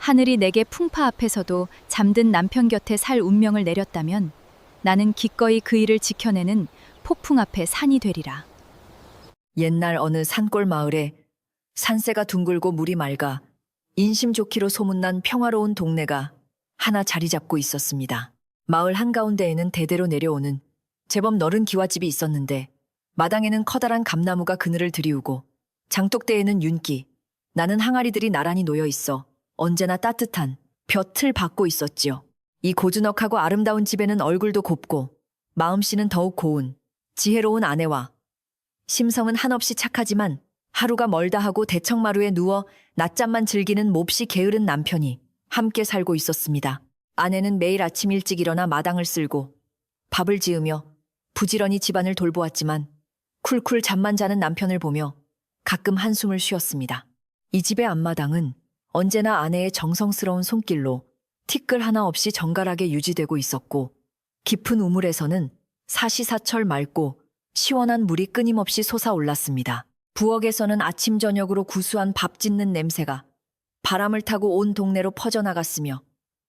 하늘이 내게 풍파 앞에서도 잠든 남편 곁에 살 운명을 내렸다면 나는 기꺼이 그 일을 지켜내는 폭풍 앞에 산이 되리라. 옛날 어느 산골 마을에 산새가 둥글고 물이 맑아 인심 좋기로 소문난 평화로운 동네가 하나 자리 잡고 있었습니다. 마을 한가운데에는 대대로 내려오는 제법 넓은 기와집이 있었는데 마당에는 커다란 감나무가 그늘을 드리우고 장독대에는 윤기, 나는 항아리들이 나란히 놓여 있어 언제나 따뜻한 볕을 받고 있었지요. 이 고즈넉하고 아름다운 집에는 얼굴도 곱고 마음씨는 더욱 고운 지혜로운 아내와 심성은 한없이 착하지만 하루가 멀다 하고 대청마루에 누워 낮잠만 즐기는 몹시 게으른 남편이 함께 살고 있었습니다. 아내는 매일 아침 일찍 일어나 마당을 쓸고 밥을 지으며 부지런히 집안을 돌보았지만 쿨쿨 잠만 자는 남편을 보며 가끔 한숨을 쉬었습니다. 이 집의 앞마당은 언제나 아내의 정성스러운 손길로 티끌 하나 없이 정갈하게 유지되고 있었고 깊은 우물에서는 사시사철 맑고 시원한 물이 끊임없이 솟아올랐습니다. 부엌에서는 아침 저녁으로 구수한 밥 짓는 냄새가 바람을 타고 온 동네로 퍼져나갔으며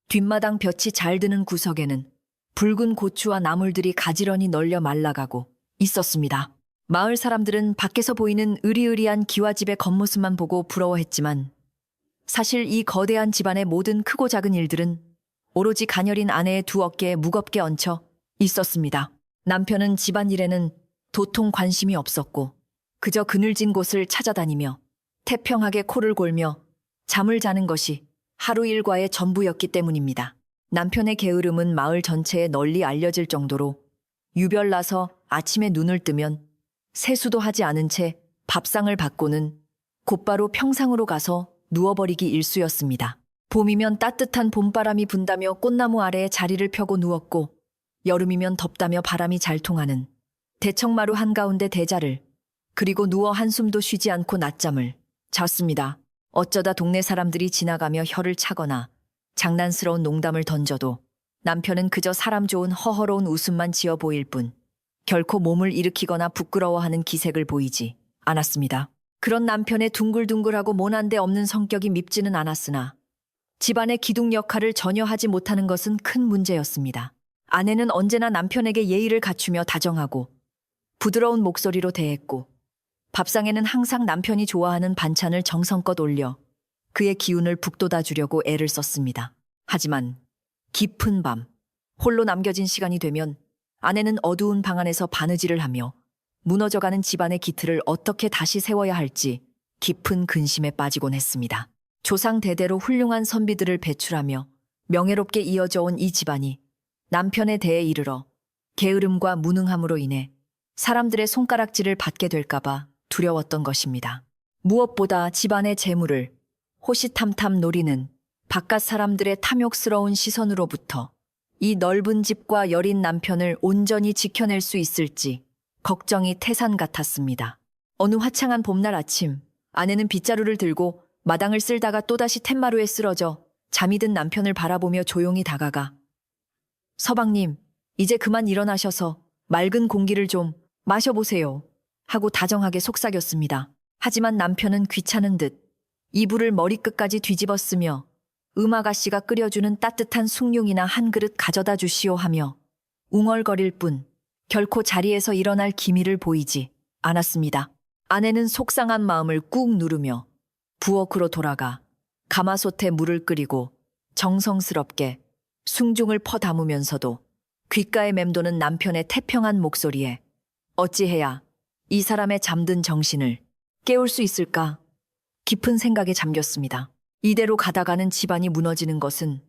뒷마당 볕이 잘 드는 구석에는 붉은 고추와 나물들이 가지런히 널려 말라가고 있었습니다. 마을 사람들은 밖에서 보이는 으리으리한 기와집의 겉모습만 보고 부러워했지만 사실 이 거대한 집안의 모든 크고 작은 일들은 오로지 가녀린 아내의 두 어깨에 무겁게 얹혀 있었습니다. 남편은 집안일에는 도통 관심이 없었고 그저 그늘진 곳을 찾아다니며 태평하게 코를 골며 잠을 자는 것이 하루 일과의 전부였기 때문입니다. 남편의 게으름은 마을 전체에 널리 알려질 정도로 유별나서 아침에 눈을 뜨면 세수도 하지 않은 채 밥상을 받고는 곧바로 평상으로 가서 누워버리기 일쑤였습니다. 봄이면 따뜻한 봄바람이 분다며 꽃나무 아래에 자리를 펴고 누웠고 여름이면 덥다며 바람이 잘 통하는 대청마루 한가운데 대자를 그리고 누워 한숨도 쉬지 않고 낮잠을 잤습니다. 어쩌다 동네 사람들이 지나가며 혀를 차거나 장난스러운 농담을 던져도 남편은 그저 사람 좋은 허허로운 웃음만 지어 보일 뿐 결코 몸을 일으키거나 부끄러워하는 기색을 보이지 않았습니다. 그런 남편의 둥글둥글하고 모난 데 없는 성격이 밉지는 않았으나 집안의 기둥 역할을 전혀 하지 못하는 것은 큰 문제였습니다. 아내는 언제나 남편에게 예의를 갖추며 다정하고 부드러운 목소리로 대했고 밥상에는 항상 남편이 좋아하는 반찬을 정성껏 올려 그의 기운을 북돋아 주려고 애를 썼습니다. 하지만 깊은 밤, 홀로 남겨진 시간이 되면 아내는 어두운 방 안에서 바느질을 하며 무너져가는 집안의 기틀을 어떻게 다시 세워야 할지 깊은 근심에 빠지곤 했습니다. 조상 대대로 훌륭한 선비들을 배출하며 명예롭게 이어져 온 이 집안이 남편의 대에 이르러 게으름과 무능함으로 인해 사람들의 손가락질을 받게 될까봐 두려웠던 것입니다. 무엇보다 집안의 재물을 호시탐탐 노리는 바깥 사람들의 탐욕스러운 시선으로부터 이 넓은 집과 여린 남편을 온전히 지켜낼 수 있을지 걱정이 태산 같았습니다. 어느 화창한 봄날 아침, 아내는 빗자루를 들고 마당을 쓸다가 또다시 툇마루에 쓰러져 잠이 든 남편을 바라보며 조용히 다가가 서방님, 이제 그만 일어나셔서 맑은 공기를 좀 마셔보세요. 하고 다정하게 속삭였습니다. 하지만 남편은 귀찮은 듯 이불을 머리끝까지 뒤집어 쓰며 음아가씨가 끓여주는 따뜻한 숭늉이나 한 그릇 가져다 주시오 하며 웅얼거릴 뿐 결코 자리에서 일어날 기미를 보이지 않았습니다. 아내는 속상한 마음을 꾹 누르며 부엌으로 돌아가 가마솥에 물을 끓이고 정성스럽게 숭중을 퍼담으면서도 귓가에 맴도는 남편의 태평한 목소리에 어찌해야 이 사람의 잠든 정신을 깨울 수 있을까? 깊은 생각에 잠겼습니다. 이대로 가다가는 집안이 무너지는 것은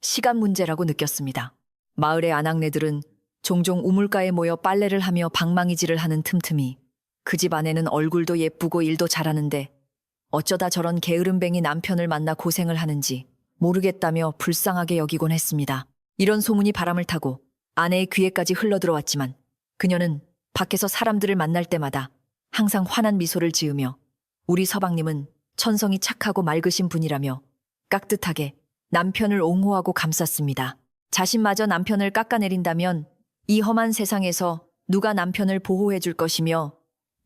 시간 문제라고 느꼈습니다. 마을의 아낙네들은 종종 우물가에 모여 빨래를 하며 방망이질을 하는 틈틈이 그 집 아내는 얼굴도 예쁘고 일도 잘하는데 어쩌다 저런 게으름뱅이 남편을 만나 고생을 하는지 모르겠다며 불쌍하게 여기곤 했습니다. 이런 소문이 바람을 타고 아내의 귀에까지 흘러들어왔지만 그녀는 밖에서 사람들을 만날 때마다 항상 환한 미소를 지으며 우리 서방님은 천성이 착하고 맑으신 분이라며 깍듯하게 남편을 옹호하고 감쌌습니다. 자신마저 남편을 깎아내린다면 이 험한 세상에서 누가 남편을 보호해 줄 것이며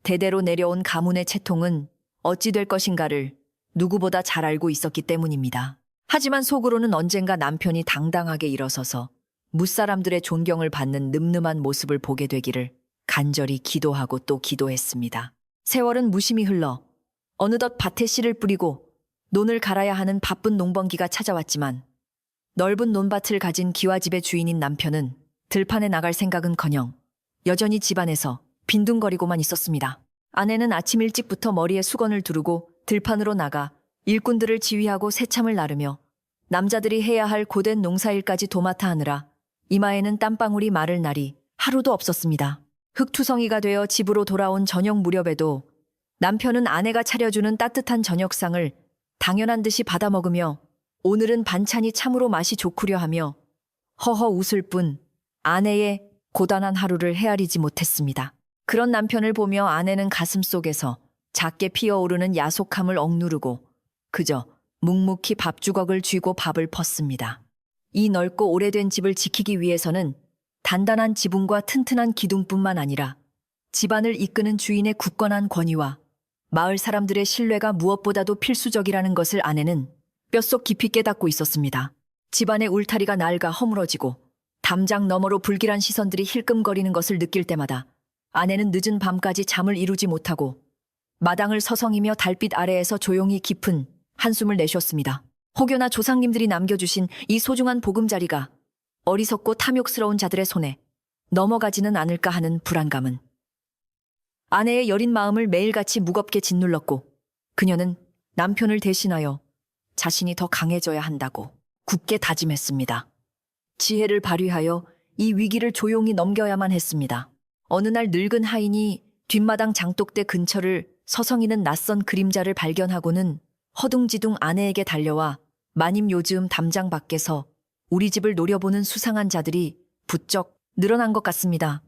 대대로 내려온 가문의 채통은 어찌 될 것인가를 누구보다 잘 알고 있었기 때문입니다. 하지만 속으로는 언젠가 남편이 당당하게 일어서서 무사람들의 존경을 받는 늠름한 모습을 보게 되기를 간절히 기도하고 또 기도했습니다. 세월은 무심히 흘러 어느덧 밭에 씨를 뿌리고 논을 갈아야 하는 바쁜 농번기가 찾아왔지만 넓은 논밭을 가진 기와집의 주인인 남편은 들판에 나갈 생각은커녕 여전히 집안에서 빈둥거리고만 있었습니다. 아내는 아침 일찍부터 머리에 수건을 두르고 들판으로 나가 일꾼들을 지휘하고 새참을 나르며 남자들이 해야 할 고된 농사일까지 도맡아 하느라 이마에는 땀방울이 마를 날이 하루도 없었습니다. 흙투성이가 되어 집으로 돌아온 저녁 무렵에도 남편은 아내가 차려주는 따뜻한 저녁상을 당연한 듯이 받아 먹으며 오늘은 반찬이 참으로 맛이 좋구려 하며 허허 웃을 뿐 아내의 고단한 하루를 헤아리지 못했습니다. 그런 남편을 보며 아내는 가슴속에서 작게 피어오르는 야속함을 억누르고 그저 묵묵히 밥주걱을 쥐고 밥을 펐습니다. 이 넓고 오래된 집을 지키기 위해서는 단단한 지붕과 튼튼한 기둥뿐만 아니라 집안을 이끄는 주인의 굳건한 권위와 마을 사람들의 신뢰가 무엇보다도 필수적이라는 것을 아내는 뼛속 깊이 깨닫고 있었습니다. 집안의 울타리가 낡아 허물어지고 담장 너머로 불길한 시선들이 힐끔거리는 것을 느낄 때마다 아내는 늦은 밤까지 잠을 이루지 못하고 마당을 서성이며 달빛 아래에서 조용히 깊은 한숨을 내쉬었습니다. 혹여나 조상님들이 남겨주신 이 소중한 보금자리가 어리석고 탐욕스러운 자들의 손에 넘어가지는 않을까 하는 불안감은 아내의 여린 마음을 매일같이 무겁게 짓눌렀고 그녀는 남편을 대신하여 자신이 더 강해져야 한다고 굳게 다짐했습니다. 지혜를 발휘하여 이 위기를 조용히 넘겨야만 했습니다. 어느 날 늙은 하인이 뒷마당 장독대 근처를 서성이는 낯선 그림자를 발견하고는 허둥지둥 아내에게 달려와 마님 요즘 담장 밖에서 우리 집을 노려보는 수상한 자들이 부쩍 늘어난 것 같습니다.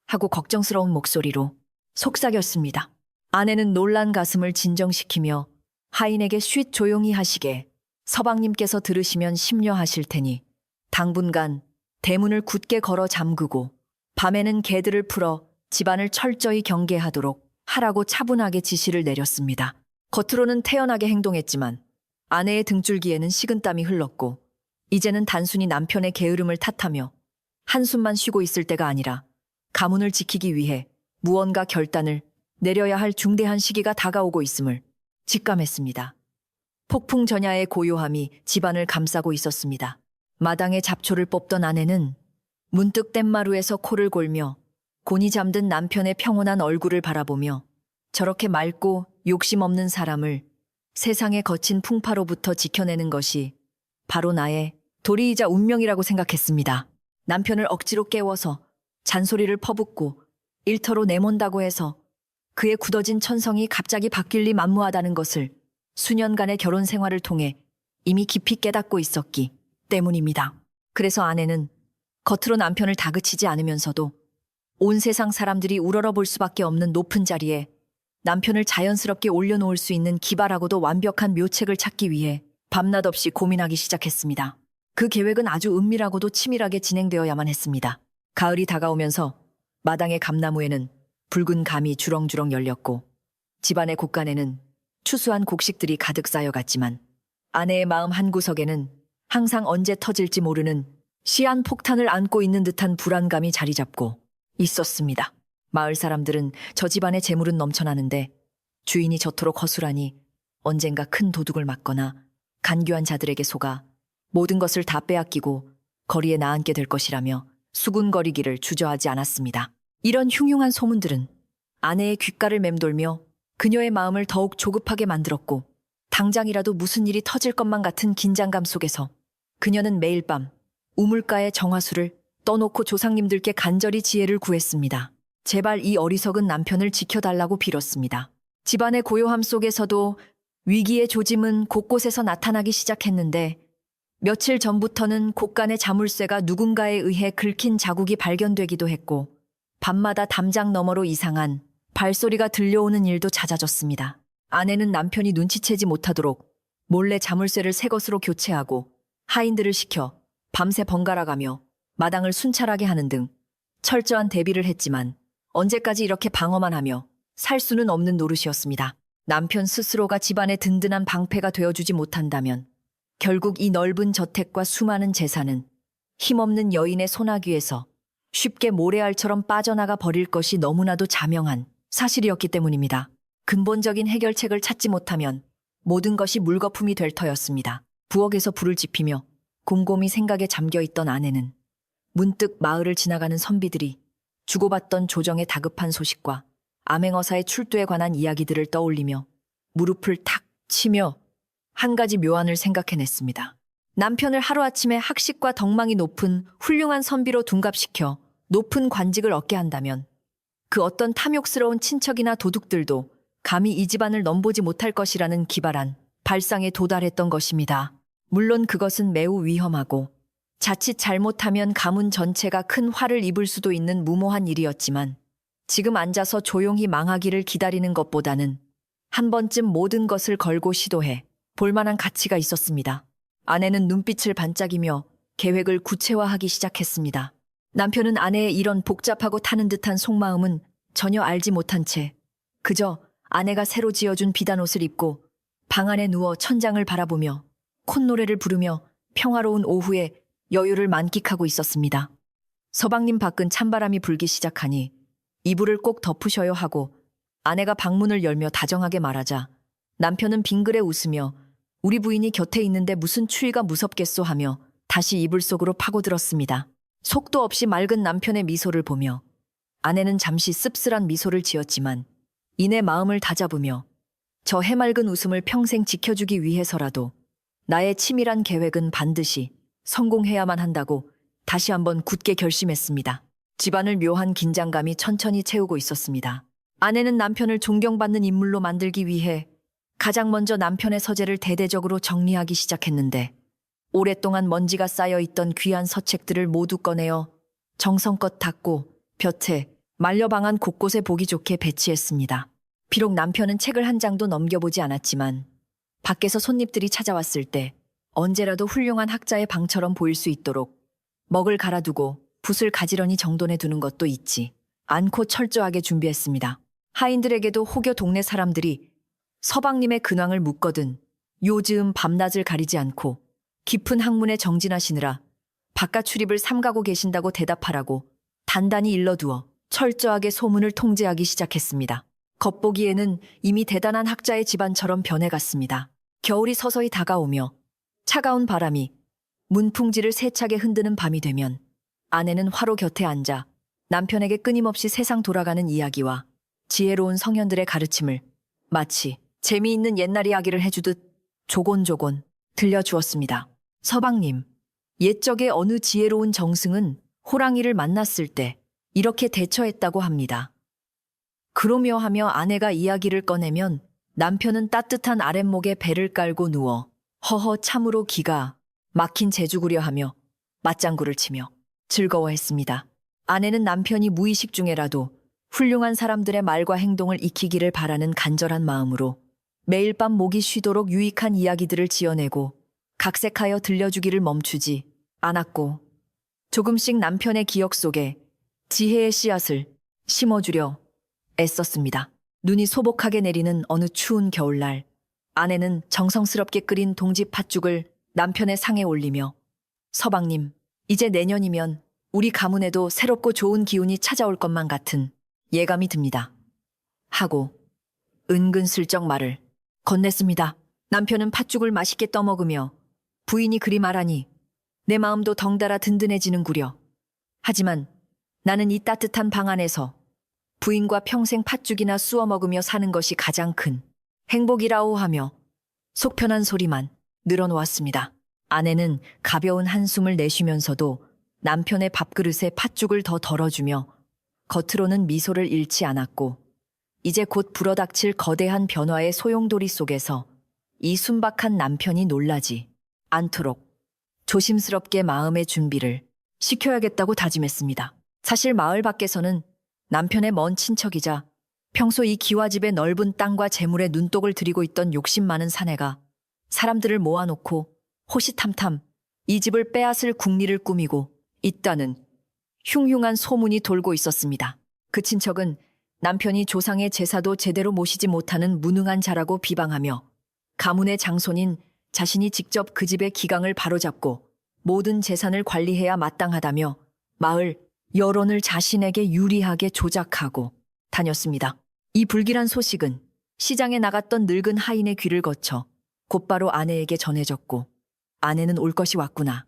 하고 걱정스러운 목소리로 속삭였습니다. 아내는 놀란 가슴을 진정시키며 하인에게 쉿 조용히 하시게 서방님께서 들으시면 심려하실 테니 당분간 대문을 굳게 걸어 잠그고 밤에는 개들을 풀어 집안을 철저히 경계하도록 하라고 차분하게 지시를 내렸습니다. 겉으로는 태연하게 행동했지만 아내의 등줄기에는 식은땀이 흘렀고 이제는 단순히 남편의 게으름을 탓하며 한숨만 쉬고 있을 때가 아니라 가문을 지키기 위해 무언가 결단을 내려야 할 중대한 시기가 다가오고 있음을 직감했습니다. 폭풍 전야의 고요함이 집안을 감싸고 있었습니다. 마당에 잡초를 뽑던 아내는 문득 뗏마루에서 코를 골며 곤히 잠든 남편의 평온한 얼굴을 바라보며 저렇게 맑고 욕심 없는 사람을 세상의 거친 풍파로부터 지켜내는 것이 바로 나의 도리이자 운명이라고 생각했습니다. 남편을 억지로 깨워서 잔소리를 퍼붓고 일터로 내몬다고 해서 그의 굳어진 천성이 갑자기 바뀔 리 만무하다는 것을 수년간의 결혼 생활을 통해 이미 깊이 깨닫고 있었기 때문입니다. 그래서 아내는 겉으로 남편을 다그치지 않으면서도 온 세상 사람들이 우러러 볼 수밖에 없는 높은 자리에 남편을 자연스럽게 올려놓을 수 있는 기발하고도 완벽한 묘책을 찾기 위해 밤낮 없이 고민하기 시작했습니다. 그 계획은 아주 은밀하고도 치밀하게 진행되어야만 했습니다. 가을이 다가오면서 마당의 감나무에는 붉은 감이 주렁주렁 열렸고 집안의 곳간에는 추수한 곡식들이 가득 쌓여갔지만 아내의 마음 한구석에는 항상 언제 터질지 모르는 시한 폭탄을 안고 있는 듯한 불안감이 자리 잡고 있었습니다. 마을 사람들은 저 집안의 재물은 넘쳐나는데 주인이 저토록 허술하니 언젠가 큰 도둑을 맞거나 간교한 자들에게 속아 모든 것을 다 빼앗기고 거리에 나앉게 될 것이라며 수군거리기를 주저하지 않았습니다. 이런 흉흉한 소문들은 아내의 귓가를 맴돌며 그녀의 마음을 더욱 조급하게 만들었고 당장이라도 무슨 일이 터질 것만 같은 긴장감 속에서 그녀는 매일 밤 우물가의 정화수를 떠놓고 조상님들께 간절히 지혜를 구했습니다. 제발 이 어리석은 남편을 지켜달라고 빌었습니다. 집안의 고요함 속에서도 위기의 조짐은 곳곳에서 나타나기 시작했는데 며칠 전부터는 곳간의 자물쇠가 누군가에 의해 긁힌 자국이 발견되기도 했고 밤마다 담장 너머로 이상한 발소리가 들려오는 일도 잦아졌습니다. 아내는 남편이 눈치채지 못하도록 몰래 자물쇠를 새 것으로 교체하고 하인들을 시켜 밤새 번갈아가며 마당을 순찰하게 하는 등 철저한 대비를 했지만 언제까지 이렇게 방어만 하며 살 수는 없는 노릇이었습니다. 남편 스스로가 집안의 든든한 방패가 되어주지 못한다면 결국 이 넓은 저택과 수많은 재산은 힘없는 여인의 소나귀에서 쉽게 모래알처럼 빠져나가 버릴 것이 너무나도 자명한 사실이었기 때문입니다. 근본적인 해결책을 찾지 못하면 모든 것이 물거품이 될 터였습니다. 부엌에서 불을 지피며 곰곰이 생각에 잠겨있던 아내는 문득 마을을 지나가는 선비들이 주고받던 조정의 다급한 소식과 암행어사의 출두에 관한 이야기들을 떠올리며 무릎을 탁 치며 한 가지 묘안을 생각해냈습니다. 남편을 하루아침에 학식과 덕망이 높은 훌륭한 선비로 둔갑시켜 높은 관직을 얻게 한다면 그 어떤 탐욕스러운 친척이나 도둑들도 감히 이 집안을 넘보지 못할 것이라는 기발한 발상에 도달했던 것입니다. 물론 그것은 매우 위험하고 자칫 잘못하면 가문 전체가 큰 화를 입을 수도 있는 무모한 일이었지만 지금 앉아서 조용히 망하기를 기다리는 것보다는 한 번쯤 모든 것을 걸고 시도해 볼만한 가치가 있었습니다. 아내는 눈빛을 반짝이며 계획을 구체화하기 시작했습니다. 남편은 아내의 이런 복잡하고 타는 듯한 속마음은 전혀 알지 못한 채 그저 아내가 새로 지어준 비단옷을 입고 방 안에 누워 천장을 바라보며 콧노래를 부르며 평화로운 오후에 여유를 만끽하고 있었습니다. 서방님 밖은 찬바람이 불기 시작하니 이불을 꼭 덮으셔야 하고 아내가 방문을 열며 다정하게 말하자 남편은 빙그레 웃으며 우리 부인이 곁에 있는데 무슨 추위가 무섭겠소 하며 다시 이불 속으로 파고들었습니다. 속도 없이 맑은 남편의 미소를 보며 아내는 잠시 씁쓸한 미소를 지었지만 이내 마음을 다잡으며 저 해맑은 웃음을 평생 지켜주기 위해서라도 나의 치밀한 계획은 반드시 성공해야만 한다고 다시 한번 굳게 결심했습니다. 집안을 묘한 긴장감이 천천히 채우고 있었습니다. 아내는 남편을 존경받는 인물로 만들기 위해 가장 먼저 남편의 서재를 대대적으로 정리하기 시작했는데 오랫동안 먼지가 쌓여있던 귀한 서책들을 모두 꺼내어 정성껏 닦고 볕에 말려방안 곳곳에 보기 좋게 배치했습니다. 비록 남편은 책을 한 장도 넘겨보지 않았지만 밖에서 손님들이 찾아왔을 때 언제라도 훌륭한 학자의 방처럼 보일 수 있도록 먹을 갈아두고 붓을 가지런히 정돈해 두는 것도 잊지 않고 철저하게 준비했습니다. 하인들에게도 혹여 동네 사람들이 서방님의 근황을 묻거든 요즘 밤낮을 가리지 않고 깊은 학문에 정진하시느라 바깥 출입을 삼가고 계신다고 대답하라고 단단히 일러두어 철저하게 소문을 통제하기 시작했습니다. 겉보기에는 이미 대단한 학자의 집안처럼 변해갔습니다. 겨울이 서서히 다가오며 차가운 바람이 문풍지를 세차게 흔드는 밤이 되면 아내는 화로 곁에 앉아 남편에게 끊임없이 세상 돌아가는 이야기와 지혜로운 성현들의 가르침을 마치 재미있는 옛날 이야기를 해주듯 조곤조곤 들려주었습니다. 서방님, 옛적의 어느 지혜로운 정승은 호랑이를 만났을 때 이렇게 대처했다고 합니다. 그러며 하며 아내가 이야기를 꺼내면 남편은 따뜻한 아랫목에 배를 깔고 누워 허허 참으로 기가 막힌 재주구려 하며 맞장구를 치며 즐거워했습니다. 아내는 남편이 무의식 중에라도 훌륭한 사람들의 말과 행동을 익히기를 바라는 간절한 마음으로 매일 밤 목이 쉬도록 유익한 이야기들을 지어내고 각색하여 들려주기를 멈추지 않았고 조금씩 남편의 기억 속에 지혜의 씨앗을 심어주려 애썼습니다. 눈이 소복하게 내리는 어느 추운 겨울날 아내는 정성스럽게 끓인 동지 팥죽을 남편의 상에 올리며 서방님, 이제 내년이면 우리 가문에도 새롭고 좋은 기운이 찾아올 것만 같은 예감이 듭니다. 하고 은근슬쩍 말을 건넸습니다. 남편은 팥죽을 맛있게 떠먹으며 부인이 그리 말하니 내 마음도 덩달아 든든해지는구려. 하지만 나는 이 따뜻한 방 안에서 부인과 평생 팥죽이나 쑤어 먹으며 사는 것이 가장 큰 행복이라오 하며 속 편한 소리만 늘어놓았습니다. 아내는 가벼운 한숨을 내쉬면서도 남편의 밥그릇에 팥죽을 더 덜어주며 겉으로는 미소를 잃지 않았고 이제 곧 불어닥칠 거대한 변화의 소용돌이 속에서 이 순박한 남편이 놀라지 않도록 조심스럽게 마음의 준비를 시켜야겠다고 다짐했습니다. 사실 마을 밖에서는 남편의 먼 친척이자 평소 이 기와집의 넓은 땅과 재물에 눈독을 들이고 있던 욕심 많은 사내가 사람들을 모아놓고 호시탐탐 이 집을 빼앗을 궁리를 꾸미고 있다는 흉흉한 소문이 돌고 있었습니다. 그 친척은 남편이 조상의 제사도 제대로 모시지 못하는 무능한 자라고 비방하며 가문의 장손인 자신이 직접 그 집의 기강을 바로잡고 모든 재산을 관리해야 마땅하다며 마을 여론을 자신에게 유리하게 조작하고 다녔습니다. 이 불길한 소식은 시장에 나갔던 늙은 하인의 귀를 거쳐 곧바로 아내에게 전해졌고 아내는 올 것이 왔구나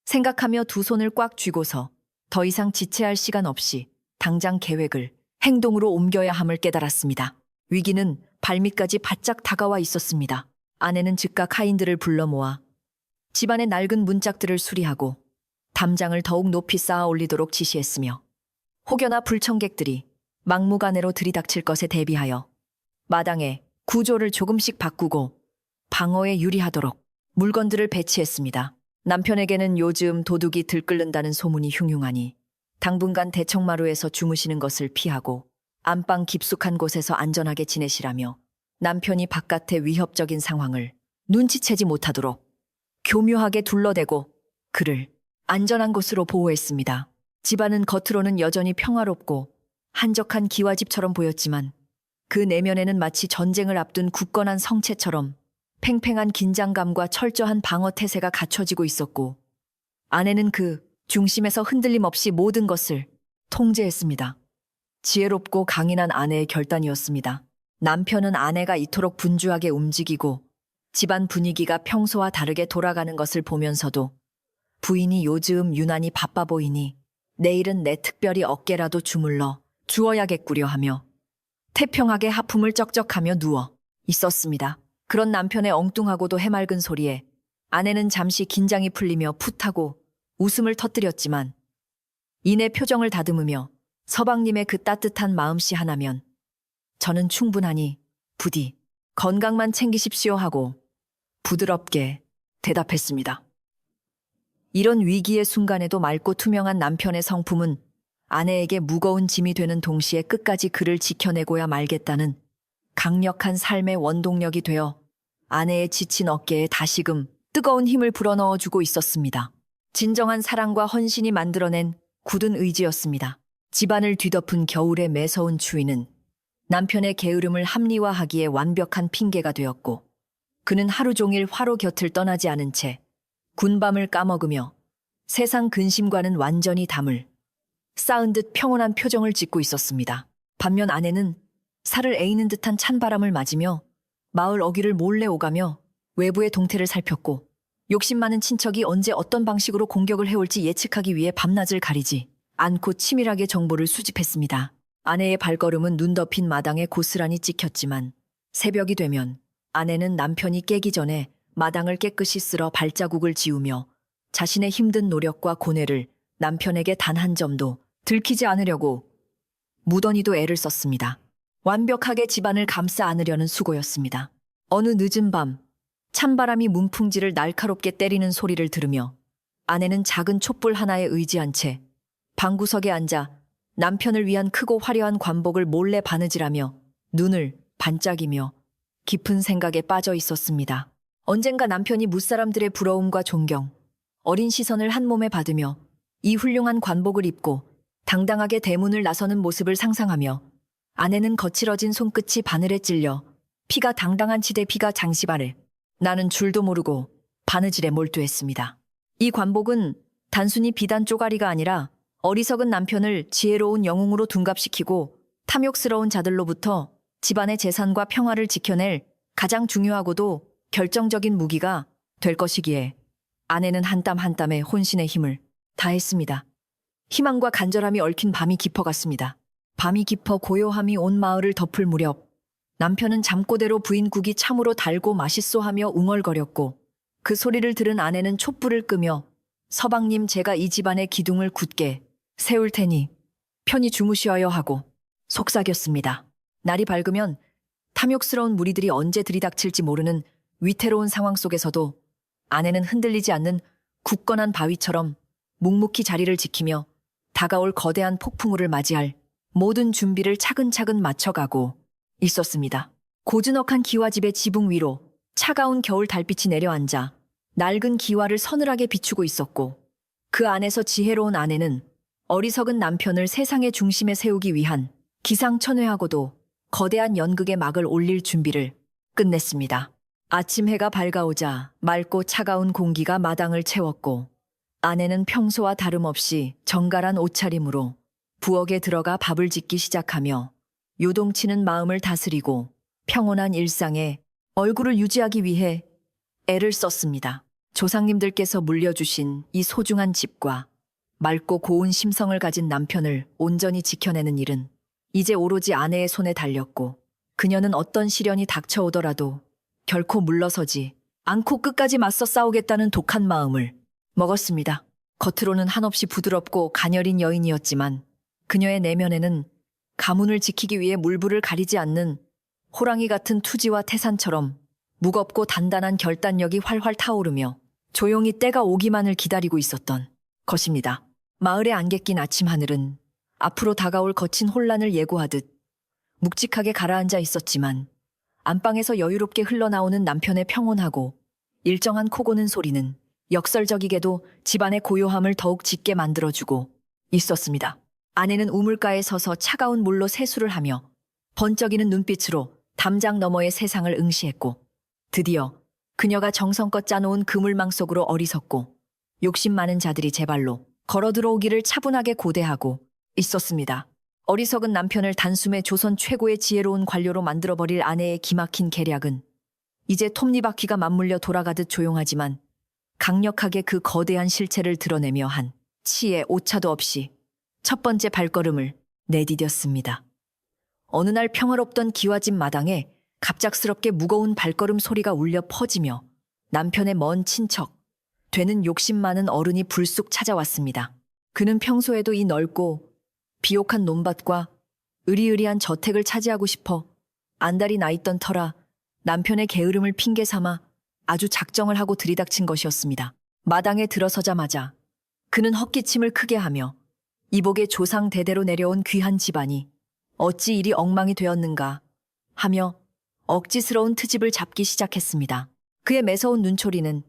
생각하며 두 손을 꽉 쥐고서 더 이상 지체할 시간 없이 당장 계획을 행동으로 옮겨야 함을 깨달았습니다. 위기는 발밑까지 바짝 다가와 있었습니다. 아내는 즉각 하인들을 불러 모아 집안의 낡은 문짝들을 수리하고 담장을 더욱 높이 쌓아 올리도록 지시했으며 혹여나 불청객들이 막무가내로 들이닥칠 것에 대비하여 마당에 구조를 조금씩 바꾸고 방어에 유리하도록 물건들을 배치했습니다. 남편에게는 요즘 도둑이 들끓는다는 소문이 흉흉하니 당분간 대청마루에서 주무시는 것을 피하고 안방 깊숙한 곳에서 안전하게 지내시라며 남편이 바깥의 위협적인 상황을 눈치채지 못하도록 교묘하게 둘러대고 그를 안전한 곳으로 보호했습니다. 집안은 겉으로는 여전히 평화롭고 한적한 기와집처럼 보였지만 그 내면에는 마치 전쟁을 앞둔 굳건한 성체처럼 팽팽한 긴장감과 철저한 방어 태세가 갖춰지고 있었고 아내는 그 중심에서 흔들림 없이 모든 것을 통제했습니다. 지혜롭고 강인한 아내의 결단이었습니다. 남편은 아내가 이토록 분주하게 움직이고 집안 분위기가 평소와 다르게 돌아가는 것을 보면서도 부인이 요즘 유난히 바빠 보이니 내일은 내 특별히 어깨라도 주물러 주어야겠구려 하며 태평하게 하품을 쩍쩍하며 누워 있었습니다. 그런 남편의 엉뚱하고도 해맑은 소리에 아내는 잠시 긴장이 풀리며 풋하고 웃음을 터뜨렸지만 이내 표정을 다듬으며 서방님의 그 따뜻한 마음씨 하나면 저는 충분하니 부디 건강만 챙기십시오 하고 부드럽게 대답했습니다. 이런 위기의 순간에도 맑고 투명한 남편의 성품은 아내에게 무거운 짐이 되는 동시에 끝까지 그를 지켜내고야 말겠다는 강력한 삶의 원동력이 되어 아내의 지친 어깨에 다시금 뜨거운 힘을 불어넣어주고 있었습니다. 진정한 사랑과 헌신이 만들어낸 굳은 의지였습니다. 집안을 뒤덮은 겨울의 매서운 추위는 남편의 게으름을 합리화하기에 완벽한 핑계가 되었고 그는 하루 종일 화로 곁을 떠나지 않은 채 군밤을 까먹으며 세상 근심과는 완전히 담을 쌓은 듯 평온한 표정을 짓고 있었습니다. 반면 아내는 살을 에이는 듯한 찬바람을 맞으며 마을 어귀를 몰래 오가며 외부의 동태를 살폈고 욕심 많은 친척이 언제 어떤 방식으로 공격을 해올지 예측하기 위해 밤낮을 가리지 않고 치밀하게 정보를 수집했습니다. 아내의 발걸음은 눈 덮인 마당에 고스란히 찍혔지만 새벽이 되면 아내는 남편이 깨기 전에 마당을 깨끗이 쓸어 발자국을 지우며 자신의 힘든 노력과 고뇌를 남편에게 단 한 점도 들키지 않으려고 무던히도 애를 썼습니다. 완벽하게 집안을 감싸 안으려는 수고였습니다. 어느 늦은 밤 찬바람이 문풍지를 날카롭게 때리는 소리를 들으며 아내는 작은 촛불 하나에 의지한 채 방구석에 앉아 남편을 위한 크고 화려한 관복을 몰래 바느질하며 눈을 반짝이며 깊은 생각에 빠져 있었습니다. 언젠가 남편이 무사람들의 부러움과 존경, 어린 시선을 한 몸에 받으며 이 훌륭한 관복을 입고 당당하게 대문을 나서는 모습을 상상하며 아내는 거칠어진 손끝이 바늘에 찔려 피가 당당한 치대 피가 장시발을 나는 줄도 모르고 바느질에 몰두했습니다. 이 관복은 단순히 비단 쪼가리가 아니라 어리석은 남편을 지혜로운 영웅으로 둔갑시키고 탐욕스러운 자들로부터 집안의 재산과 평화를 지켜낼 가장 중요하고도 결정적인 무기가 될 것이기에 아내는 한 땀 한 땀에 혼신의 힘을 다했습니다. 희망과 간절함이 얽힌 밤이 깊어갔습니다. 밤이 깊어 고요함이 온 마을을 덮을 무렵 남편은 잠꼬대로 부인국이 참으로 달고 맛있소 하며 웅얼거렸고 그 소리를 들은 아내는 촛불을 끄며 서방님 제가 이 집안의 기둥을 굳게 세울 테니 편히 주무시어야 하고 속삭였습니다. 날이 밝으면 탐욕스러운 무리들이 언제 들이닥칠지 모르는 위태로운 상황 속에서도 아내는 흔들리지 않는 굳건한 바위처럼 묵묵히 자리를 지키며 다가올 거대한 폭풍우를 맞이할 모든 준비를 차근차근 맞춰가고 있었습니다. 고즈넉한 기와집의 지붕 위로 차가운 겨울 달빛이 내려앉아 낡은 기와를 서늘하게 비추고 있었고 그 안에서 지혜로운 아내는 어리석은 남편을 세상의 중심에 세우기 위한 기상천외하고도 거대한 연극의 막을 올릴 준비를 끝냈습니다. 아침 해가 밝아오자 맑고 차가운 공기가 마당을 채웠고 아내는 평소와 다름없이 정갈한 옷차림으로 부엌에 들어가 밥을 짓기 시작하며 요동치는 마음을 다스리고 평온한 일상에 얼굴을 유지하기 위해 애를 썼습니다. 조상님들께서 물려주신 이 소중한 집과 맑고 고운 심성을 가진 남편을 온전히 지켜내는 일은 이제 오로지 아내의 손에 달렸고 그녀는 어떤 시련이 닥쳐오더라도 결코 물러서지 않고 끝까지 맞서 싸우겠다는 독한 마음을 먹었습니다. 겉으로는 한없이 부드럽고 가녀린 여인이었지만 그녀의 내면에는 가문을 지키기 위해 물불을 가리지 않는 호랑이 같은 투지와 태산처럼 무겁고 단단한 결단력이 활활 타오르며 조용히 때가 오기만을 기다리고 있었던 것입니다. 마을에 안개 낀 아침 하늘은 앞으로 다가올 거친 혼란을 예고하듯 묵직하게 가라앉아 있었지만 안방에서 여유롭게 흘러나오는 남편의 평온하고 일정한 코 고는 소리는 역설적이게도 집안의 고요함을 더욱 짙게 만들어주고 있었습니다. 아내는 우물가에 서서 차가운 물로 세수를 하며 번쩍이는 눈빛으로 담장 너머의 세상을 응시했고 드디어 그녀가 정성껏 짜놓은 그물망 속으로 어리석고 욕심 많은 자들이 제 발로 걸어 들어오기를 차분하게 고대하고 있었습니다. 어리석은 남편을 단숨에 조선 최고의 지혜로운 관료로 만들어버릴 아내의 기막힌 계략은 이제 톱니바퀴가 맞물려 돌아가듯 조용하지만 강력하게 그 거대한 실체를 드러내며 한 치의 오차도 없이 첫 번째 발걸음을 내디뎠습니다. 어느 날 평화롭던 기와집 마당에 갑작스럽게 무거운 발걸음 소리가 울려 퍼지며 남편의 먼 친척 되는 욕심 많은 어른이 불쑥 찾아왔습니다. 그는 평소에도 이 넓고 비옥한 논밭과 으리으리한 저택을 차지하고 싶어 안달이 나 있던 터라 남편의 게으름을 핑계 삼아 아주 작정을 하고 들이닥친 것이었습니다. 마당에 들어서자마자 그는 헛기침을 크게 하며 이복의 조상 대대로 내려온 귀한 집안이 어찌 이리 엉망이 되었는가 하며 억지스러운 트집을 잡기 시작했습니다. 그의 매서운 눈초리는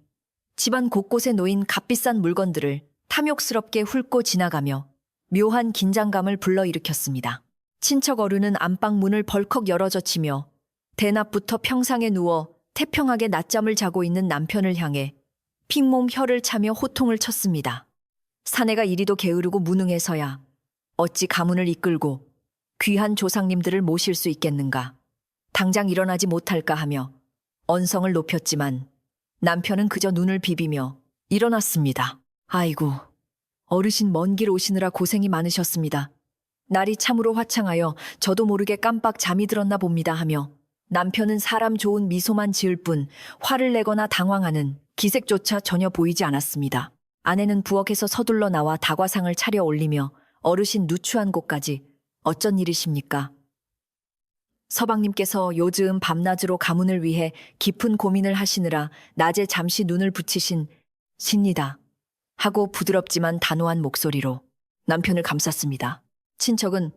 집안 곳곳에 놓인 값비싼 물건들을 탐욕스럽게 훑고 지나가며 묘한 긴장감을 불러일으켰습니다. 친척 어른은 안방 문을 벌컥 열어젖히며 대낮부터 평상에 누워 태평하게 낮잠을 자고 있는 남편을 향해 핏몸 혀를 차며 호통을 쳤습니다. 사내가 이리도 게으르고 무능해서야 어찌 가문을 이끌고 귀한 조상님들을 모실 수 있겠는가. 당장 일어나지 못할까 하며 언성을 높였지만 남편은 그저 눈을 비비며 일어났습니다. 아이고, 어르신 먼 길 오시느라 고생이 많으셨습니다. 날이 참으로 화창하여 저도 모르게 깜빡 잠이 들었나 봅니다 하며 남편은 사람 좋은 미소만 지을 뿐 화를 내거나 당황하는 기색조차 전혀 보이지 않았습니다. 아내는 부엌에서 서둘러 나와 다과상을 차려 올리며 어르신 누추한 곳까지 어쩐 일이십니까? 서방님께서 요즘 밤낮으로 가문을 위해 깊은 고민을 하시느라 낮에 잠시 눈을 붙이신 신니다 하고 부드럽지만 단호한 목소리로 남편을 감쌌습니다. 친척은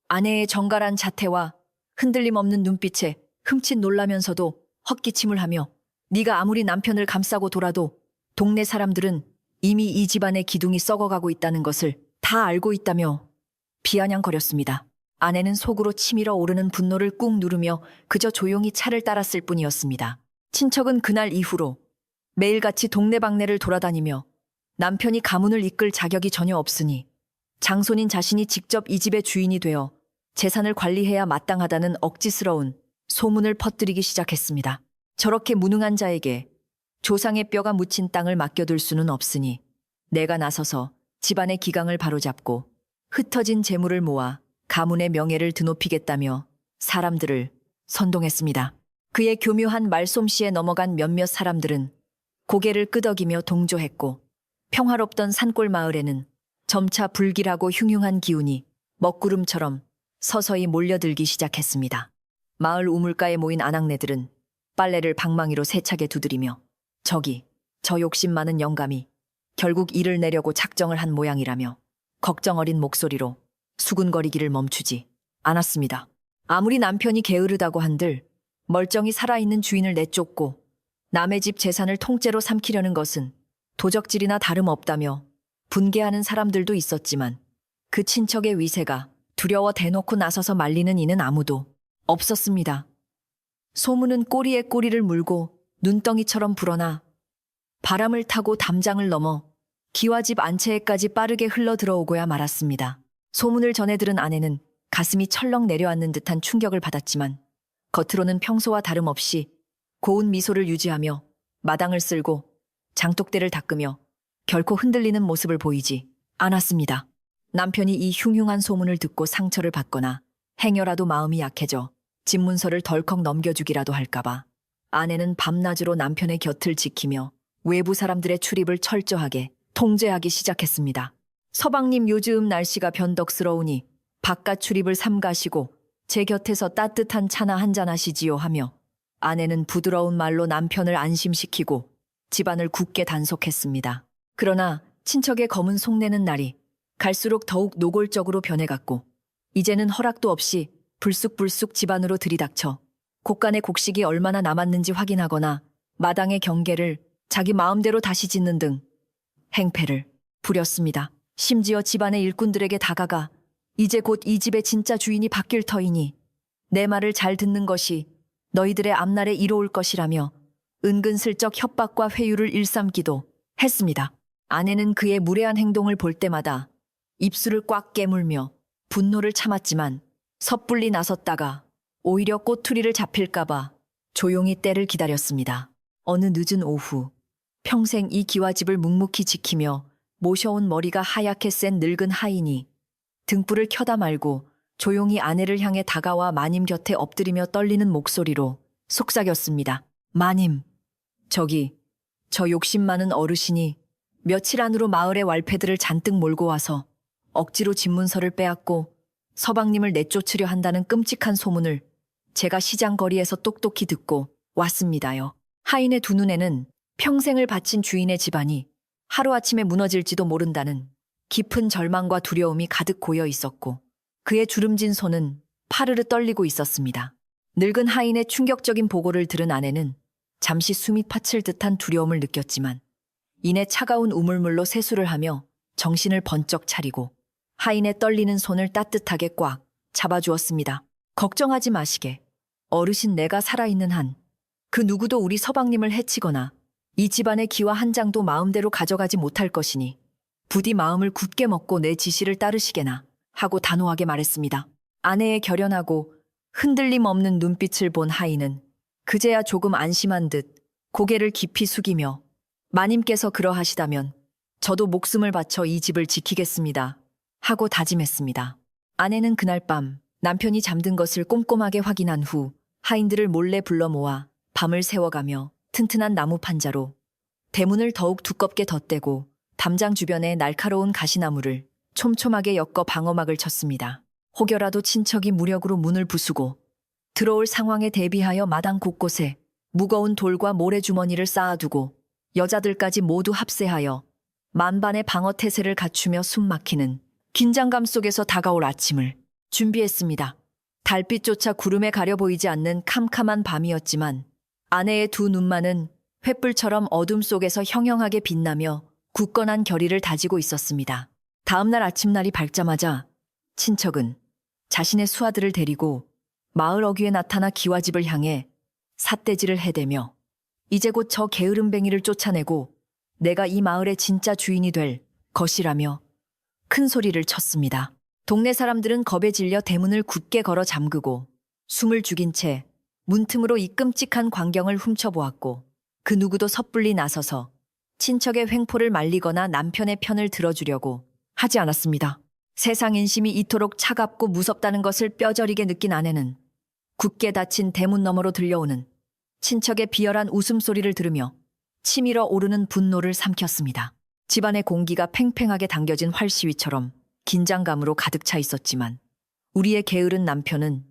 아내의 정갈한 자태와 흔들림 없는 눈빛에 흠칫 놀라면서도 헛기침을 하며 네가 아무리 남편을 감싸고 돌아도 동네 사람들은 이미 이 집안의 기둥이 썩어가고 있다는 것을 다 알고 있다며 비아냥거렸습니다. 아내는 속으로 치밀어 오르는 분노를 꾹 누르며 그저 조용히 차를 따랐을 뿐이었습니다. 친척은 그날 이후로 매일같이 동네방네를 돌아다니며 남편이 가문을 이끌 자격이 전혀 없으니 장손인 자신이 직접 이 집의 주인이 되어 재산을 관리해야 마땅하다는 억지스러운 소문을 퍼뜨리기 시작했습니다. 저렇게 무능한 자에게 조상의 뼈가 묻힌 땅을 맡겨둘 수는 없으니 내가 나서서 집안의 기강을 바로잡고 흩어진 재물을 모아 가문의 명예를 드높이겠다며 사람들을 선동했습니다. 그의 교묘한 말솜씨에 넘어간 몇몇 사람들은 고개를 끄덕이며 동조했고 평화롭던 산골 마을에는 점차 불길하고 흉흉한 기운이 먹구름처럼 서서히 몰려들기 시작했습니다. 마을 우물가에 모인 아낙네들은 빨래를 방망이로 세차게 두드리며 저기 저 욕심 많은 영감이 결국 일을 내려고 작정을 한 모양이라며 걱정 어린 목소리로 수군거리기를 멈추지 않았습니다. 아무리 남편이 게으르다고 한들 멀쩡히 살아있는 주인을 내쫓고 남의 집 재산을 통째로 삼키려는 것은 도적질이나 다름없다며 분개하는 사람들도 있었지만 그 친척의 위세가 두려워 대놓고 나서서 말리는 이는 아무도 없었습니다. 소문은 꼬리에 꼬리를 물고 눈덩이처럼 불어나 바람을 타고 담장을 넘어 기와집 안채에까지 빠르게 흘러 들어오고야 말았습니다. 소문을 전해 들은 아내는 가슴이 철렁 내려앉는 듯한 충격을 받았지만 겉으로는 평소와 다름없이 고운 미소를 유지하며 마당을 쓸고 장독대를 닦으며 결코 흔들리는 모습을 보이지 않았습니다. 남편이 이 흉흉한 소문을 듣고 상처를 받거나 행여라도 마음이 약해져 집 문서를 덜컥 넘겨주기라도 할까봐 아내는 밤낮으로 남편의 곁을 지키며 외부 사람들의 출입을 철저하게 통제하기 시작했습니다. 서방님 요즘 날씨가 변덕스러우니 바깥 출입을 삼가시고 제 곁에서 따뜻한 차나 한잔 하시지요 하며 아내는 부드러운 말로 남편을 안심시키고 집안을 굳게 단속했습니다. 그러나 친척의 검은 속내는 날이 갈수록 더욱 노골적으로 변해갔고 이제는 허락도 없이 불쑥불쑥 집안으로 들이닥쳐 곡간의 곡식이 얼마나 남았는지 확인하거나 마당의 경계를 자기 마음대로 다시 짓는 등 행패를 부렸습니다. 심지어 집안의 일꾼들에게 다가가 이제 곧 이 집의 진짜 주인이 바뀔 터이니 내 말을 잘 듣는 것이 너희들의 앞날에 이로울 것이라며 은근슬쩍 협박과 회유를 일삼기도 했습니다. 아내는 그의 무례한 행동을 볼 때마다 입술을 꽉 깨물며 분노를 참았지만 섣불리 나섰다가 오히려 꼬투리를 잡힐까봐 조용히 때를 기다렸습니다. 어느 늦은 오후 평생 이 기와집을 묵묵히 지키며 모셔온 머리가 하얗게 센 늙은 하인이 등불을 켜다 말고 조용히 아내를 향해 다가와 마님 곁에 엎드리며 떨리는 목소리로 속삭였습니다. 마님, 저 욕심 많은 어르신이 며칠 안으로 마을의 왈패들을 잔뜩 몰고 와서 억지로 집문서를 빼앗고 서방님을 내쫓으려 한다는 끔찍한 소문을 제가 시장 거리에서 똑똑히 듣고 왔습니다요. 하인의 두 눈에는 평생을 바친 주인의 집안이 하루아침에 무너질지도 모른다는 깊은 절망과 두려움이 가득 고여 있었고 그의 주름진 손은 파르르 떨리고 있었습니다. 늙은 하인의 충격적인 보고를 들은 아내는 잠시 숨이 파칠 듯한 두려움을 느꼈지만 이내 차가운 우물물로 세수를 하며 정신을 번쩍 차리고 하인의 떨리는 손을 따뜻하게 꽉 잡아주었습니다. 걱정하지 마시게. 어르신 내가 살아있는 한 그 누구도 우리 서방님을 해치거나 이 집안의 기와 한 장도 마음대로 가져가지 못할 것이니 부디 마음을 굳게 먹고 내 지시를 따르시게나 하고 단호하게 말했습니다. 아내의 결연하고 흔들림 없는 눈빛을 본 하인은 그제야 조금 안심한 듯 고개를 깊이 숙이며 마님께서 그러하시다면 저도 목숨을 바쳐 이 집을 지키겠습니다 하고 다짐했습니다. 아내는 그날 밤 남편이 잠든 것을 꼼꼼하게 확인한 후 하인들을 몰래 불러 모아 밤을 새워가며 튼튼한 나무 판자로 대문을 더욱 두껍게 덧대고 담장 주변에 날카로운 가시나무를 촘촘하게 엮어 방어막을 쳤습니다. 혹여라도 친척이 무력으로 문을 부수고 들어올 상황에 대비하여 마당 곳곳에 무거운 돌과 모래주머니를 쌓아두고 여자들까지 모두 합세하여 만반의 방어 태세를 갖추며 숨막히는 긴장감 속에서 다가올 아침을 준비했습니다. 달빛조차 구름에 가려 보이지 않는 캄캄한 밤이었지만 아내의 두 눈만은 횃불처럼 어둠 속에서 형형하게 빛나며 굳건한 결의를 다지고 있었습니다. 다음날 아침날이 밝자마자 친척은 자신의 수하들을 데리고 마을 어귀에 나타나 기와집을 향해 삿대질을 해대며 이제 곧 저 게으름뱅이를 쫓아내고 내가 이 마을의 진짜 주인이 될 것이라며 큰 소리를 쳤습니다. 동네 사람들은 겁에 질려 대문을 굳게 걸어 잠그고 숨을 죽인 채 문틈으로 이 끔찍한 광경을 훔쳐보았고 그 누구도 섣불리 나서서 친척의 횡포를 말리거나 남편의 편을 들어주려고 하지 않았습니다. 세상 인심이 이토록 차갑고 무섭다는 것을 뼈저리게 느낀 아내는 굳게 닫힌 대문 너머로 들려오는 친척의 비열한 웃음소리를 들으며 치밀어 오르는 분노를 삼켰습니다. 집안의 공기가 팽팽하게 당겨진 활시위처럼 긴장감으로 가득 차 있었지만 우리의 게으른 남편은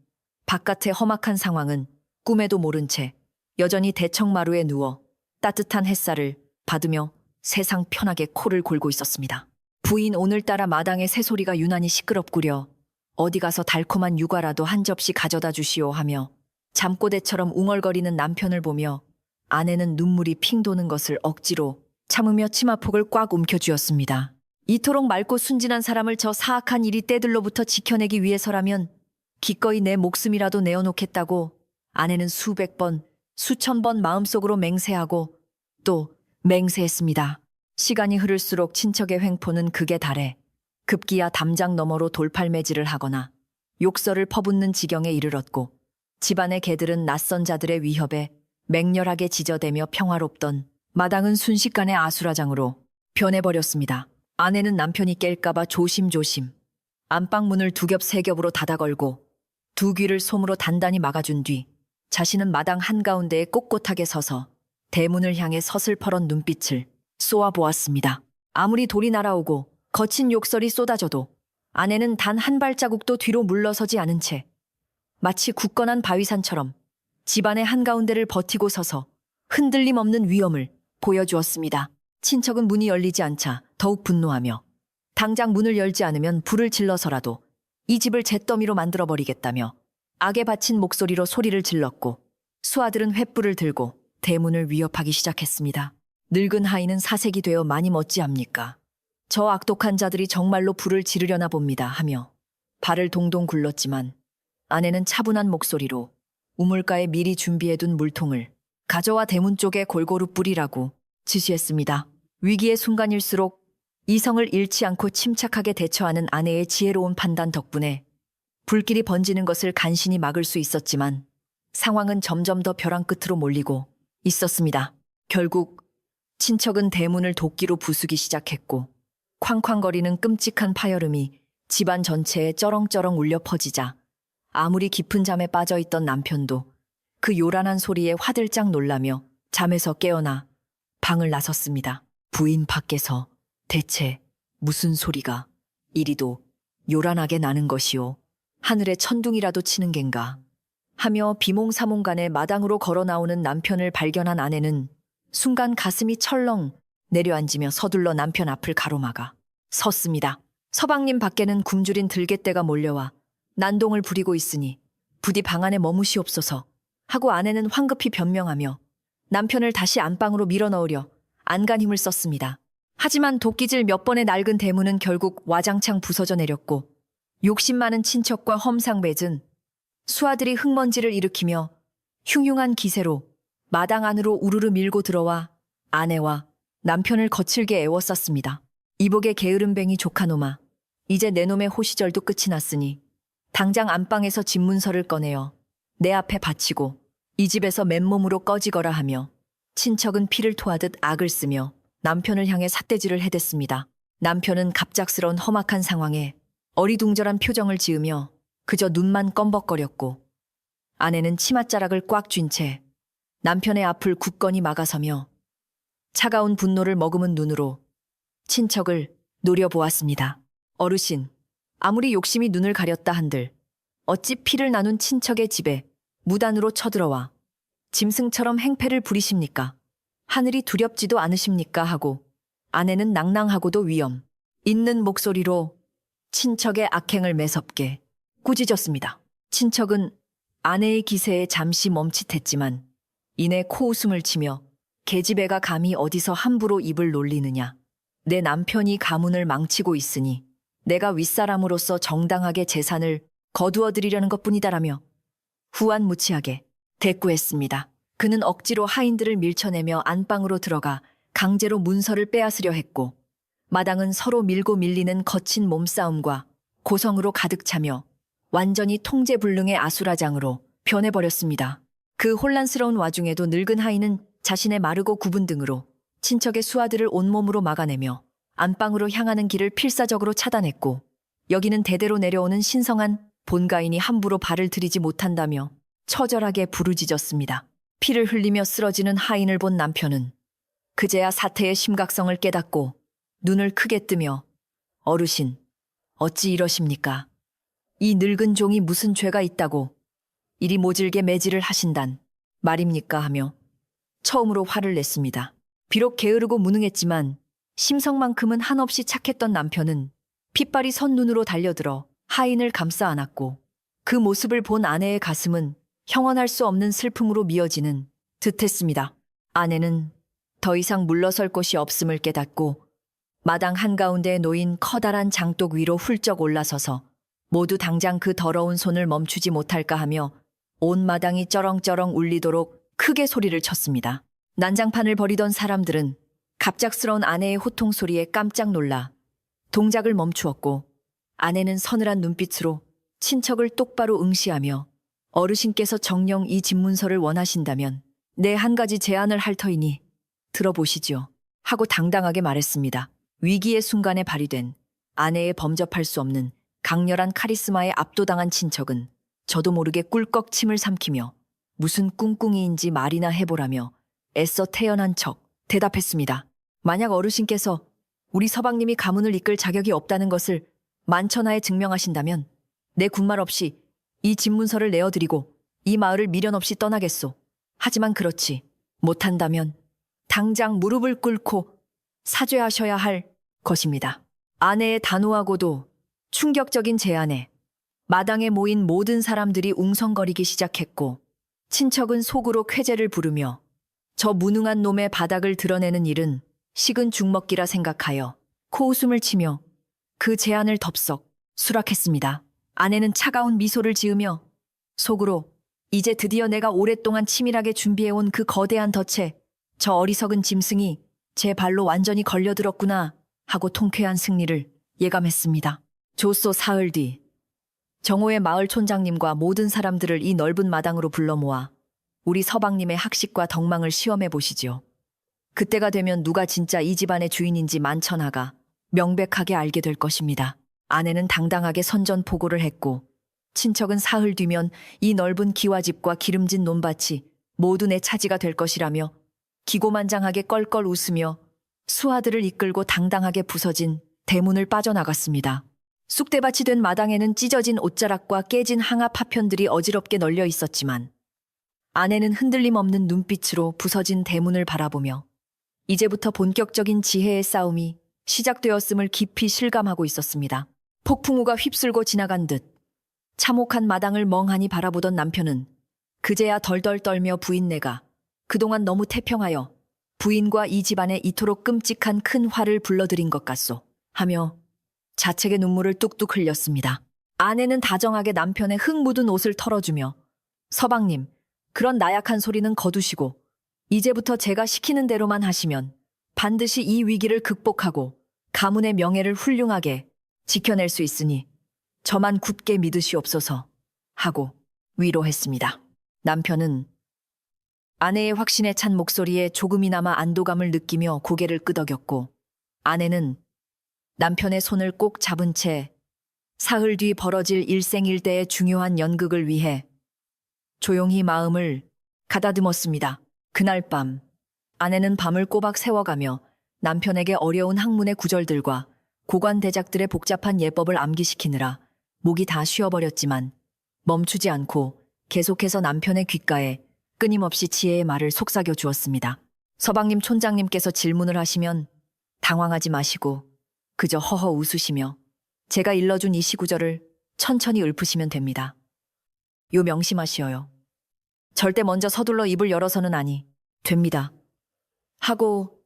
바깥의 험악한 상황은 꿈에도 모른 채 여전히 대청마루에 누워 따뜻한 햇살을 받으며 세상 편하게 코를 골고 있었습니다. 부인 오늘따라 마당의 새소리가 유난히 시끄럽구려. 어디 가서 달콤한 육아라도 한 접시 가져다 주시오 하며 잠꼬대처럼 웅얼거리는 남편을 보며 아내는 눈물이 핑 도는 것을 억지로 참으며 치마폭을 꽉 움켜쥐었습니다. 이토록 맑고 순진한 사람을 저 사악한 일이 때들로부터 지켜내기 위해서라면 기꺼이 내 목숨이라도 내어놓겠다고 아내는 수백 번, 수천 번 마음속으로 맹세하고 또 맹세했습니다. 시간이 흐를수록 친척의 횡포는 극에 달해 급기야 담장 너머로 돌팔매질을 하거나 욕설을 퍼붓는 지경에 이르렀고 집안의 개들은 낯선 자들의 위협에 맹렬하게 지저대며 평화롭던 마당은 순식간에 아수라장으로 변해버렸습니다. 아내는 남편이 깰까봐 조심조심 안방문을 두 겹 세 겹으로 닫아 걸고 두 귀를 솜으로 단단히 막아준 뒤 자신은 마당 한가운데에 꼿꼿하게 서서 대문을 향해 서슬퍼런 눈빛을 쏘아보았습니다. 아무리 돌이 날아오고 거친 욕설이 쏟아져도 아내는 단 한 발자국도 뒤로 물러서지 않은 채 마치 굳건한 바위산처럼 집안의 한가운데를 버티고 서서 흔들림 없는 위엄을 보여주었습니다. 친척은 문이 열리지 않자 더욱 분노하며 당장 문을 열지 않으면 불을 질러서라도 이 집을 잿더미로 만들어버리겠다며 악에 바친 목소리로 소리를 질렀고 수아들은 횃불을 들고 대문을 위협하기 시작했습니다. 늙은 하인은 사색이 되어 많이 멋지합니까? 저 악독한 자들이 정말로 불을 지르려나 봅니다 하며 발을 동동 굴렀지만 아내는 차분한 목소리로 우물가에 미리 준비해둔 물통을 가져와 대문 쪽에 골고루 뿌리라고 지시했습니다. 위기의 순간일수록 이성을 잃지 않고 침착하게 대처하는 아내의 지혜로운 판단 덕분에 불길이 번지는 것을 간신히 막을 수 있었지만 상황은 점점 더 벼랑 끝으로 몰리고 있었습니다. 결국 친척은 대문을 도끼로 부수기 시작했고 쾅쾅거리는 끔찍한 파열음이 집안 전체에 쩌렁쩌렁 울려 퍼지자 아무리 깊은 잠에 빠져있던 남편도 그 요란한 소리에 화들짝 놀라며 잠에서 깨어나 방을 나섰습니다. 부인 밖에서 대체 무슨 소리가 이리도 요란하게 나는 것이오. 하늘에 천둥이라도 치는 겐가 하며 비몽사몽간에 마당으로 걸어 나오는 남편을 발견한 아내는 순간 가슴이 철렁 내려앉으며 서둘러 남편 앞을 가로막아 섰습니다. 서방님 밖에는 굶주린 들개떼가 몰려와 난동을 부리고 있으니 부디 방 안에 머무시옵소서 하고 아내는 황급히 변명하며 남편을 다시 안방으로 밀어넣으려 안간 힘을 썼습니다. 하지만 도끼질 몇 번의 낡은 대문은 결국 와장창 부서져 내렸고 욕심 많은 친척과 험상궂은 수아들이 흙먼지를 일으키며 흉흉한 기세로 마당 안으로 우르르 밀고 들어와 아내와 남편을 거칠게 애워쌌습니다. 이복의 게으름뱅이 조카놈아, 이제 내 놈의 호시절도 끝이 났으니 당장 안방에서 집문서를 꺼내어 내 앞에 바치고 이 집에서 맨몸으로 꺼지거라 하며 친척은 피를 토하듯 악을 쓰며 남편을 향해 삿대질을 해댔습니다. 남편은 갑작스러운 험악한 상황에 어리둥절한 표정을 지으며 그저 눈만 껌벅거렸고 아내는 치맛자락을 꽉 쥔 채 남편의 앞을 굳건히 막아서며 차가운 분노를 머금은 눈으로 친척을 노려보았습니다. 어르신, 아무리 욕심이 눈을 가렸다 한들 어찌 피를 나눈 친척의 집에 무단으로 쳐들어와 짐승처럼 행패를 부리십니까? 하늘이 두렵지도 않으십니까? 하고 아내는 낭낭하고도 위엄 있는 목소리로 친척의 악행을 매섭게 꾸짖었습니다. 친척은 아내의 기세에 잠시 멈칫했지만 이내 코웃음을 치며 계집애가 감히 어디서 함부로 입을 놀리느냐. 내 남편이 가문을 망치고 있으니 내가 윗사람으로서 정당하게 재산을 거두어드리려는 것뿐이다라며 후안무치하게 대꾸했습니다. 그는 억지로 하인들을 밀쳐내며 안방으로 들어가 강제로 문서를 빼앗으려 했고 마당은 서로 밀고 밀리는 거친 몸싸움과 고성으로 가득 차며 완전히 통제불능의 아수라장으로 변해버렸습니다. 그 혼란스러운 와중에도 늙은 하인은 자신의 마르고 굽은 등으로 친척의 수아들을 온몸으로 막아내며 안방으로 향하는 길을 필사적으로 차단했고 여기는 대대로 내려오는 신성한 본가인이 함부로 발을 들이지 못한다며 처절하게 부르짖었습니다. 피를 흘리며 쓰러지는 하인을 본 남편은 그제야 사태의 심각성을 깨닫고 눈을 크게 뜨며 어르신, 어찌 이러십니까? 이 늙은 종이 무슨 죄가 있다고 이리 모질게 매질을 하신단 말입니까? 하며 처음으로 화를 냈습니다. 비록 게으르고 무능했지만 심성만큼은 한없이 착했던 남편은 핏발이 선 눈으로 달려들어 하인을 감싸 안았고 그 모습을 본 아내의 가슴은 형언할 수 없는 슬픔으로 미어지는 듯했습니다. 아내는 더 이상 물러설 곳이 없음을 깨닫고 마당 한가운데에 놓인 커다란 장독 위로 훌쩍 올라서서 모두 당장 그 더러운 손을 멈추지 못할까 하며 온 마당이 쩌렁쩌렁 울리도록 크게 소리를 쳤습니다. 난장판을 벌이던 사람들은 갑작스러운 아내의 호통 소리에 깜짝 놀라 동작을 멈추었고 아내는 서늘한 눈빛으로 친척을 똑바로 응시하며 어르신께서 정녕 이 집문서를 원하신다면 내 한 가지 제안을 할 터이니 들어보시지요. 하고 당당하게 말했습니다. 위기의 순간에 발휘된 아내의 범접할 수 없는 강렬한 카리스마에 압도당한 친척은 저도 모르게 꿀꺽 침을 삼키며 무슨 꿍꿍이인지 말이나 해보라며 애써 태연한 척 대답했습니다. 만약 어르신께서 우리 서방님이 가문을 이끌 자격이 없다는 것을 만천하에 증명하신다면 내 군말 없이 이 집문서를 내어드리고 이 마을을 미련 없이 떠나겠소. 하지만 그렇지 못한다면 당장 무릎을 꿇고 사죄하셔야 할 것입니다. 아내의 단호하고도 충격적인 제안에 마당에 모인 모든 사람들이 웅성거리기 시작했고 친척은 속으로 쾌재를 부르며 저 무능한 놈의 바닥을 드러내는 일은 식은 죽먹기라 생각하여 코웃음을 치며 그 제안을 덥석 수락했습니다. 아내는 차가운 미소를 지으며 속으로 이제 드디어 내가 오랫동안 치밀하게 준비해온 그 거대한 덫에 저 어리석은 짐승이 제 발로 완전히 걸려들었구나 하고 통쾌한 승리를 예감했습니다. 조소 사흘 뒤 정호의 마을 촌장님과 모든 사람들을 이 넓은 마당으로 불러 모아 우리 서방님의 학식과 덕망을 시험해 보시지요. 그때가 되면 누가 진짜 이 집안의 주인인지 만천하가 명백하게 알게 될 것입니다. 아내는 당당하게 선전포고를 했고 친척은 사흘 뒤면 이 넓은 기와집과 기름진 논밭이 모두 내 차지가 될 것이라며 기고만장하게 껄껄 웃으며 수하들을 이끌고 당당하게 부서진 대문을 빠져나갔습니다. 쑥대밭이 된 마당에는 찢어진 옷자락과 깨진 항아 파편들이 어지럽게 널려 있었지만 아내는 흔들림 없는 눈빛으로 부서진 대문을 바라보며 이제부터 본격적인 지혜의 싸움이 시작되었음을 깊이 실감하고 있었습니다. 폭풍우가 휩쓸고 지나간 듯 참혹한 마당을 멍하니 바라보던 남편은 그제야 덜덜 떨며 부인네가 그동안 너무 태평하여 부인과 이 집안에 이토록 끔찍한 큰 화를 불러들인 것 같소 하며 자책의 눈물을 뚝뚝 흘렸습니다. 아내는 다정하게 남편의 흙 묻은 옷을 털어주며 서방님, 그런 나약한 소리는 거두시고 이제부터 제가 시키는 대로만 하시면 반드시 이 위기를 극복하고 가문의 명예를 훌륭하게 지켜낼 수 있으니 저만 굳게 믿으시옵소서 하고 위로했습니다. 남편은 아내의 확신에 찬 목소리에 조금이나마 안도감을 느끼며 고개를 끄덕였고 아내는 남편의 손을 꼭 잡은 채 사흘 뒤 벌어질 일생일대의 중요한 연극을 위해 조용히 마음을 가다듬었습니다. 그날 밤 아내는 밤을 꼬박 새워가며 남편에게 어려운 학문의 구절들과 고관대작들의 복잡한 예법을 암기시키느라 목이 다 쉬어버렸지만 멈추지 않고 계속해서 남편의 귓가에 끊임없이 지혜의 말을 속삭여 주었습니다. 서방님 촌장님께서 질문을 하시면 당황하지 마시고 그저 허허 웃으시며 제가 일러준 이 시구절을 천천히 읊으시면 됩니다. 요 명심하시어요. 절대 먼저 서둘러 입을 열어서는 아니 됩니다. 하고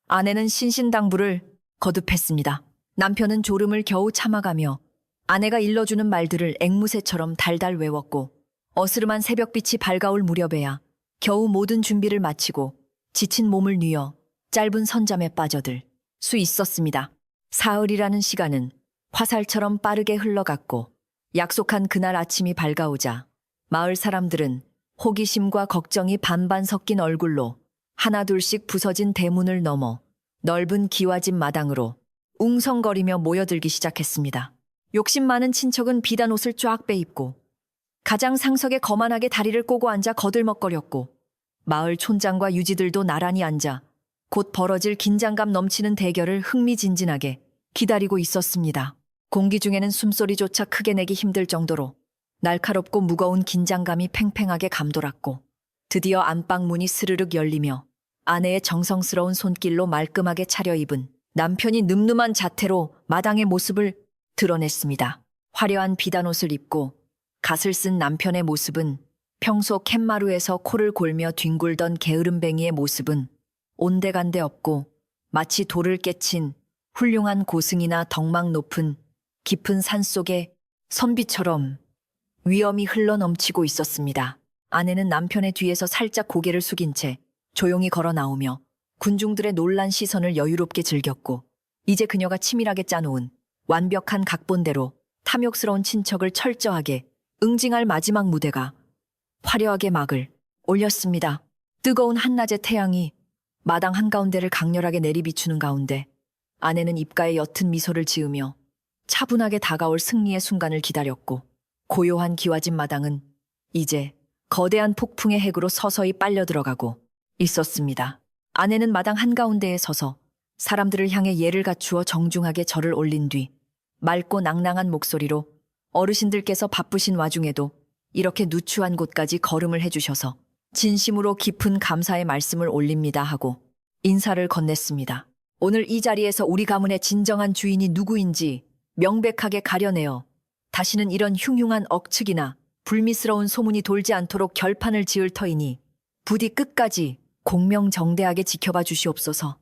아내는 신신당부를 거듭했습니다. 남편은 졸음을 겨우 참아가며 아내가 일러주는 말들을 앵무새처럼 달달 외웠고 어스름한 새벽빛이 밝아올 무렵에야 겨우 모든 준비를 마치고 지친 몸을 뉘어 짧은 선잠에 빠져들 수 있었습니다. 사흘이라는 시간은 화살처럼 빠르게 흘러갔고 약속한 그날 아침이 밝아오자 마을 사람들은 호기심과 걱정이 반반 섞인 얼굴로 하나둘씩 부서진 대문을 넘어 넓은 기와집 마당으로 웅성거리며 모여들기 시작했습니다. 욕심 많은 친척은 비단 옷을 쫙 빼입고 가장 상석에 거만하게 다리를 꼬고 앉아 거들먹거렸고 마을 촌장과 유지들도 나란히 앉아 곧 벌어질 긴장감 넘치는 대결을 흥미진진하게 기다리고 있었습니다. 공기 중에는 숨소리조차 크게 내기 힘들 정도로 날카롭고 무거운 긴장감이 팽팽하게 감돌았고 드디어 안방문이 스르륵 열리며 아내의 정성스러운 손길로 말끔하게 차려입은 남편이 늠름한 자태로 마당의 모습을 드러냈습니다. 화려한 비단옷을 입고 갓을 쓴 남편의 모습은 평소 캔마루에서 코를 골며 뒹굴던 게으름뱅이의 모습은 온데간데 없고 마치 돌을 깨친 훌륭한 고승이나 덕망 높은 깊은 산속의 선비처럼 위엄이 흘러넘치고 있었습니다. 아내는 남편의 뒤에서 살짝 고개를 숙인 채 조용히 걸어 나오며 군중들의 놀란 시선을 여유롭게 즐겼고, 이제 그녀가 치밀하게 짜놓은 완벽한 각본대로 탐욕스러운 친척을 철저하게 응징할 마지막 무대가 화려하게 막을 올렸습니다. 뜨거운 한낮의 태양이 마당 한가운데를 강렬하게 내리비추는 가운데 아내는 입가에 옅은 미소를 지으며 차분하게 다가올 승리의 순간을 기다렸고, 고요한 기와집 마당은 이제 거대한 폭풍의 핵으로 서서히 빨려 들어가고 있었습니다. 아내는 마당 한가운데에 서서 사람들을 향해 예를 갖추어 정중하게 절을 올린 뒤 맑고 낭낭한 목소리로 어르신들께서 바쁘신 와중에도 이렇게 누추한 곳까지 걸음을 해주셔서 진심으로 깊은 감사의 말씀을 올립니다 하고 인사를 건넸습니다. 오늘 이 자리에서 우리 가문의 진정한 주인이 누구인지 명백하게 가려내어 다시는 이런 흉흉한 억측이나 불미스러운 소문이 돌지 않도록 결판을 지을 터이니 부디 끝까지 공명정대하게 지켜봐 주시옵소서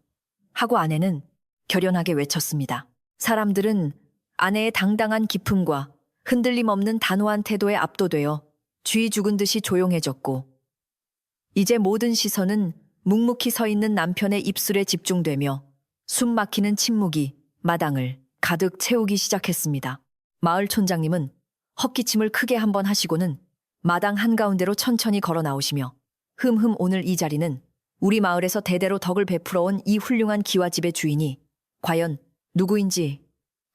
하고 아내는 결연하게 외쳤습니다. 사람들은 아내의 당당한 기품과 흔들림 없는 단호한 태도에 압도되어 쥐 죽은 듯이 조용해졌고, 이제 모든 시선은 묵묵히 서 있는 남편의 입술에 집중되며 숨 막히는 침묵이 마당을 가득 채우기 시작했습니다. 마을 촌장님은 헛기침을 크게 한번 하시고는 마당 한가운데로 천천히 걸어 나오시며, 흠흠, 오늘 이 자리는 우리 마을에서 대대로 덕을 베풀어온 이 훌륭한 기와집의 주인이 과연 누구인지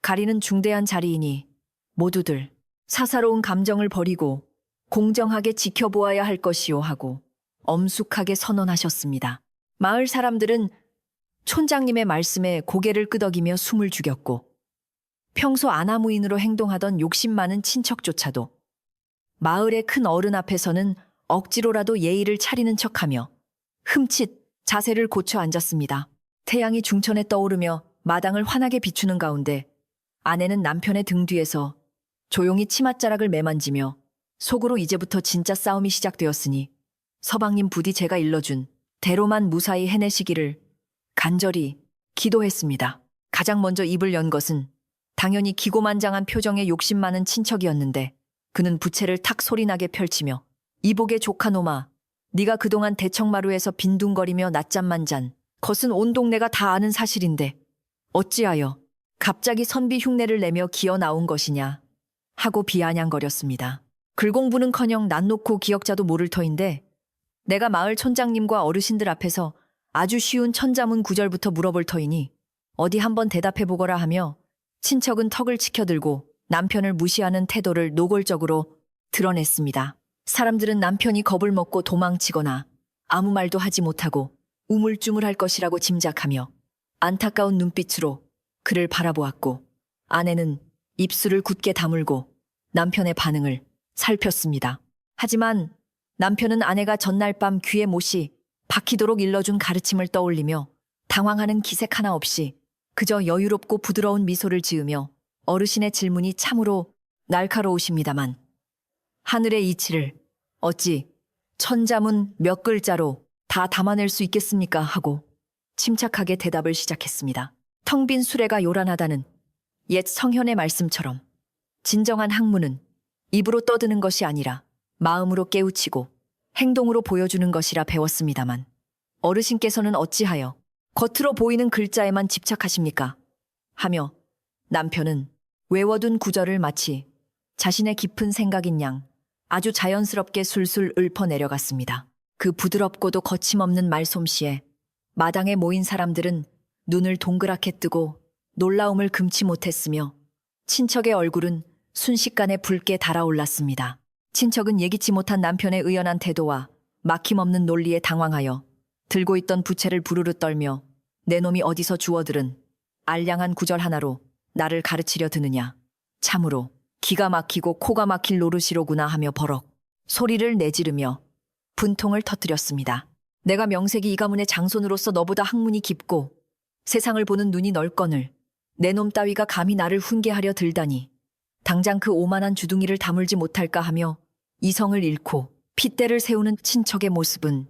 가리는 중대한 자리이니 모두들 사사로운 감정을 버리고 공정하게 지켜보아야 할 것이오 하고 엄숙하게 선언하셨습니다. 마을 사람들은 촌장님의 말씀에 고개를 끄덕이며 숨을 죽였고, 평소 아나무인으로 행동하던 욕심 많은 친척조차도 마을의 큰 어른 앞에서는 억지로라도 예의를 차리는 척하며 흠칫 자세를 고쳐 앉았습니다. 태양이 중천에 떠오르며 마당을 환하게 비추는 가운데 아내는 남편의 등 뒤에서 조용히 치맛자락을 매만지며 속으로 이제부터 진짜 싸움이 시작되었으니 서방님 부디 제가 일러준 대로만 무사히 해내시기를 간절히 기도했습니다. 가장 먼저 입을 연 것은 당연히 기고만장한 표정의 욕심 많은 친척이었는데, 그는 부채를 탁 소리나게 펼치며 이복의 조카놈아, 네가 그동안 대청마루에서 빈둥거리며 낮잠만 잔 것은 온 동네가 다 아는 사실인데 어찌하여 갑자기 선비 흉내를 내며 기어 나온 것이냐 하고 비아냥거렸습니다. 글공부는커녕 난 놓고 기억자도 모를 터인데 내가 마을 촌장님과 어르신들 앞에서 아주 쉬운 천자문 구절부터 물어볼 터이니 어디 한번 대답해보거라 하며 친척은 턱을 치켜들고 남편을 무시하는 태도를 노골적으로 드러냈습니다. 사람들은 남편이 겁을 먹고 도망치거나 아무 말도 하지 못하고 우물쭈물할 것이라고 짐작하며 안타까운 눈빛으로 그를 바라보았고, 아내는 입술을 굳게 다물고 남편의 반응을 살폈습니다. 하지만 남편은 아내가 전날 밤 귀에 못이 박히도록 일러준 가르침을 떠올리며 당황하는 기색 하나 없이 그저 여유롭고 부드러운 미소를 지으며 어르신의 질문이 참으로 날카로우십니다만 하늘의 이치를 어찌 천자문 몇 글자로 다 담아낼 수 있겠습니까? 하고 침착하게 대답을 시작했습니다. 텅 빈 수레가 요란하다는 옛 성현의 말씀처럼 진정한 학문은 입으로 떠드는 것이 아니라 마음으로 깨우치고 행동으로 보여주는 것이라 배웠습니다만 어르신께서는 어찌하여 겉으로 보이는 글자에만 집착하십니까? 하며 남편은 외워둔 구절을 마치 자신의 깊은 생각인 양 아주 자연스럽게 술술 읊어내려갔습니다. 그 부드럽고도 거침없는 말솜씨에 마당에 모인 사람들은 눈을 동그랗게 뜨고 놀라움을 금치 못했으며 친척의 얼굴은 순식간에 붉게 달아올랐습니다. 친척은 예기치 못한 남편의 의연한 태도와 막힘없는 논리에 당황하여 들고 있던 부채를 부르르 떨며 내 놈이 어디서 주워들은 알량한 구절 하나로 나를 가르치려 드느냐. 참으로 기가 막히고 코가 막힐 노릇이로구나 하며 버럭 소리를 내지르며 분통을 터뜨렸습니다. 내가 명색이 이 가문의 장손으로서 너보다 학문이 깊고 세상을 보는 눈이 넓거늘 내 놈 따위가 감히 나를 훈계하려 들다니 당장 그 오만한 주둥이를 다물지 못할까 하며 이성을 잃고 핏대를 세우는 친척의 모습은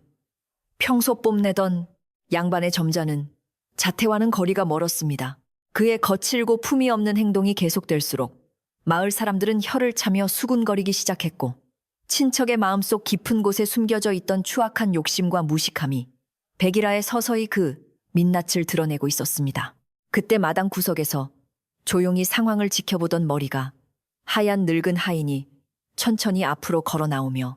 평소 뽐내던 양반의 점잖은 자태와는 거리가 멀었습니다. 그의 거칠고 품위 없는 행동이 계속될수록 마을 사람들은 혀를 차며 수군거리기 시작했고 친척의 마음속 깊은 곳에 숨겨져 있던 추악한 욕심과 무식함이 백일하에 서서히 그 민낯을 드러내고 있었습니다. 그때 마당 구석에서 조용히 상황을 지켜보던 머리가 하얀 늙은 하인이 천천히 앞으로 걸어 나오며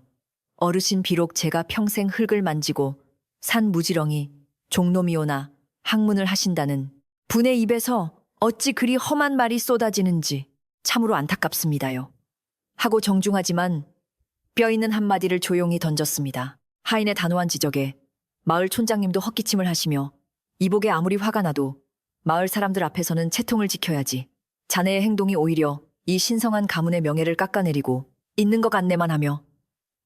어르신 비록 제가 평생 흙을 만지고 산 무지렁이 종놈이오나 학문을 하신다는 분의 입에서 어찌 그리 험한 말이 쏟아지는지 참으로 안타깝습니다요. 하고 정중하지만 뼈 있는 한마디를 조용히 던졌습니다. 하인의 단호한 지적에 마을 촌장님도 헛기침을 하시며 이복에 아무리 화가 나도 마을 사람들 앞에서는 채통을 지켜야지. 자네의 행동이 오히려 이 신성한 가문의 명예를 깎아내리고 있는 것 같네만 하며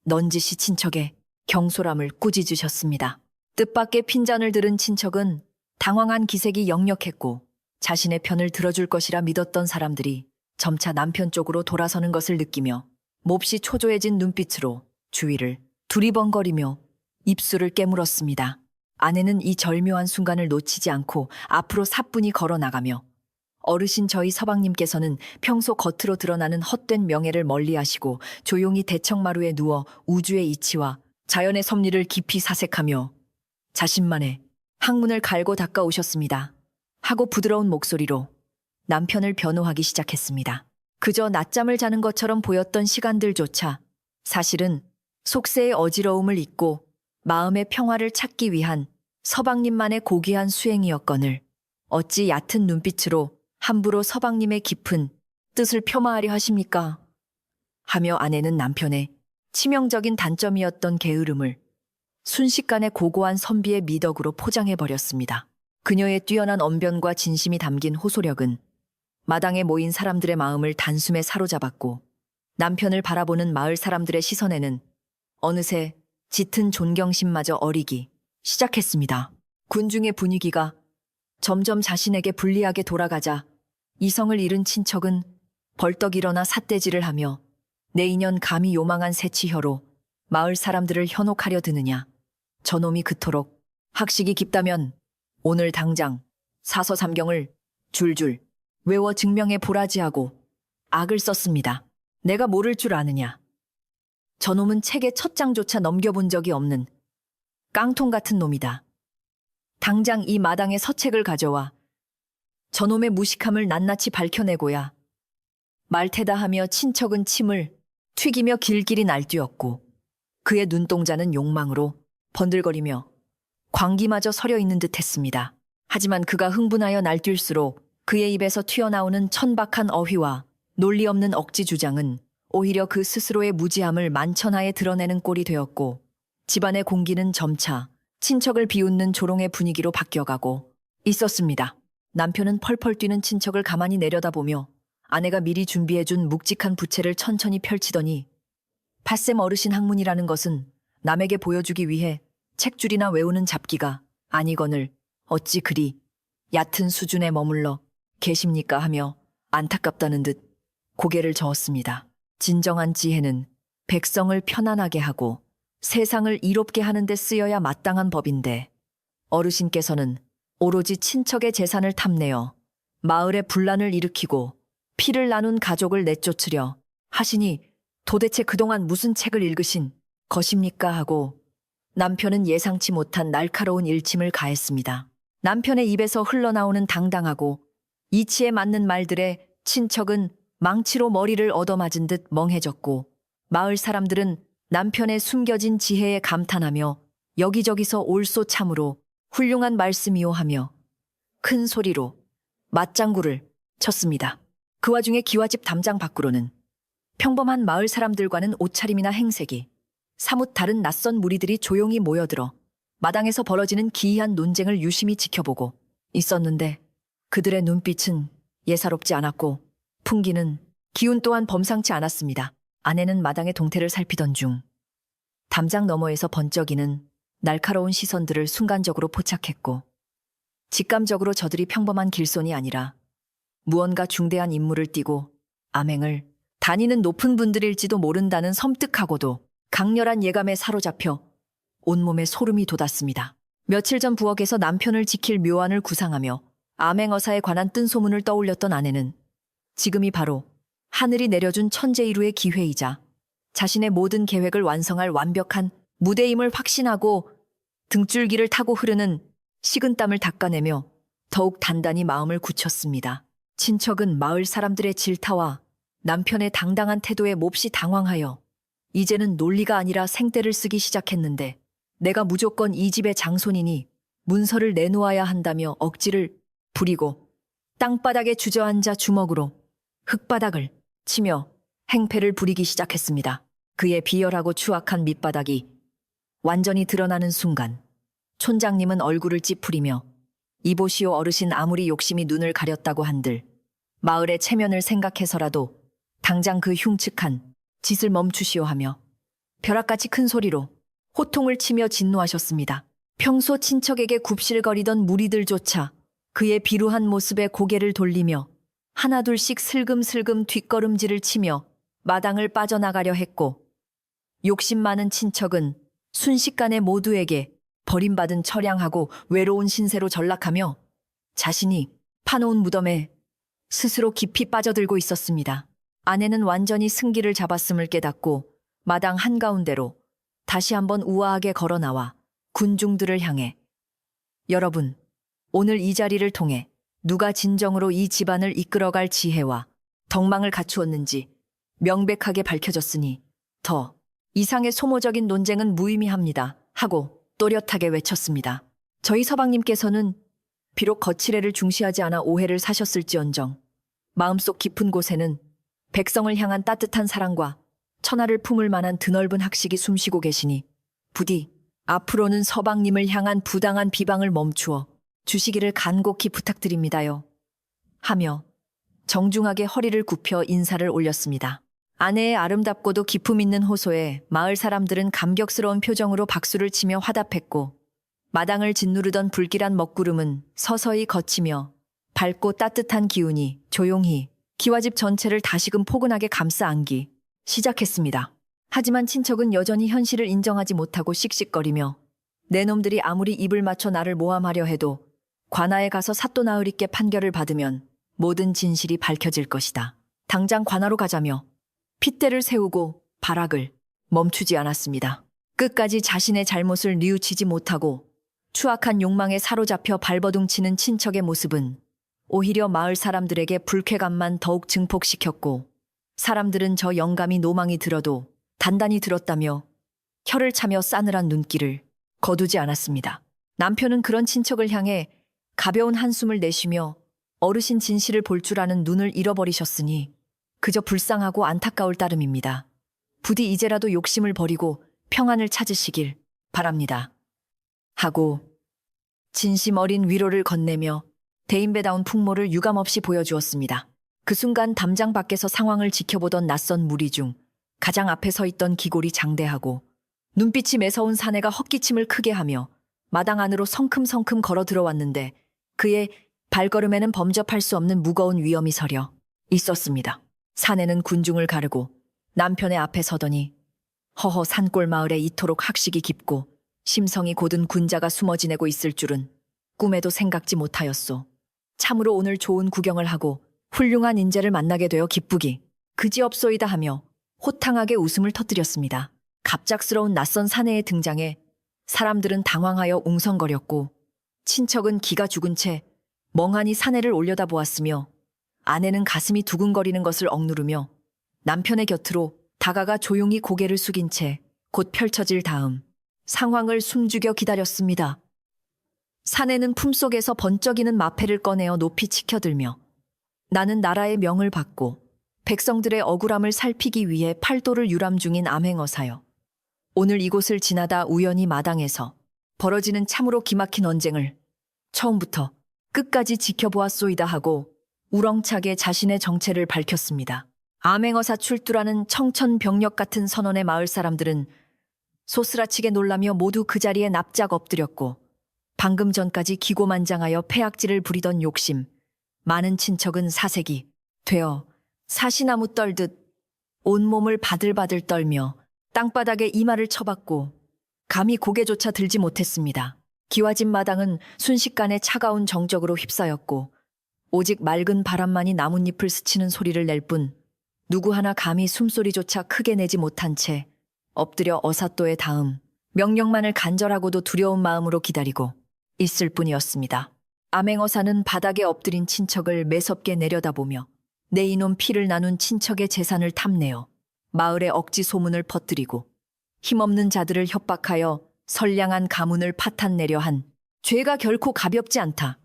넌지시 친척의 경솔함을 꾸짖으셨습니다. 뜻밖의 핀잔을 들은 친척은 당황한 기색이 역력했고 자신의 편을 들어줄 것이라 믿었던 사람들이 점차 남편 쪽으로 돌아서는 것을 느끼며 몹시 초조해진 눈빛으로 주위를 두리번거리며 입술을 깨물었습니다. 아내는 이 절묘한 순간을 놓치지 않고 앞으로 사뿐히 걸어 나가며 어르신 저희 서방님께서는 평소 겉으로 드러나는 헛된 명예를 멀리하시고 조용히 대청마루에 누워 우주의 이치와 자연의 섭리를 깊이 사색하며 자신만의 학문을 갈고 닦아오셨습니다. 하고 부드러운 목소리로 남편을 변호하기 시작했습니다. 그저 낮잠을 자는 것처럼 보였던 시간들조차 사실은 속세의 어지러움을 잊고 마음의 평화를 찾기 위한 서방님만의 고귀한 수행이었거늘 어찌 얕은 눈빛으로 함부로 서방님의 깊은 뜻을 폄하하려 하십니까? 하며 아내는 남편의 치명적인 단점이었던 게으름을 순식간에 고고한 선비의 미덕으로 포장해버렸습니다. 그녀의 뛰어난 언변과 진심이 담긴 호소력은 마당에 모인 사람들의 마음을 단숨에 사로잡았고 남편을 바라보는 마을 사람들의 시선에는 어느새 짙은 존경심마저 어리기 시작했습니다. 군중의 분위기가 점점 자신에게 불리하게 돌아가자 이성을 잃은 친척은 벌떡 일어나 삿대질을 하며 내 인연 감히 요망한 새치혀로 마을 사람들을 현혹하려 드느냐. 저놈이 그토록 학식이 깊다면 오늘 당장 사서삼경을 줄줄 외워 증명해 보라지 하고 악을 썼습니다. 내가 모를 줄 아느냐. 저놈은 책의 첫 장조차 넘겨본 적이 없는 깡통 같은 놈이다. 당장 이 마당에 서책을 가져와 저놈의 무식함을 낱낱이 밝혀내고야 말테다 하며 친척은 침을 튀기며 길길이 날뛰었고 그의 눈동자는 욕망으로 번들거리며 광기마저 서려 있는 듯 했습니다. 하지만 그가 흥분하여 날뛸수록 그의 입에서 튀어나오는 천박한 어휘와 논리 없는 억지 주장은 오히려 그 스스로의 무지함을 만천하에 드러내는 꼴이 되었고 집안의 공기는 점차 친척을 비웃는 조롱의 분위기로 바뀌어가고 있었습니다. 남편은 펄펄 뛰는 친척을 가만히 내려다보며 아내가 미리 준비해준 묵직한 부채를 천천히 펼치더니 팥샘 어르신 학문이라는 것은 남에게 보여주기 위해 책줄이나 외우는 잡기가 아니거늘 어찌 그리 얕은 수준에 머물러 계십니까 하며 안타깝다는 듯 고개를 저었습니다. 진정한 지혜는 백성을 편안하게 하고 세상을 이롭게 하는 데 쓰여야 마땅한 법인데 어르신께서는 오로지 친척의 재산을 탐내어 마을에 분란을 일으키고 피를 나눈 가족을 내쫓으려 하시니 도대체 그동안 무슨 책을 읽으신 것입니까 하고 남편은 예상치 못한 날카로운 일침을 가했습니다. 남편의 입에서 흘러나오는 당당하고 이치에 맞는 말들에 친척은 망치로 머리를 얻어맞은 듯 멍해졌고 마을 사람들은 남편의 숨겨진 지혜에 감탄하며 여기저기서 올소 참으로 훌륭한 말씀이오 하며 큰 소리로 맞장구를 쳤습니다. 그 와중에 기와집 담장 밖으로는 평범한 마을 사람들과는 옷차림이나 행색이 사뭇 다른 낯선 무리들이 조용히 모여들어 마당에서 벌어지는 기이한 논쟁을 유심히 지켜보고 있었는데 그들의 눈빛은 예사롭지 않았고 풍기는 기운 또한 범상치 않았습니다. 아내는 마당의 동태를 살피던 중 담장 너머에서 번쩍이는 날카로운 시선들을 순간적으로 포착했고 직감적으로 저들이 평범한 길손이 아니라 무언가 중대한 임무를 띠고 암행을 다니는 높은 분들일지도 모른다는 섬뜩하고도 강렬한 예감에 사로잡혀 온몸에 소름이 돋았습니다. 며칠 전 부엌에서 남편을 지킬 묘안을 구상하며 암행어사에 관한 뜬 소문을 떠올렸던 아내는 지금이 바로 하늘이 내려준 천재이루의 기회이자 자신의 모든 계획을 완성할 완벽한 무대임을 확신하고 등줄기를 타고 흐르는 식은땀을 닦아내며 더욱 단단히 마음을 굳혔습니다. 친척은 마을 사람들의 질타와 남편의 당당한 태도에 몹시 당황하여 이제는 논리가 아니라 생떼를 쓰기 시작했는데 내가 무조건 이 집의 장손이니 문서를 내놓아야 한다며 억지를 부리고 땅바닥에 주저앉아 주먹으로 흙바닥을 치며 행패를 부리기 시작했습니다. 그의 비열하고 추악한 밑바닥이 완전히 드러나는 순간 촌장님은 얼굴을 찌푸리며 이보시오 어르신 아무리 욕심이 눈을 가렸다고 한들 마을의 체면을 생각해서라도 당장 그 흉측한 짓을 멈추시오 하며 벼락같이 큰 소리로 호통을 치며 진노하셨습니다. 평소 친척에게 굽실거리던 무리들조차 그의 비루한 모습에 고개를 돌리며 하나둘씩 슬금슬금 뒷걸음질을 치며 마당을 빠져나가려 했고 욕심 많은 친척은 순식간에 모두에게 버림받은 처량하고 외로운 신세로 전락하며 자신이 파놓은 무덤에 스스로 깊이 빠져들고 있었습니다. 아내는 완전히 승기를 잡았음을 깨닫고 마당 한가운데로 다시 한번 우아하게 걸어 나와 군중들을 향해 여러분, 오늘 이 자리를 통해 누가 진정으로 이 집안을 이끌어갈 지혜와 덕망을 갖추었는지 명백하게 밝혀졌으니 더 이상의 소모적인 논쟁은 무의미합니다 하고 또렷하게 외쳤습니다. 저희 서방님께서는 비록 거칠애를 중시하지 않아 오해를 사셨을지언정 마음속 깊은 곳에는 백성을 향한 따뜻한 사랑과 천하를 품을 만한 드넓은 학식이 숨쉬고 계시니 부디 앞으로는 서방님을 향한 부당한 비방을 멈추어 주시기를 간곡히 부탁드립니다요. 하며 정중하게 허리를 굽혀 인사를 올렸습니다. 아내의 아름답고도 기품 있는 호소에 마을 사람들은 감격스러운 표정으로 박수를 치며 화답했고 마당을 짓누르던 불길한 먹구름은 서서히 걷히며 밝고 따뜻한 기운이 조용히 기와집 전체를 다시금 포근하게 감싸 안기 시작했습니다. 하지만 친척은 여전히 현실을 인정하지 못하고 씩씩거리며 내 놈들이 아무리 입을 맞춰 나를 모함하려 해도 관아에 가서 사또나으리께 판결을 받으면 모든 진실이 밝혀질 것이다. 당장 관아로 가자며 핏대를 세우고 발악을 멈추지 않았습니다. 끝까지 자신의 잘못을 뉘우치지 못하고 추악한 욕망에 사로잡혀 발버둥치는 친척의 모습은 오히려 마을 사람들에게 불쾌감만 더욱 증폭시켰고 사람들은 저 영감이 노망이 들어도 단단히 들었다며 혀를 차며 싸늘한 눈길을 거두지 않았습니다. 남편은 그런 친척을 향해 가벼운 한숨을 내쉬며 어르신 진실을 볼 줄 아는 눈을 잃어버리셨으니 그저 불쌍하고 안타까울 따름입니다. 부디 이제라도 욕심을 버리고 평안을 찾으시길 바랍니다. 하고 진심 어린 위로를 건네며 대인배다운 풍모를 유감없이 보여주었습니다. 그 순간 담장 밖에서 상황을 지켜보던 낯선 무리 중 가장 앞에 서 있던 기골이 장대하고 눈빛이 매서운 사내가 헛기침을 크게 하며 마당 안으로 성큼성큼 걸어 들어왔는데 그의 발걸음에는 범접할 수 없는 무거운 위엄이 서려 있었습니다. 사내는 군중을 가르고 남편의 앞에 서더니 허허 산골 마을에 이토록 학식이 깊고 심성이 고든 군자가 숨어 지내고 있을 줄은 꿈에도 생각지 못하였소. 참으로 오늘 좋은 구경을 하고 훌륭한 인재를 만나게 되어 기쁘기 그지없소이다 하며 호탕하게 웃음을 터뜨렸습니다. 갑작스러운 낯선 사내의 등장에 사람들은 당황하여 웅성거렸고 친척은 기가 죽은 채 멍하니 사내를 올려다보았으며 아내는 가슴이 두근거리는 것을 억누르며 남편의 곁으로 다가가 조용히 고개를 숙인 채 곧 펼쳐질 다음 상황을 숨죽여 기다렸습니다. 사내는 품속에서 번쩍이는 마패를 꺼내어 높이 치켜들며 나는 나라의 명을 받고 백성들의 억울함을 살피기 위해 팔도를 유람 중인 암행어사여. 오늘 이곳을 지나다 우연히 마당에서 벌어지는 참으로 기막힌 언쟁을 처음부터 끝까지 지켜보았소이다 하고 우렁차게 자신의 정체를 밝혔습니다. 암행어사 출두라는 청천벽력 같은 선언에 마을 사람들은 소스라치게 놀라며 모두 그 자리에 납작 엎드렸고 방금 전까지 기고만장하여 패악질을 부리던 욕심, 많은 친척은 사색이 되어 사시나무 떨듯 온몸을 바들바들 떨며 땅바닥에 이마를 쳐박고 감히 고개조차 들지 못했습니다. 기와집 마당은 순식간에 차가운 정적으로 휩싸였고 오직 맑은 바람만이 나뭇잎을 스치는 소리를 낼 뿐 누구 하나 감히 숨소리조차 크게 내지 못한 채 엎드려 어사또의 다음 명령만을 간절하고도 두려운 마음으로 기다리고 있을 뿐이었습니다. 암행어사는 바닥에 엎드린 친척을 매섭게 내려다보며 내 이놈 피를 나눈 친척의 재산을 탐내어 마을에 억지 소문을 퍼뜨리고 힘없는 자들을 협박하여 선량한 가문을 파탄내려 한 죄가 결코 가볍지 않다.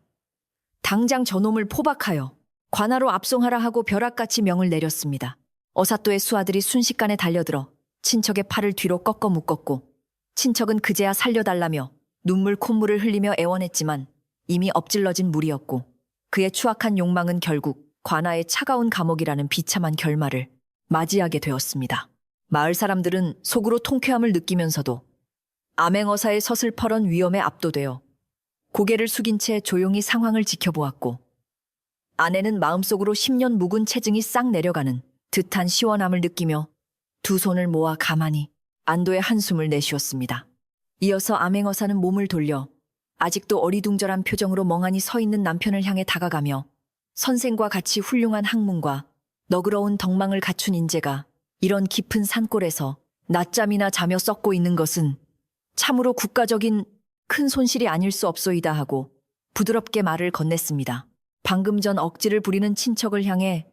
당장 저놈을 포박하여 관하로 압송하라 하고 벼락같이 명을 내렸습니다. 어사또의 수하들이 순식간에 달려들어 친척의 팔을 뒤로 꺾어 묶었고 친척은 그제야 살려달라며 눈물 콧물을 흘리며 애원했지만 이미 엎질러진 물이었고 그의 추악한 욕망은 결국 관아의 차가운 감옥이라는 비참한 결말을 맞이하게 되었습니다. 마을 사람들은 속으로 통쾌함을 느끼면서도 암행어사의 서슬퍼런 위험에 압도되어 고개를 숙인 채 조용히 상황을 지켜보았고 아내는 마음속으로 10년 묵은 체증이 싹 내려가는 듯한 시원함을 느끼며 두 손을 모아 가만히 안도의 한숨을 내쉬었습니다. 이어서 암행어사는 몸을 돌려 아직도 어리둥절한 표정으로 멍하니 서 있는 남편을 향해 다가가며 선생과 같이 훌륭한 학문과 너그러운 덕망을 갖춘 인재가 이런 깊은 산골에서 낮잠이나 자며 썩고 있는 것은 참으로 국가적인 큰 손실이 아닐 수 없소이다 하고 부드럽게 말을 건넸습니다. 방금 전 억지를 부리는 친척을 향해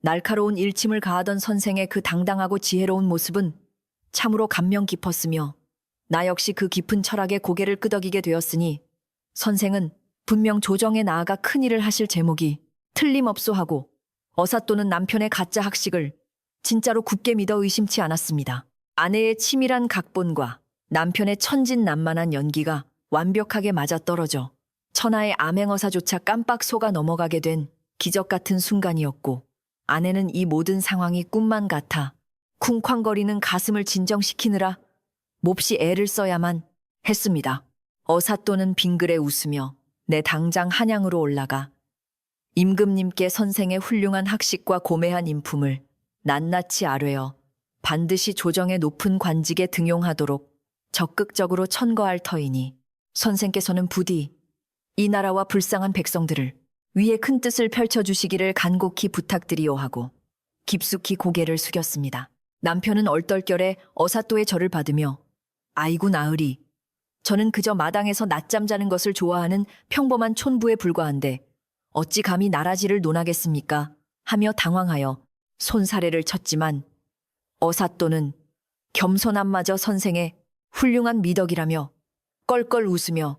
날카로운 일침을 가하던 선생의 그 당당하고 지혜로운 모습은 참으로 감명 깊었으며 나 역시 그 깊은 철학에 고개를 끄덕이게 되었으니 선생은 분명 조정에 나아가 큰일을 하실 제목이 틀림없소 하고 어사또는 남편의 가짜 학식을 진짜로 굳게 믿어 의심치 않았습니다. 아내의 치밀한 각본과 남편의 천진난만한 연기가 완벽하게 맞아떨어져 천하의 암행어사조차 깜빡 속아 넘어가게 된 기적 같은 순간이었고 아내는 이 모든 상황이 꿈만 같아 쿵쾅거리는 가슴을 진정시키느라 몹시 애를 써야만 했습니다. 어사또는 빙그레 웃으며 내 당장 한양으로 올라가 임금님께 선생의 훌륭한 학식과 고매한 인품을 낱낱이 아뢰어 반드시 조정의 높은 관직에 등용하도록 적극적으로 천거할 터이니 선생께서는 부디 이 나라와 불쌍한 백성들을 위해 큰 뜻을 펼쳐주시기를 간곡히 부탁드리오 하고 깊숙이 고개를 숙였습니다. 남편은 얼떨결에 어사또의 절을 받으며 아이고 나으리, 저는 그저 마당에서 낮잠 자는 것을 좋아하는 평범한 촌부에 불과한데 어찌 감히 나라지를 논하겠습니까? 하며 당황하여 손사래를 쳤지만 어사또는 겸손함마저 선생의 훌륭한 미덕이라며 껄껄 웃으며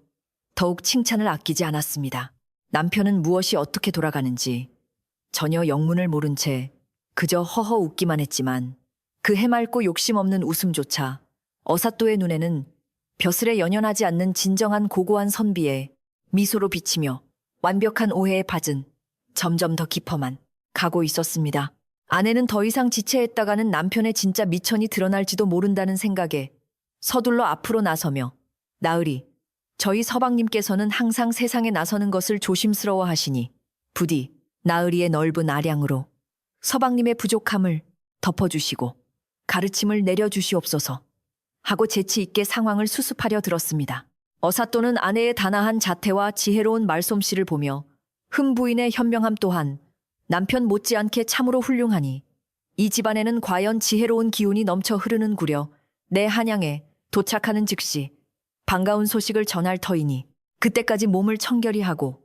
더욱 칭찬을 아끼지 않았습니다. 남편은 무엇이 어떻게 돌아가는지 전혀 영문을 모른 채 그저 허허 웃기만 했지만 그 해맑고 욕심 없는 웃음조차 어사또의 눈에는 벼슬에 연연하지 않는 진정한 고고한 선비의 미소로 비치며 완벽한 오해의 밭은 점점 더 깊어만 가고 있었습니다. 아내는 더 이상 지체했다가는 남편의 진짜 미천이 드러날지도 모른다는 생각에 서둘러 앞으로 나서며 나으리, 저희 서방님께서는 항상 세상에 나서는 것을 조심스러워 하시니 부디 나으리의 넓은 아량으로 서방님의 부족함을 덮어주시고 가르침을 내려주시옵소서 하고 재치 있게 상황을 수습하려 들었습니다. 어사또는 아내의 단아한 자태와 지혜로운 말솜씨를 보며 흠부인의 현명함 또한 남편 못지않게 참으로 훌륭하니 이 집안에는 과연 지혜로운 기운이 넘쳐 흐르는구려 내 한양에 도착하는 즉시 반가운 소식을 전할 터이니 그때까지 몸을 청결히 하고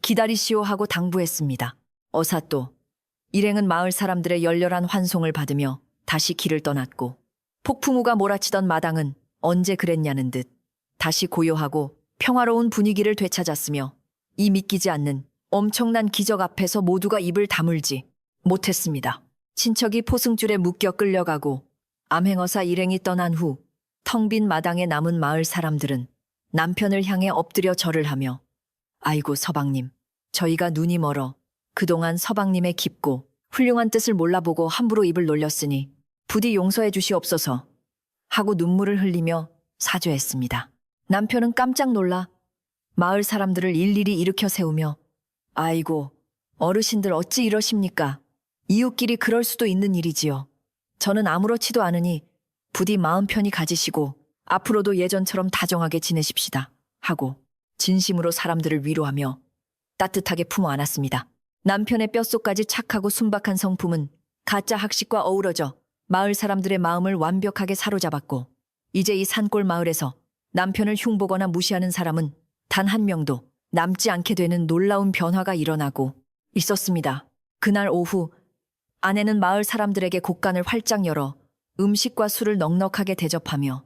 기다리시오 하고 당부했습니다. 어사또 일행은 마을 사람들의 열렬한 환송을 받으며 다시 길을 떠났고 폭풍우가 몰아치던 마당은 언제 그랬냐는 듯 다시 고요하고 평화로운 분위기를 되찾았으며 이 믿기지 않는 엄청난 기적 앞에서 모두가 입을 다물지 못했습니다. 친척이 포승줄에 묶여 끌려가고 암행어사 일행이 떠난 후 텅 빈 마당에 남은 마을 사람들은 남편을 향해 엎드려 절을 하며 아이고 서방님, 저희가 눈이 멀어 그동안 서방님의 깊고 훌륭한 뜻을 몰라보고 함부로 입을 놀렸으니 부디 용서해 주시옵소서 하고 눈물을 흘리며 사죄했습니다. 남편은 깜짝 놀라 마을 사람들을 일일이 일으켜 세우며 아이고 어르신들 어찌 이러십니까? 이웃끼리 그럴 수도 있는 일이지요. 저는 아무렇지도 않으니 부디 마음 편히 가지시고 앞으로도 예전처럼 다정하게 지내십시다 하고 진심으로 사람들을 위로하며 따뜻하게 품어 안았습니다. 남편의 뼛속까지 착하고 순박한 성품은 가짜 학식과 어우러져 마을 사람들의 마음을 완벽하게 사로잡았고 이제 이 산골 마을에서 남편을 흉보거나 무시하는 사람은 단 한 명도 남지 않게 되는 놀라운 변화가 일어나고 있었습니다. 그날 오후 아내는 마을 사람들에게 곳간을 활짝 열어 음식과 술을 넉넉하게 대접하며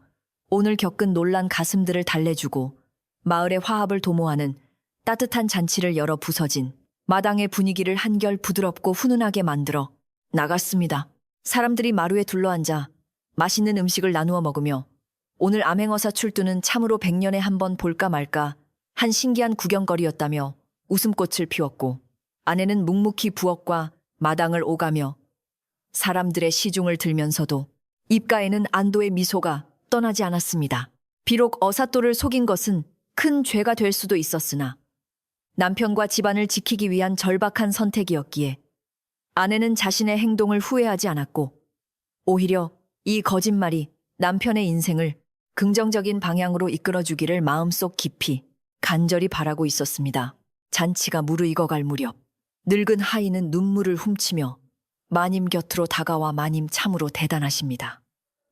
오늘 겪은 놀란 가슴들을 달래주고 마을의 화합을 도모하는 따뜻한 잔치를 열어 부서진 마당의 분위기를 한결 부드럽고 훈훈하게 만들어 나갔습니다. 사람들이 마루에 둘러앉아 맛있는 음식을 나누어 먹으며 오늘 암행어사 출두는 참으로 100년에 한 번 볼까 말까 한 신기한 구경거리였다며 웃음꽃을 피웠고 아내는 묵묵히 부엌과 마당을 오가며 사람들의 시중을 들면서도 입가에는 안도의 미소가 떠나지 않았습니다. 비록 어사또를 속인 것은 큰 죄가 될 수도 있었으나 남편과 집안을 지키기 위한 절박한 선택이었기에 아내는 자신의 행동을 후회하지 않았고 오히려 이 거짓말이 남편의 인생을 긍정적인 방향으로 이끌어주기를 마음속 깊이 간절히 바라고 있었습니다. 잔치가 무르익어갈 무렵 늙은 하인은 눈물을 훔치며 마님 곁으로 다가와 마님 참으로 대단하십니다.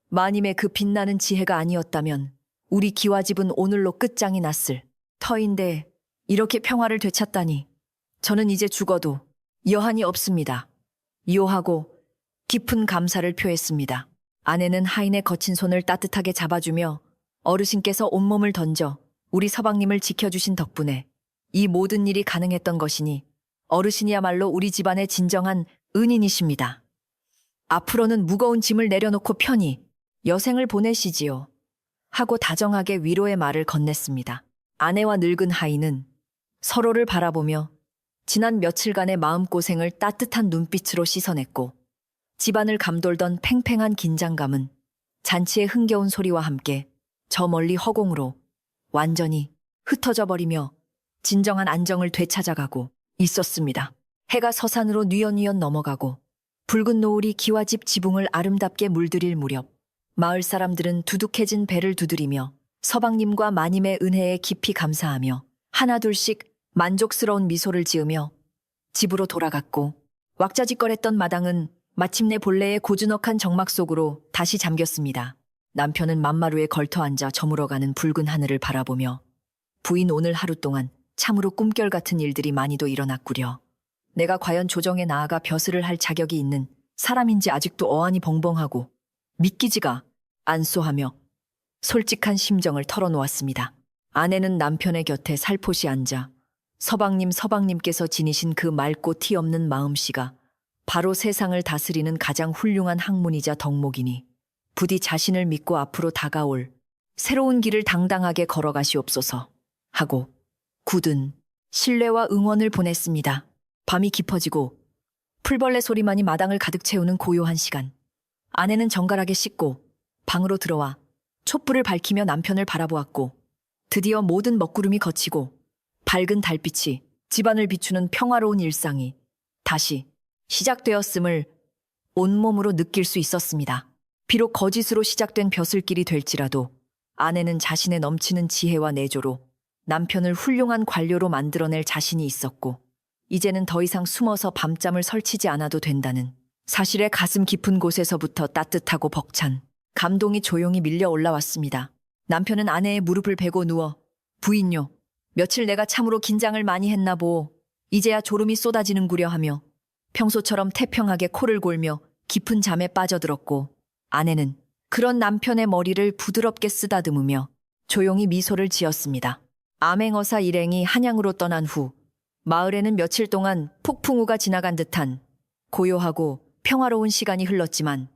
마님의 그 빛나는 지혜가 아니었다면 우리 기와집은 오늘로 끝장이 났을 터인데 이렇게 평화를 되찾다니 저는 이제 죽어도 여한이 없습니다. 요하고 깊은 감사를 표했습니다. 아내는 하인의 거친 손을 따뜻하게 잡아주며 어르신께서 온몸을 던져 우리 서방님을 지켜주신 덕분에 이 모든 일이 가능했던 것이니 어르신이야말로 우리 집안의 진정한 은인이십니다. 앞으로는 무거운 짐을 내려놓고 편히 여생을 보내시지요. 하고 다정하게 위로의 말을 건넸습니다. 아내와 늙은 하인은 서로를 바라보며 지난 며칠간의 마음고생을 따뜻한 눈빛으로 씻어냈고 집안을 감돌던 팽팽한 긴장감은 잔치의 흥겨운 소리와 함께 저 멀리 허공으로 완전히 흩어져 버리며 진정한 안정을 되찾아가고 있었습니다. 해가 서산으로 뉘엿뉘엿 넘어가고 붉은 노을이 기와집 지붕을 아름답게 물들일 무렵 마을 사람들은 두둑해진 배를 두드리며 서방님과 마님의 은혜에 깊이 감사하며 하나둘씩 만족스러운 미소를 지으며 집으로 돌아갔고 왁자지껄했던 마당은 마침내 본래의 고즈넉한 정막 속으로 다시 잠겼습니다. 남편은 맘마루에 걸터앉아 저물어가는 붉은 하늘을 바라보며 부인 오늘 하루 동안 참으로 꿈결 같은 일들이 많이도 일어났구려. 내가 과연 조정에 나아가 벼슬을 할 자격이 있는 사람인지 아직도 어안이 벙벙하고 믿기지가 않소하며 솔직한 심정을 털어놓았습니다. 아내는 남편의 곁에 살포시 앉아 서방님께서 지니신 그 맑고 티 없는 마음씨가 바로 세상을 다스리는 가장 훌륭한 학문이자 덕목이니 부디 자신을 믿고 앞으로 다가올 새로운 길을 당당하게 걸어가시옵소서 하고 굳은 신뢰와 응원을 보냈습니다. 밤이 깊어지고 풀벌레 소리만이 마당을 가득 채우는 고요한 시간. 아내는 정갈하게 씻고 방으로 들어와 촛불을 밝히며 남편을 바라보았고 드디어 모든 먹구름이 걷히고 밝은 달빛이 집안을 비추는 평화로운 일상이 다시 시작되었음을 온몸으로 느낄 수 있었습니다. 비록 거짓으로 시작된 벼슬길이 될지라도 아내는 자신의 넘치는 지혜와 내조로 남편을 훌륭한 관료로 만들어낼 자신이 있었고 이제는 더 이상 숨어서 밤잠을 설치지 않아도 된다는 사실에 가슴 깊은 곳에서부터 따뜻하고 벅찬 감동이 조용히 밀려 올라왔습니다. 남편은 아내의 무릎을 베고 누워 부인요, 며칠 내가 참으로 긴장을 많이 했나 보. 이제야 졸음이 쏟아지는구려 하며 평소처럼 태평하게 코를 골며 깊은 잠에 빠져들었고 아내는 그런 남편의 머리를 부드럽게 쓰다듬으며 조용히 미소를 지었습니다. 암행어사 일행이 한양으로 떠난 후 마을에는 며칠 동안 폭풍우가 지나간 듯한 고요하고 평화로운 시간이 흘렀지만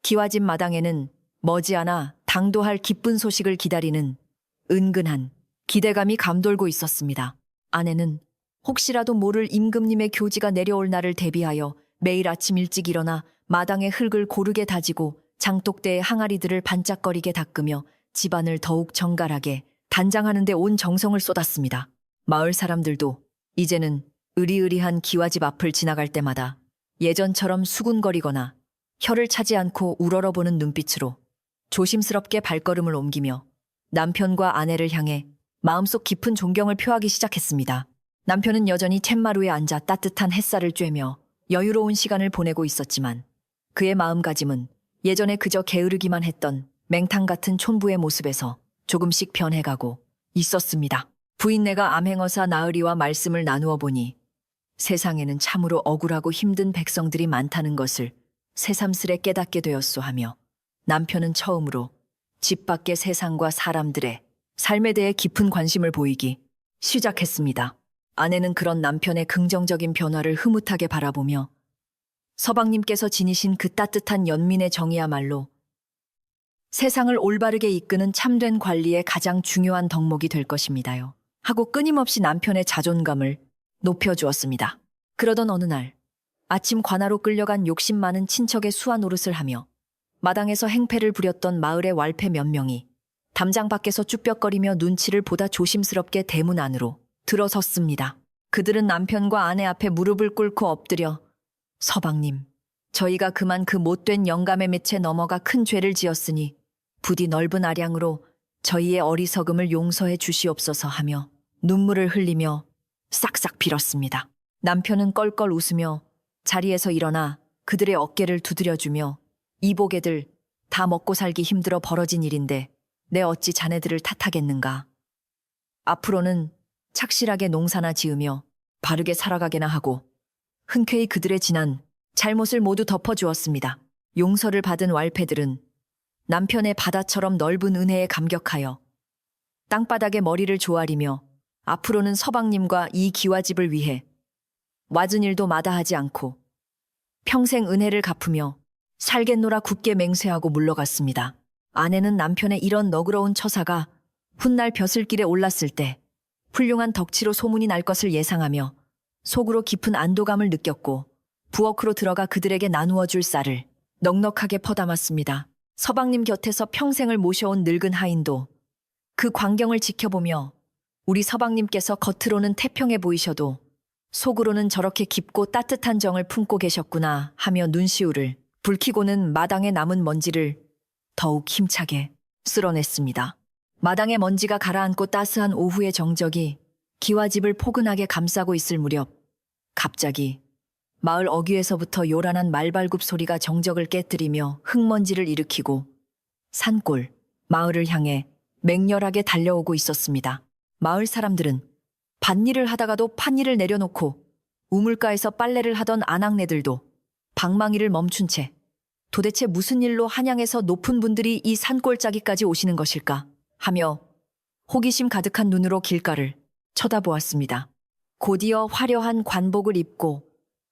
기와집 마당에는 머지않아 당도할 기쁜 소식을 기다리는 은근한 기대감이 감돌고 있었습니다. 아내는 혹시라도 모를 임금님의 교지가 내려올 날을 대비하여 매일 아침 일찍 일어나 마당의 흙을 고르게 다지고 장독대의 항아리들을 반짝거리게 닦으며 집안을 더욱 정갈하게 단장하는 데 온 정성을 쏟았습니다. 마을 사람들도 이제는 으리으리한 기와집 앞을 지나갈 때마다 예전처럼 수군거리거나 혀를 차지 않고 우러러보는 눈빛으로 조심스럽게 발걸음을 옮기며 남편과 아내를 향해 마음속 깊은 존경을 표하기 시작했습니다. 남편은 여전히 챗마루에 앉아 따뜻한 햇살을 쬐며 여유로운 시간을 보내고 있었지만 그의 마음가짐은 예전에 그저 게으르기만 했던 맹탕 같은 촌부의 모습에서 조금씩 변해가고 있었습니다. 부인네가 암행어사 나으리와 말씀을 나누어 보니 세상에는 참으로 억울하고 힘든 백성들이 많다는 것을 새삼스레 깨닫게 되었소 하며 남편은 처음으로 집 밖의 세상과 사람들의 삶에 대해 깊은 관심을 보이기 시작했습니다. 아내는 그런 남편의 긍정적인 변화를 흐뭇하게 바라보며 서방님께서 지니신 그 따뜻한 연민의 정이야말로 세상을 올바르게 이끄는 참된 관리의 가장 중요한 덕목이 될 것입니다요. 하고 끊임없이 남편의 자존감을 높여주었습니다. 그러던 어느 날 아침 관아로 끌려간 욕심 많은 친척의 수화 노릇을 하며 마당에서 행패를 부렸던 마을의 왈패 몇 명이 담장 밖에서 쭈뼛거리며 눈치를 보다 조심스럽게 대문 안으로 들어섰습니다. 그들은 남편과 아내 앞에 무릎을 꿇고 엎드려 서방님, 저희가 그만 그 못된 영감의 맺에 넘어가 큰 죄를 지었으니 부디 넓은 아량으로 저희의 어리석음을 용서해 주시옵소서 하며 눈물을 흘리며 싹싹 빌었습니다. 남편은 껄껄 웃으며 자리에서 일어나 그들의 어깨를 두드려주며 이보게들 다 먹고 살기 힘들어 벌어진 일인데 내 어찌 자네들을 탓하겠는가. 앞으로는 착실하게 농사나 지으며 바르게 살아가게나 하고 흔쾌히 그들의 지난 잘못을 모두 덮어주었습니다. 용서를 받은 왈패들은 남편의 바다처럼 넓은 은혜에 감격하여 땅바닥에 머리를 조아리며 앞으로는 서방님과 이 기와집을 위해 와준 일도 마다하지 않고 평생 은혜를 갚으며 살겠노라 굳게 맹세하고 물러갔습니다. 아내는 남편의 이런 너그러운 처사가 훗날 벼슬길에 올랐을 때 훌륭한 덕치로 소문이 날 것을 예상하며 속으로 깊은 안도감을 느꼈고 부엌으로 들어가 그들에게 나누어 줄 쌀을 넉넉하게 퍼담았습니다. 서방님 곁에서 평생을 모셔온 늙은 하인도 그 광경을 지켜보며 우리 서방님께서 겉으로는 태평해 보이셔도 속으로는 저렇게 깊고 따뜻한 정을 품고 계셨구나 하며 눈시울을 붉히고는 마당에 남은 먼지를 더욱 힘차게 쓸어냈습니다. 마당에 먼지가 가라앉고 따스한 오후의 정적이 기와집을 포근하게 감싸고 있을 무렵 갑자기 마을 어귀에서부터 요란한 말발굽 소리가 정적을 깨뜨리며 흙먼지를 일으키고 산골, 마을을 향해 맹렬하게 달려오고 있었습니다. 마을 사람들은 밭일을 하다가도 팥일을 내려놓고 우물가에서 빨래를 하던 아낙네들도 방망이를 멈춘 채 도대체 무슨 일로 한양에서 높은 분들이 이 산골짜기까지 오시는 것일까 하며 호기심 가득한 눈으로 길가를 쳐다보았습니다. 곧이어 화려한 관복을 입고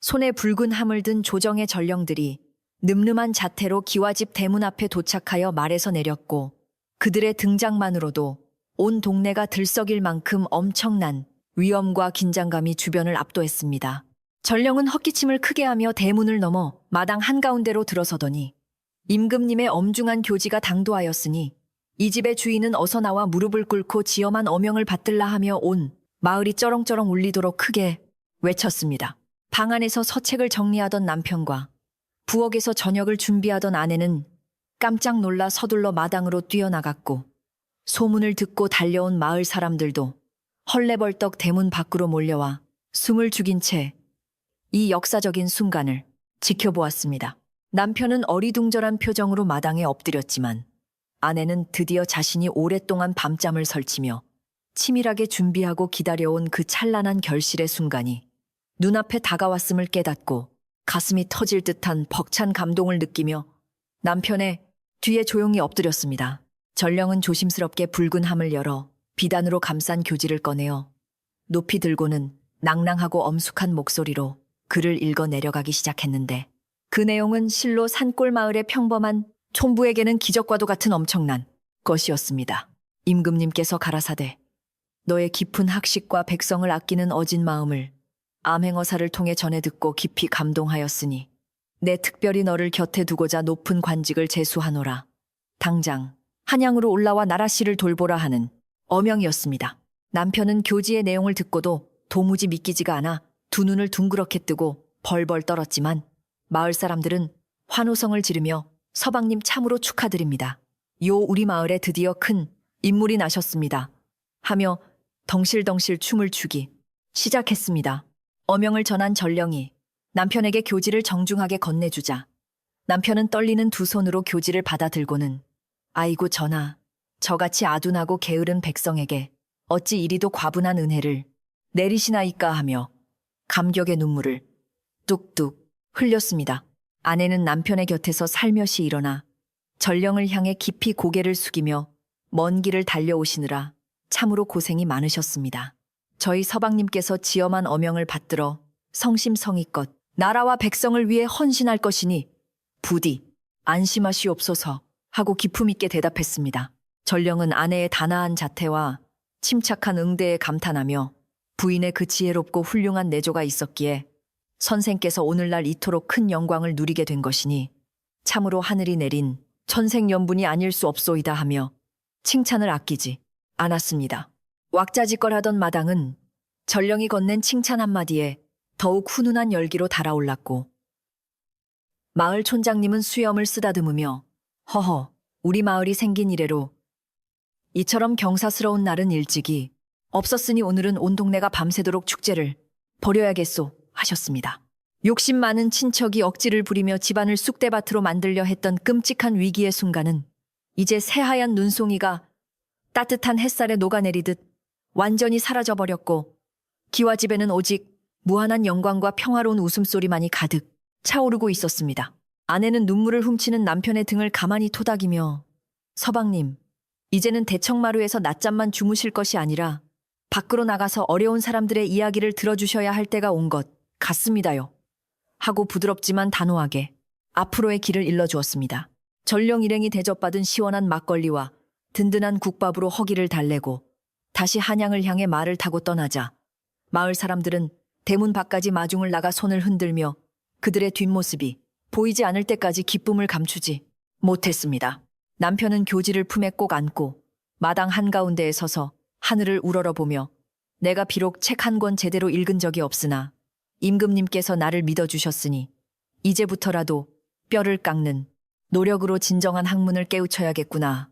손에 붉은 함을 든 조정의 전령들이 늠름한 자태로 기와집 대문 앞에 도착하여 말에서 내렸고 그들의 등장만으로도 온 동네가 들썩일 만큼 엄청난 위엄과 긴장감이 주변을 압도했습니다. 전령은 헛기침을 크게 하며 대문을 넘어 마당 한가운데로 들어서더니 임금님의 엄중한 교지가 당도하였으니 이 집의 주인은 어서 나와 무릎을 꿇고 지엄한 어명을 받들라 하며 온 마을이 쩌렁쩌렁 울리도록 크게 외쳤습니다. 방 안에서 서책을 정리하던 남편과 부엌에서 저녁을 준비하던 아내는 깜짝 놀라 서둘러 마당으로 뛰어나갔고 소문을 듣고 달려온 마을 사람들도 헐레벌떡 대문 밖으로 몰려와 숨을 죽인 채 이 역사적인 순간을 지켜보았습니다. 남편은 어리둥절한 표정으로 마당에 엎드렸지만 아내는 드디어 자신이 오랫동안 밤잠을 설치며 치밀하게 준비하고 기다려온 그 찬란한 결실의 순간이 눈앞에 다가왔음을 깨닫고 가슴이 터질 듯한 벅찬 감동을 느끼며 남편의 뒤에 조용히 엎드렸습니다. 전령은 조심스럽게 붉은 함을 열어 비단으로 감싼 교지를 꺼내어 높이 들고는 낭낭하고 엄숙한 목소리로 글을 읽어 내려가기 시작했는데 그 내용은 실로 산골 마을의 평범한 촌부에게는 기적과도 같은 엄청난 것이었습니다. 임금님께서 가라사대 너의 깊은 학식과 백성을 아끼는 어진 마음을 암행어사를 통해 전해 듣고 깊이 감동하였으니 내 특별히 너를 곁에 두고자 높은 관직을 제수하노라. 당장 한양으로 올라와 나라씨를 돌보라 하는 어명이었습니다. 남편은 교지의 내용을 듣고도 도무지 믿기지가 않아 두 눈을 둥그렇게 뜨고 벌벌 떨었지만 마을 사람들은 환호성을 지르며 서방님 참으로 축하드립니다. 요 우리 마을에 드디어 큰 인물이 나셨습니다. 하며 덩실덩실 춤을 추기 시작했습니다. 어명을 전한 전령이 남편에게 교지를 정중하게 건네주자 남편은 떨리는 두 손으로 교지를 받아들고는 아이고 전하, 저같이 아둔하고 게으른 백성에게 어찌 이리도 과분한 은혜를 내리시나이까 하며 감격의 눈물을 뚝뚝 흘렸습니다. 아내는 남편의 곁에서 살며시 일어나 전령을 향해 깊이 고개를 숙이며 먼 길을 달려오시느라 참으로 고생이 많으셨습니다. 저희 서방님께서 지엄한 어명을 받들어 성심성의껏 나라와 백성을 위해 헌신할 것이니 부디 안심하시옵소서 하고 기품 있게 대답했습니다. 전령은 아내의 단아한 자태와 침착한 응대에 감탄하며 부인의 그 지혜롭고 훌륭한 내조가 있었기에 선생께서 오늘날 이토록 큰 영광을 누리게 된 것이니 참으로 하늘이 내린 천생연분이 아닐 수 없소이다 하며 칭찬을 아끼지 않았습니다. 왁자지껄하던 마당은 전령이 건넨 칭찬 한마디에 더욱 훈훈한 열기로 달아올랐고 마을 촌장님은 수염을 쓰다듬으며 허허, 우리 마을이 생긴 이래로 이처럼 경사스러운 날은 일찍이 없었으니 오늘은 온 동네가 밤새도록 축제를 벌여야겠소 하셨습니다. 욕심 많은 친척이 억지를 부리며 집안을 쑥대밭으로 만들려 했던 끔찍한 위기의 순간은 이제 새하얀 눈송이가 따뜻한 햇살에 녹아내리듯 완전히 사라져버렸고 기와 집에는 오직 무한한 영광과 평화로운 웃음소리만이 가득 차오르고 있었습니다. 아내는 눈물을 훔치는 남편의 등을 가만히 토닥이며 서방님, 이제는 대청마루에서 낮잠만 주무실 것이 아니라 밖으로 나가서 어려운 사람들의 이야기를 들어주셔야 할 때가 온 것 같습니다요. 하고 부드럽지만 단호하게 앞으로의 길을 일러주었습니다. 전령 일행이 대접받은 시원한 막걸리와 든든한 국밥으로 허기를 달래고 다시 한양을 향해 말을 타고 떠나자 마을 사람들은 대문 밖까지 마중을 나가 손을 흔들며 그들의 뒷모습이 보이지 않을 때까지 기쁨을 감추지 못했습니다. 남편은 교지를 품에 꼭 안고 마당 한가운데에 서서 하늘을 우러러보며 내가 비록 책 한 권 제대로 읽은 적이 없으나 임금님께서 나를 믿어주셨으니 이제부터라도 뼈를 깎는 노력으로 진정한 학문을 깨우쳐야겠구나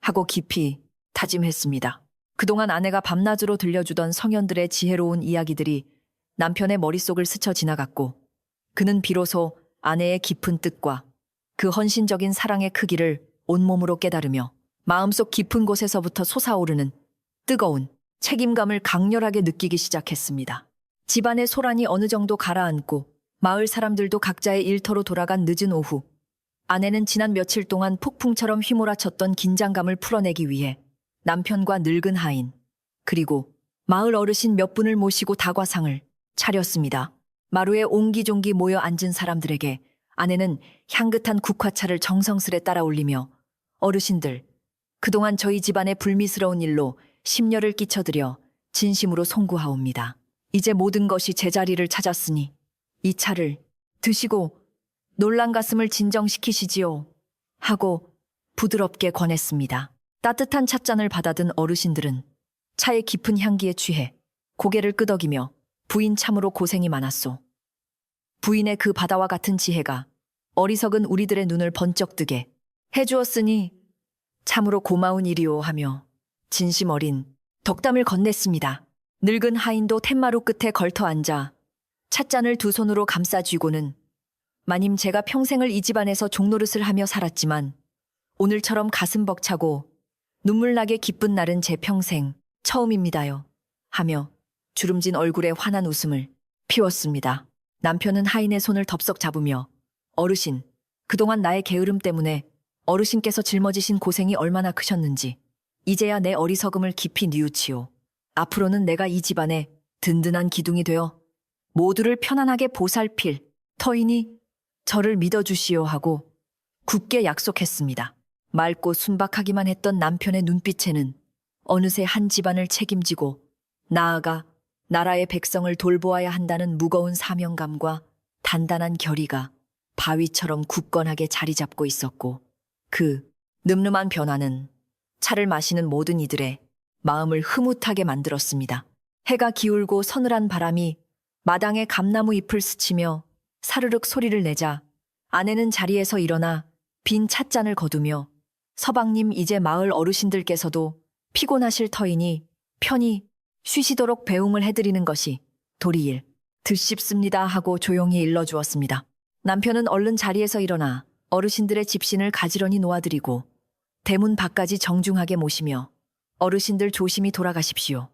하고 깊이 다짐했습니다. 그동안 아내가 밤낮으로 들려주던 성현들의 지혜로운 이야기들이 남편의 머릿속을 스쳐 지나갔고 그는 비로소 아내의 깊은 뜻과 그 헌신적인 사랑의 크기를 온몸으로 깨달으며 마음속 깊은 곳에서부터 솟아오르는 뜨거운 책임감을 강렬하게 느끼기 시작했습니다. 집안의 소란이 어느 정도 가라앉고 마을 사람들도 각자의 일터로 돌아간 늦은 오후 아내는 지난 며칠 동안 폭풍처럼 휘몰아쳤던 긴장감을 풀어내기 위해 남편과 늙은 하인 그리고 마을 어르신 몇 분을 모시고 다과상을 차렸습니다. 마루에 옹기종기 모여 앉은 사람들에게 아내는 향긋한 국화차를 정성스레 따라 올리며 어르신들, 그동안 저희 집안의 불미스러운 일로 심려를 끼쳐드려 진심으로 송구하옵니다. 이제 모든 것이 제자리를 찾았으니 이 차를 드시고 놀란 가슴을 진정시키시지요. 하고 부드럽게 권했습니다. 따뜻한 찻잔을 받아든 어르신들은 차의 깊은 향기에 취해 고개를 끄덕이며 부인 참으로 고생이 많았소. 부인의 그 바다와 같은 지혜가 어리석은 우리들의 눈을 번쩍 뜨게 해주었으니 참으로 고마운 일이오 하며 진심 어린 덕담을 건넸습니다. 늙은 하인도 툇마루 끝에 걸터 앉아 찻잔을 두 손으로 감싸 쥐고는 마님 제가 평생을 이 집안에서 종노릇을 하며 살았지만 오늘처럼 가슴 벅차고 눈물나게 기쁜 날은 제 평생 처음입니다요. 하며 주름진 얼굴에 환한 웃음을 피웠습니다. 남편은 하인의 손을 덥석 잡으며 어르신, 그동안 나의 게으름 때문에 어르신께서 짊어지신 고생이 얼마나 크셨는지 이제야 내 어리석음을 깊이 뉘우치오. 앞으로는 내가 이 집안의 든든한 기둥이 되어 모두를 편안하게 보살필 터이니 저를 믿어주시오 하고 굳게 약속했습니다. 맑고 순박하기만 했던 남편의 눈빛에는 어느새 한 집안을 책임지고 나아가 나라의 백성을 돌보아야 한다는 무거운 사명감과 단단한 결의가 바위처럼 굳건하게 자리 잡고 있었고 그 늠름한 변화는 차를 마시는 모든 이들의 마음을 흐뭇하게 만들었습니다. 해가 기울고 서늘한 바람이 마당에 감나무 잎을 스치며 사르륵 소리를 내자 아내는 자리에서 일어나 빈 찻잔을 거두며 서방님 이제 마을 어르신들께서도 피곤하실 터이니 편히 쉬시도록 배웅을 해드리는 것이 도리일 듯 싶습니다 하고 조용히 일러주었습니다. 남편은 얼른 자리에서 일어나 어르신들의 집신을 가지런히 놓아드리고 대문 밖까지 정중하게 모시며 어르신들 조심히 돌아가십시오.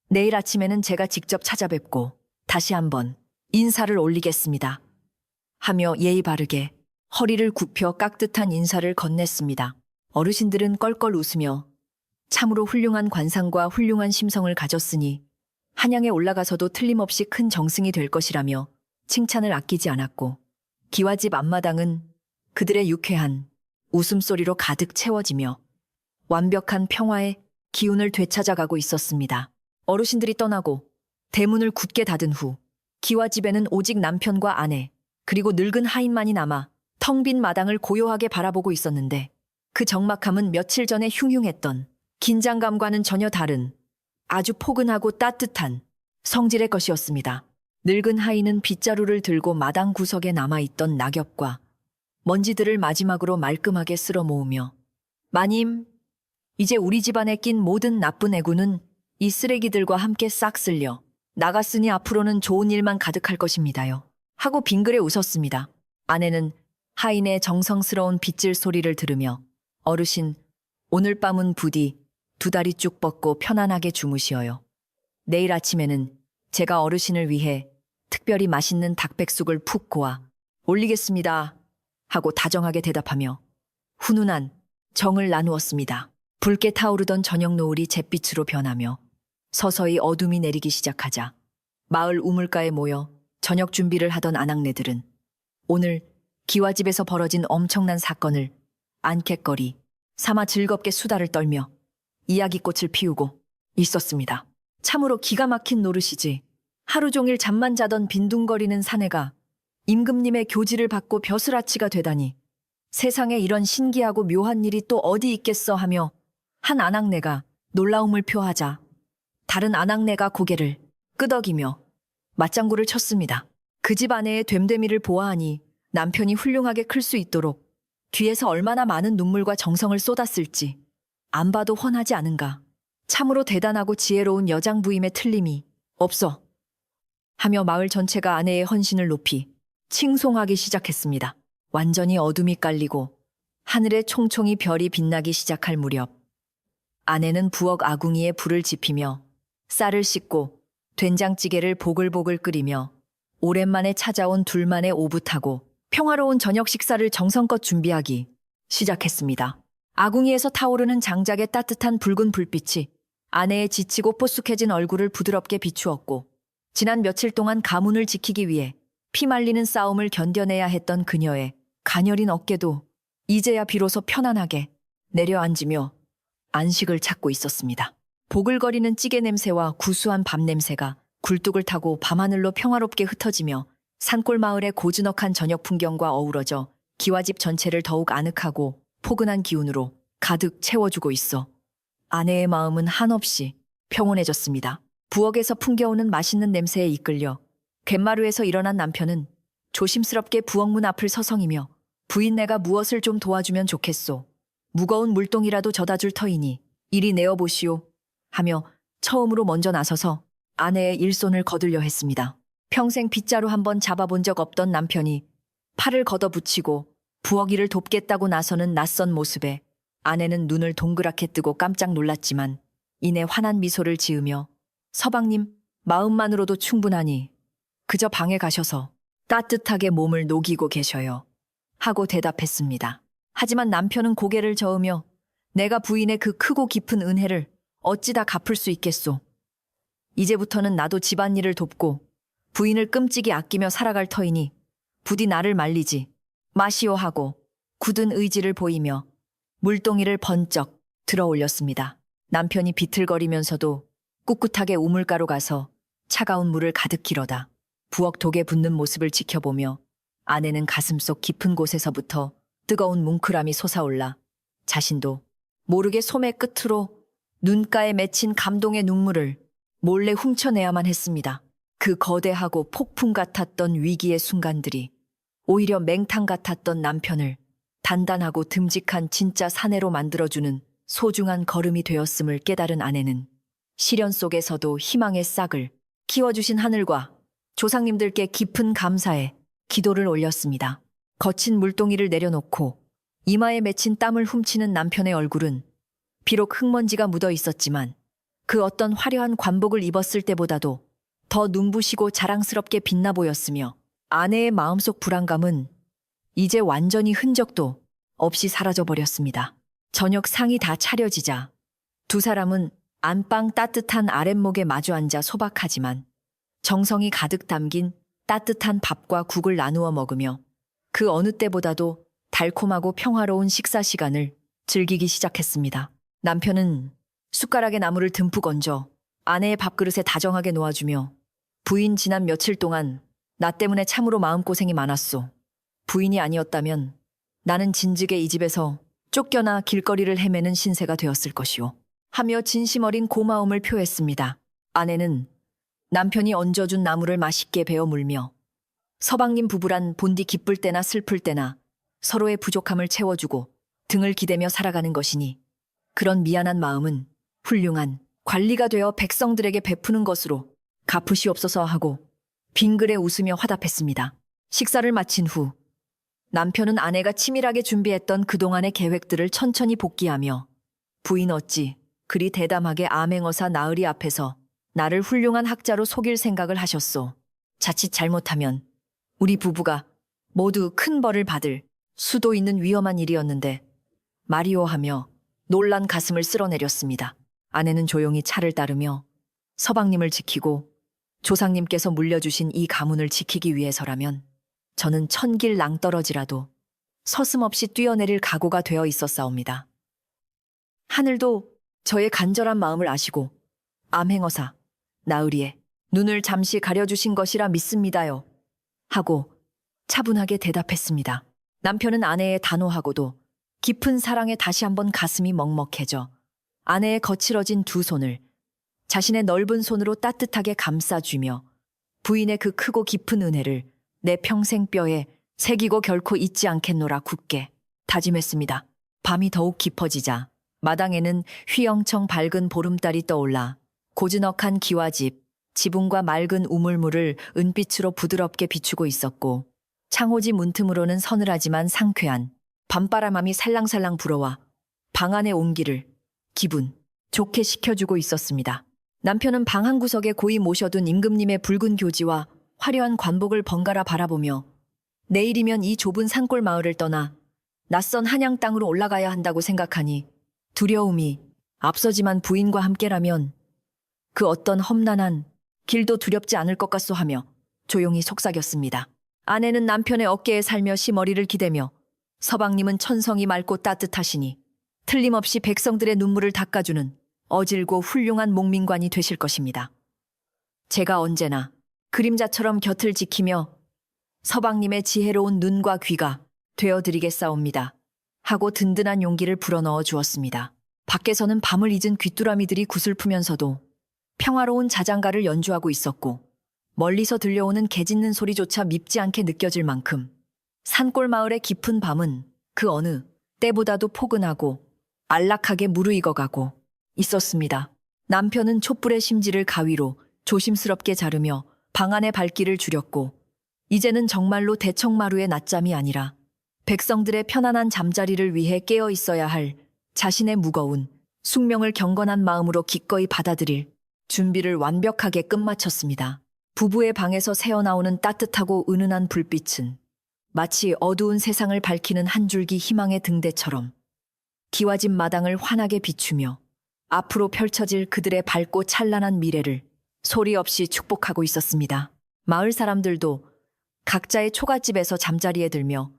내일 아침에는 제가 직접 찾아뵙고 다시 한번 인사를 올리겠습니다. 하며 예의 바르게 허리를 굽혀 깍듯한 인사를 건넸습니다. 어르신들은 껄껄 웃으며 참으로 훌륭한 관상과 훌륭한 심성을 가졌으니 한양에 올라가서도 틀림없이 큰 정승이 될 것이라며 칭찬을 아끼지 않았고 기와집 앞마당은 그들의 유쾌한 웃음소리로 가득 채워지며 완벽한 평화의 기운을 되찾아가고 있었습니다. 어르신들이 떠나고 대문을 굳게 닫은 후 기와집에는 오직 남편과 아내 그리고 늙은 하인만이 남아 텅 빈 마당을 고요하게 바라보고 있었는데 그 적막함은 며칠 전에 흉흉했던 긴장감과는 전혀 다른 아주 포근하고 따뜻한 성질의 것이었습니다. 늙은 하인은 빗자루를 들고 마당 구석에 남아있던 낙엽과 먼지들을 마지막으로 말끔하게 쓸어 모으며 마님, 이제 우리 집안에 낀 모든 나쁜 애구는 이 쓰레기들과 함께 싹 쓸려 나갔으니 앞으로는 좋은 일만 가득할 것입니다요. 하고 빙그레 웃었습니다. 아내는 하인의 정성스러운 빗질 소리를 들으며 어르신, 오늘 밤은 부디 두 다리 쭉 뻗고 편안하게 주무시어요. 내일 아침에는 제가 어르신을 위해 특별히 맛있는 닭백숙을 푹 고아 올리겠습니다. 하고 다정하게 대답하며 훈훈한 정을 나누었습니다. 붉게 타오르던 저녁 노을이 잿빛으로 변하며 서서히 어둠이 내리기 시작하자 마을 우물가에 모여 저녁 준비를 하던 아낙네들은 오늘 기와집에서 벌어진 엄청난 사건을 안캣거리 삼아 즐겁게 수다를 떨며 이야기꽃을 피우고 있었습니다. 참으로 기가 막힌 노릇이지. 하루 종일 잠만 자던 빈둥거리는 사내가 임금님의 교지를 받고 벼슬아치가 되다니 세상에 이런 신기하고 묘한 일이 또 어디 있겠어 하며 한 아낙네가 놀라움을 표하자 다른 아낙네가 고개를 끄덕이며 맞장구를 쳤습니다. 그 집 아내의 됨됨이를 보아하니 남편이 훌륭하게 클 수 있도록 뒤에서 얼마나 많은 눈물과 정성을 쏟았을지 안 봐도 훤하지 않은가. 참으로 대단하고 지혜로운 여장부임에 틀림이 없어. 하며 마을 전체가 아내의 헌신을 높이 칭송하기 시작했습니다. 완전히 어둠이 깔리고 하늘에 총총히 별이 빛나기 시작할 무렵 아내는 부엌 아궁이에 불을 지피며 쌀을 씻고 된장찌개를 보글보글 끓이며 오랜만에 찾아온 둘만의 오붓하고 평화로운 저녁 식사를 정성껏 준비하기 시작했습니다. 아궁이에서 타오르는 장작의 따뜻한 붉은 불빛이 아내의 지치고 뽀쑥해진 얼굴을 부드럽게 비추었고 지난 며칠 동안 가문을 지키기 위해 피말리는 싸움을 견뎌내야 했던 그녀의 가녀린 어깨도 이제야 비로소 편안하게 내려앉으며 안식을 찾고 있었습니다. 보글거리는 찌개 냄새와 구수한 밥 냄새가 굴뚝을 타고 밤하늘로 평화롭게 흩어지며 산골 마을의 고즈넉한 저녁 풍경과 어우러져 기와집 전체를 더욱 아늑하고 포근한 기운으로 가득 채워주고 있어 아내의 마음은 한없이 평온해졌습니다. 부엌에서 풍겨오는 맛있는 냄새에 이끌려 갯마루에서 일어난 남편은 조심스럽게 부엌문 앞을 서성이며 부인네가 무엇을 좀 도와주면 좋겠소. 무거운 물동이라도 져다 줄 터이니 이리 내어보시오. 하며 처음으로 먼저 나서서 아내의 일손을 거들려 했습니다. 평생 빗자루 한번 잡아본 적 없던 남편이 팔을 걷어붙이고 부엌 일을 돕겠다고 나서는 낯선 모습에 아내는 눈을 동그랗게 뜨고 깜짝 놀랐지만 이내 환한 미소를 지으며 서방님 마음만으로도 충분하니 그저 방에 가셔서 따뜻하게 몸을 녹이고 계셔요. 하고 대답했습니다. 하지만 남편은 고개를 저으며 내가 부인의 그 크고 깊은 은혜를 어찌 다 갚을 수 있겠소. 이제부터는 나도 집안일을 돕고 부인을 끔찍이 아끼며 살아갈 터이니 부디 나를 말리지 마시오 하고 굳은 의지를 보이며 물동이를 번쩍 들어 올렸습니다. 남편이 비틀거리면서도 꿋꿋하게 우물가로 가서 차가운 물을 가득 길어다 부엌 독에 붓는 모습을 지켜보며 아내는 가슴속 깊은 곳에서부터 뜨거운 뭉클함이 솟아올라 자신도 모르게 소매 끝으로 눈가에 맺힌 감동의 눈물을 몰래 훔쳐내야만 했습니다. 그 거대하고 폭풍 같았던 위기의 순간들이 오히려 맹탕 같았던 남편을 단단하고 듬직한 진짜 사내로 만들어주는 소중한 걸음이 되었음을 깨달은 아내는 시련 속에서도 희망의 싹을 키워주신 하늘과 조상님들께 깊은 감사의 기도를 올렸습니다. 거친 물동이를 내려놓고 이마에 맺힌 땀을 훔치는 남편의 얼굴은 비록 흙먼지가 묻어 있었지만 그 어떤 화려한 관복을 입었을 때보다도 더 눈부시고 자랑스럽게 빛나 보였으며 아내의 마음속 불안감은 이제 완전히 흔적도 없이 사라져 버렸습니다. 저녁 상이 다 차려지자 두 사람은 안방 따뜻한 아랫목에 마주 앉아 소박하지만 정성이 가득 담긴 따뜻한 밥과 국을 나누어 먹으며 그 어느 때보다도 달콤하고 평화로운 식사 시간을 즐기기 시작했습니다. 남편은 숟가락에 나물을 듬뿍 얹어 아내의 밥그릇에 다정하게 놓아주며 부인 지난 며칠 동안 나 때문에 참으로 마음고생이 많았소. 부인이 아니었다면 나는 진즉에 이 집에서 쫓겨나 길거리를 헤매는 신세가 되었을 것이오. 하며 진심 어린 고마움을 표했습니다. 아내는 남편이 얹어준 나물을 맛있게 베어 물며 서방님 부부란 본디 기쁠 때나 슬플 때나 서로의 부족함을 채워주고 등을 기대며 살아가는 것이니 그런 미안한 마음은 훌륭한 관리가 되어 백성들에게 베푸는 것으로 갚으시옵소서 하고 빙그레 웃으며 화답했습니다. 식사를 마친 후 남편은 아내가 치밀하게 준비했던 그동안의 계획들을 천천히 복기하며 부인 어찌 그리 대담하게 암행어사 나으리 앞에서 나를 훌륭한 학자로 속일 생각을 하셨소. 자칫 잘못하면 우리 부부가 모두 큰 벌을 받을 수도 있는 위험한 일이었는데 말이오 하며 놀란 가슴을 쓸어내렸습니다. 아내는 조용히 차를 따르며 서방님을 지키고 조상님께서 물려주신 이 가문을 지키기 위해서라면 저는 천길 낭떠러지라도 서슴없이 뛰어내릴 각오가 되어 있었사옵니다. 하늘도 저의 간절한 마음을 아시고 암행어사 나으리의 눈을 잠시 가려주신 것이라 믿습니다요. 하고 차분하게 대답했습니다. 남편은 아내의 단호하고도 깊은 사랑에 다시 한번 가슴이 먹먹해져 아내의 거칠어진 두 손을 자신의 넓은 손으로 따뜻하게 감싸주며 부인의 그 크고 깊은 은혜를 내 평생 뼈에 새기고 결코 잊지 않겠노라 굳게 다짐했습니다. 밤이 더욱 깊어지자 마당에는 휘영청 밝은 보름달이 떠올라 고즈넉한 기와집, 지붕과 맑은 우물물을 은빛으로 부드럽게 비추고 있었고 창호지 문틈으로는 서늘하지만 상쾌한 밤바람함이 살랑살랑 불어와 방 안의 온기를 기분 좋게 식혀주고 있었습니다. 남편은 방 한 구석에 고이 모셔둔 임금님의 붉은 교지와 화려한 관복을 번갈아 바라보며 내일이면 이 좁은 산골 마을을 떠나 낯선 한양 땅으로 올라가야 한다고 생각하니 두려움이 앞서지만 부인과 함께라면 그 어떤 험난한 길도 두렵지 않을 것 같소 하며 조용히 속삭였습니다. 아내는 남편의 어깨에 살며시 머리를 기대며 서방님은 천성이 맑고 따뜻하시니 틀림없이 백성들의 눈물을 닦아주는 어질고 훌륭한 목민관이 되실 것입니다. 제가 언제나 그림자처럼 곁을 지키며 서방님의 지혜로운 눈과 귀가 되어드리겠사옵니다. 하고 든든한 용기를 불어넣어 주었습니다. 밖에서는 밤을 잊은 귀뚜라미들이 구슬프면서도 평화로운 자장가를 연주하고 있었고 멀리서 들려오는 개 짖는 소리조차 밉지 않게 느껴질 만큼 산골 마을의 깊은 밤은 그 어느 때보다도 포근하고 안락하게 무르익어가고 있었습니다. 남편은 촛불의 심지를 가위로 조심스럽게 자르며 방 안의 발길을 줄였고 이제는 정말로 대청마루의 낮잠이 아니라 백성들의 편안한 잠자리를 위해 깨어 있어야 할 자신의 무거운 숙명을 경건한 마음으로 기꺼이 받아들일 준비를 완벽하게 끝마쳤습니다. 부부의 방에서 새어나오는 따뜻하고 은은한 불빛은 마치 어두운 세상을 밝히는 한 줄기 희망의 등대처럼 기와집 마당을 환하게 비추며 앞으로 펼쳐질 그들의 밝고 찬란한 미래를 소리 없이 축복하고 있었습니다. 마을 사람들도 각자의 초가집에서 잠자리에 들며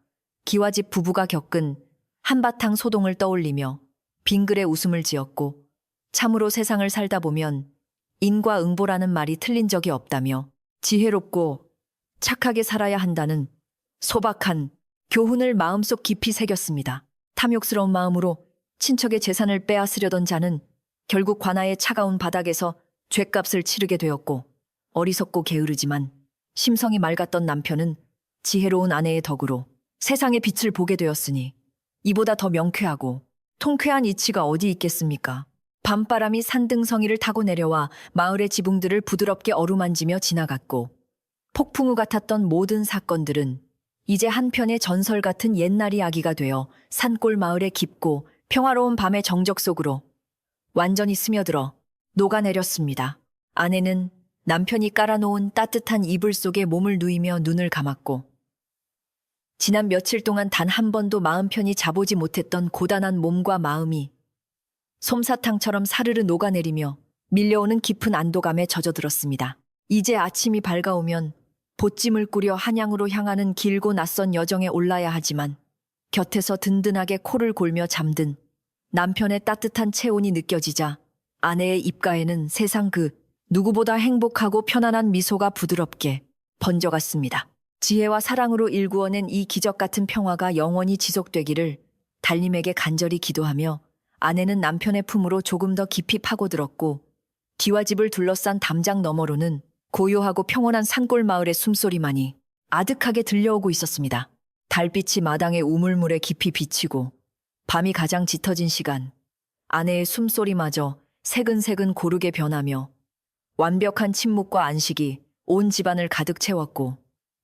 기와집 부부가 겪은 한바탕 소동을 떠올리며 빙그레 웃음을 지었고 참으로 세상을 살다 보면 인과응보라는 말이 틀린 적이 없다며 지혜롭고 착하게 살아야 한다는 소박한 교훈을 마음속 깊이 새겼습니다. 탐욕스러운 마음으로 친척의 재산을 빼앗으려던 자는 결국 관아의 차가운 바닥에서 죗값을 치르게 되었고 어리석고 게으르지만 심성이 맑았던 남편은 지혜로운 아내의 덕으로 세상의 빛을 보게 되었으니 이보다 더 명쾌하고 통쾌한 이치가 어디 있겠습니까? 밤바람이 산등성이를 타고 내려와 마을의 지붕들을 부드럽게 어루만지며 지나갔고 폭풍우 같았던 모든 사건들은 이제 한편의 전설 같은 옛날 이야기가 되어 산골 마을의 깊고 평화로운 밤의 정적 속으로 완전히 스며들어 녹아내렸습니다. 아내는 남편이 깔아놓은 따뜻한 이불 속에 몸을 누이며 눈을 감았고 지난 며칠 동안 단 한 번도 마음 편히 자보지 못했던 고단한 몸과 마음이 솜사탕처럼 사르르 녹아내리며 밀려오는 깊은 안도감에 젖어들었습니다. 이제 아침이 밝아오면 보찜을 꾸려 한양으로 향하는 길고 낯선 여정에 올라야 하지만 곁에서 든든하게 코를 골며 잠든 남편의 따뜻한 체온이 느껴지자 아내의 입가에는 세상 그 누구보다 행복하고 편안한 미소가 부드럽게 번져갔습니다. 지혜와 사랑으로 일구어낸 이 기적 같은 평화가 영원히 지속되기를 달님에게 간절히 기도하며 아내는 남편의 품으로 조금 더 깊이 파고들었고 뒤와 집을 둘러싼 담장 너머로는 고요하고 평온한 산골 마을의 숨소리만이 아득하게 들려오고 있었습니다. 달빛이 마당의 우물물에 깊이 비치고 밤이 가장 짙어진 시간, 아내의 숨소리마저 새근새근 고르게 변하며 완벽한 침묵과 안식이 온 집안을 가득 채웠고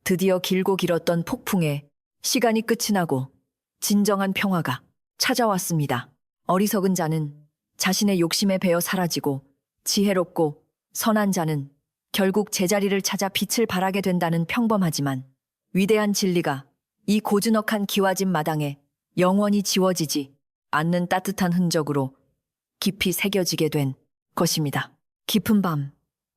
드디어 길고 길었던 폭풍에 시간이 끝이 나고 진정한 평화가 찾아왔습니다. 어리석은 자는 자신의 욕심에 베어 사라지고 지혜롭고 선한 자는 결국 제자리를 찾아 빛을 발하게 된다는 평범하지만 위대한 진리가 이 고즈넉한 기와집 마당에 영원히 지워지지 않는 따뜻한 흔적으로 깊이 새겨지게 된 것입니다. 깊은 밤,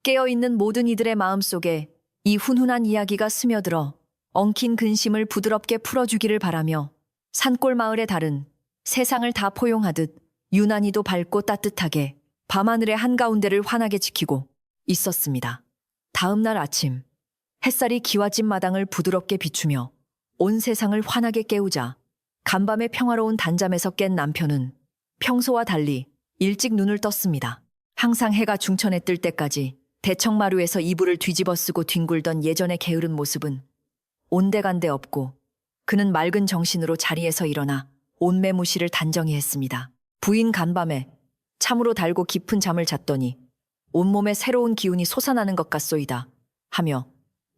깨어있는 모든 이들의 마음속에 이 훈훈한 이야기가 스며들어 엉킨 근심을 부드럽게 풀어주기를 바라며 산골 마을의 달은 세상을 다 포용하듯 유난히도 밝고 따뜻하게 밤하늘의 한가운데를 환하게 지키고 있었습니다. 다음 날 아침, 햇살이 기와집 마당을 부드럽게 비추며 온 세상을 환하게 깨우자 간밤의 평화로운 단잠에서 깬 남편은 평소와 달리 일찍 눈을 떴습니다. 항상 해가 중천에 뜰 때까지 대청마루에서 이불을 뒤집어 쓰고 뒹굴던 예전의 게으른 모습은 온데간데 없고 그는 맑은 정신으로 자리에서 일어나 온매무시를 단정히 했습니다. 부인 간밤에 참으로 달고 깊은 잠을 잤더니 온몸에 새로운 기운이 솟아나는 것 같소이다 하며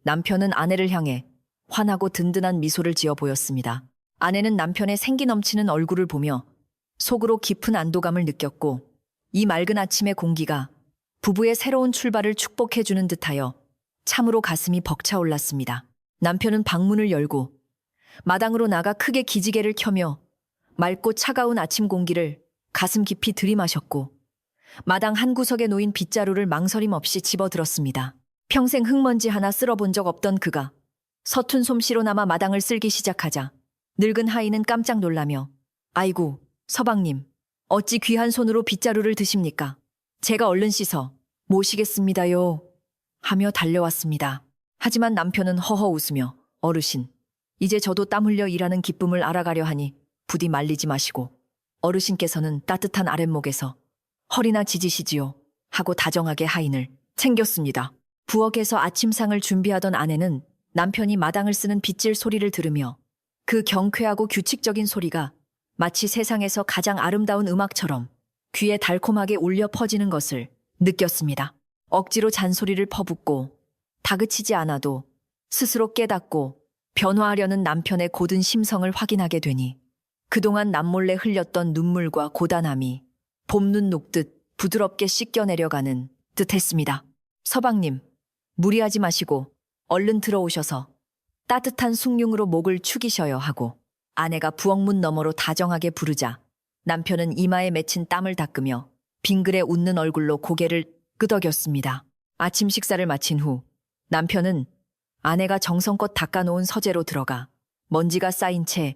남편은 아내를 향해 환하고 든든한 미소를 지어 보였습니다. 아내는 남편의 생기 넘치는 얼굴을 보며 속으로 깊은 안도감을 느꼈고 이 맑은 아침의 공기가 부부의 새로운 출발을 축복해주는 듯하여 참으로 가슴이 벅차올랐습니다. 남편은 방문을 열고 마당으로 나가 크게 기지개를 켜며 맑고 차가운 아침 공기를 가슴 깊이 들이마셨고 마당 한 구석에 놓인 빗자루를 망설임 없이 집어들었습니다. 평생 흙먼지 하나 쓸어본 적 없던 그가 서툰 솜씨로나마 마당을 쓸기 시작하자 늙은 하인은 깜짝 놀라며 아이고 서방님 어찌 귀한 손으로 빗자루를 드십니까? 제가 얼른 씻어 모시겠습니다요 하며 달려왔습니다. 하지만 남편은 허허 웃으며 어르신 이제 저도 땀 흘려 일하는 기쁨을 알아가려 하니 부디 말리지 마시고 어르신께서는 따뜻한 아랫목에서 허리나 지지시지요 하고 다정하게 하인을 챙겼습니다. 부엌에서 아침상을 준비하던 아내는 남편이 마당을 쓰는 빗질 소리를 들으며 그 경쾌하고 규칙적인 소리가 마치 세상에서 가장 아름다운 음악처럼 귀에 달콤하게 울려 퍼지는 것을 느꼈습니다. 억지로 잔소리를 퍼붓고 다그치지 않아도 스스로 깨닫고 변화하려는 남편의 고든 심성을 확인하게 되니 그동안 남몰래 흘렸던 눈물과 고단함이 봄눈 녹듯 부드럽게 씻겨 내려가는 듯했습니다. 서방님, 무리하지 마시고 얼른 들어오셔서 따뜻한 숭늉으로 목을 축이셔요 하고 아내가 부엌문 너머로 다정하게 부르자 남편은 이마에 맺힌 땀을 닦으며 빙그레 웃는 얼굴로 고개를 끄덕였습니다. 아침 식사를 마친 후 남편은 아내가 정성껏 닦아놓은 서재로 들어가 먼지가 쌓인 채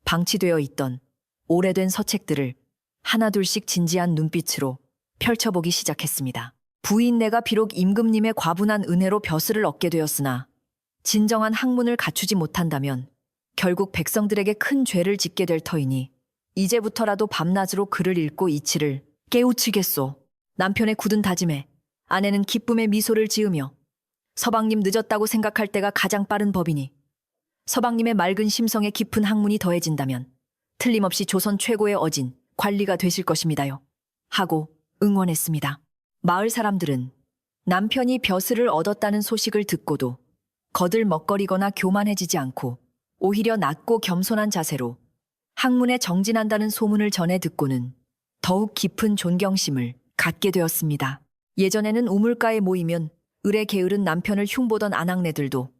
방치되어 있던 오래된 서책들을 하나둘씩 진지한 눈빛으로 펼쳐보기 시작했습니다. 부인네가 비록 임금님의 과분한 은혜로 벼슬을 얻게 되었으나 진정한 학문을 갖추지 못한다면 결국 백성들에게 큰 죄를 짓게 될 터이니 이제부터라도 밤낮으로 글을 읽고 이치를 깨우치겠소. 남편의 굳은 다짐에 아내는 기쁨의 미소를 지으며 서방님 늦었다고 생각할 때가 가장 빠른 법이니 서방님의 맑은 심성에 깊은 학문이 더해진다면 틀림없이 조선 최고의 어진 관리가 되실 것입니다요. 하고 응원했습니다. 마을 사람들은 남편이 벼슬을 얻었다는 소식을 듣고도 거들먹거리거나 교만해지지 않고 오히려 낮고 겸손한 자세로 학문에 정진한다는 소문을 전해 듣고는 더욱 깊은 존경심을 갖게 되었습니다. 예전에는 우물가에 모이면 을에 게으른 남편을 흉보던 아낙네들도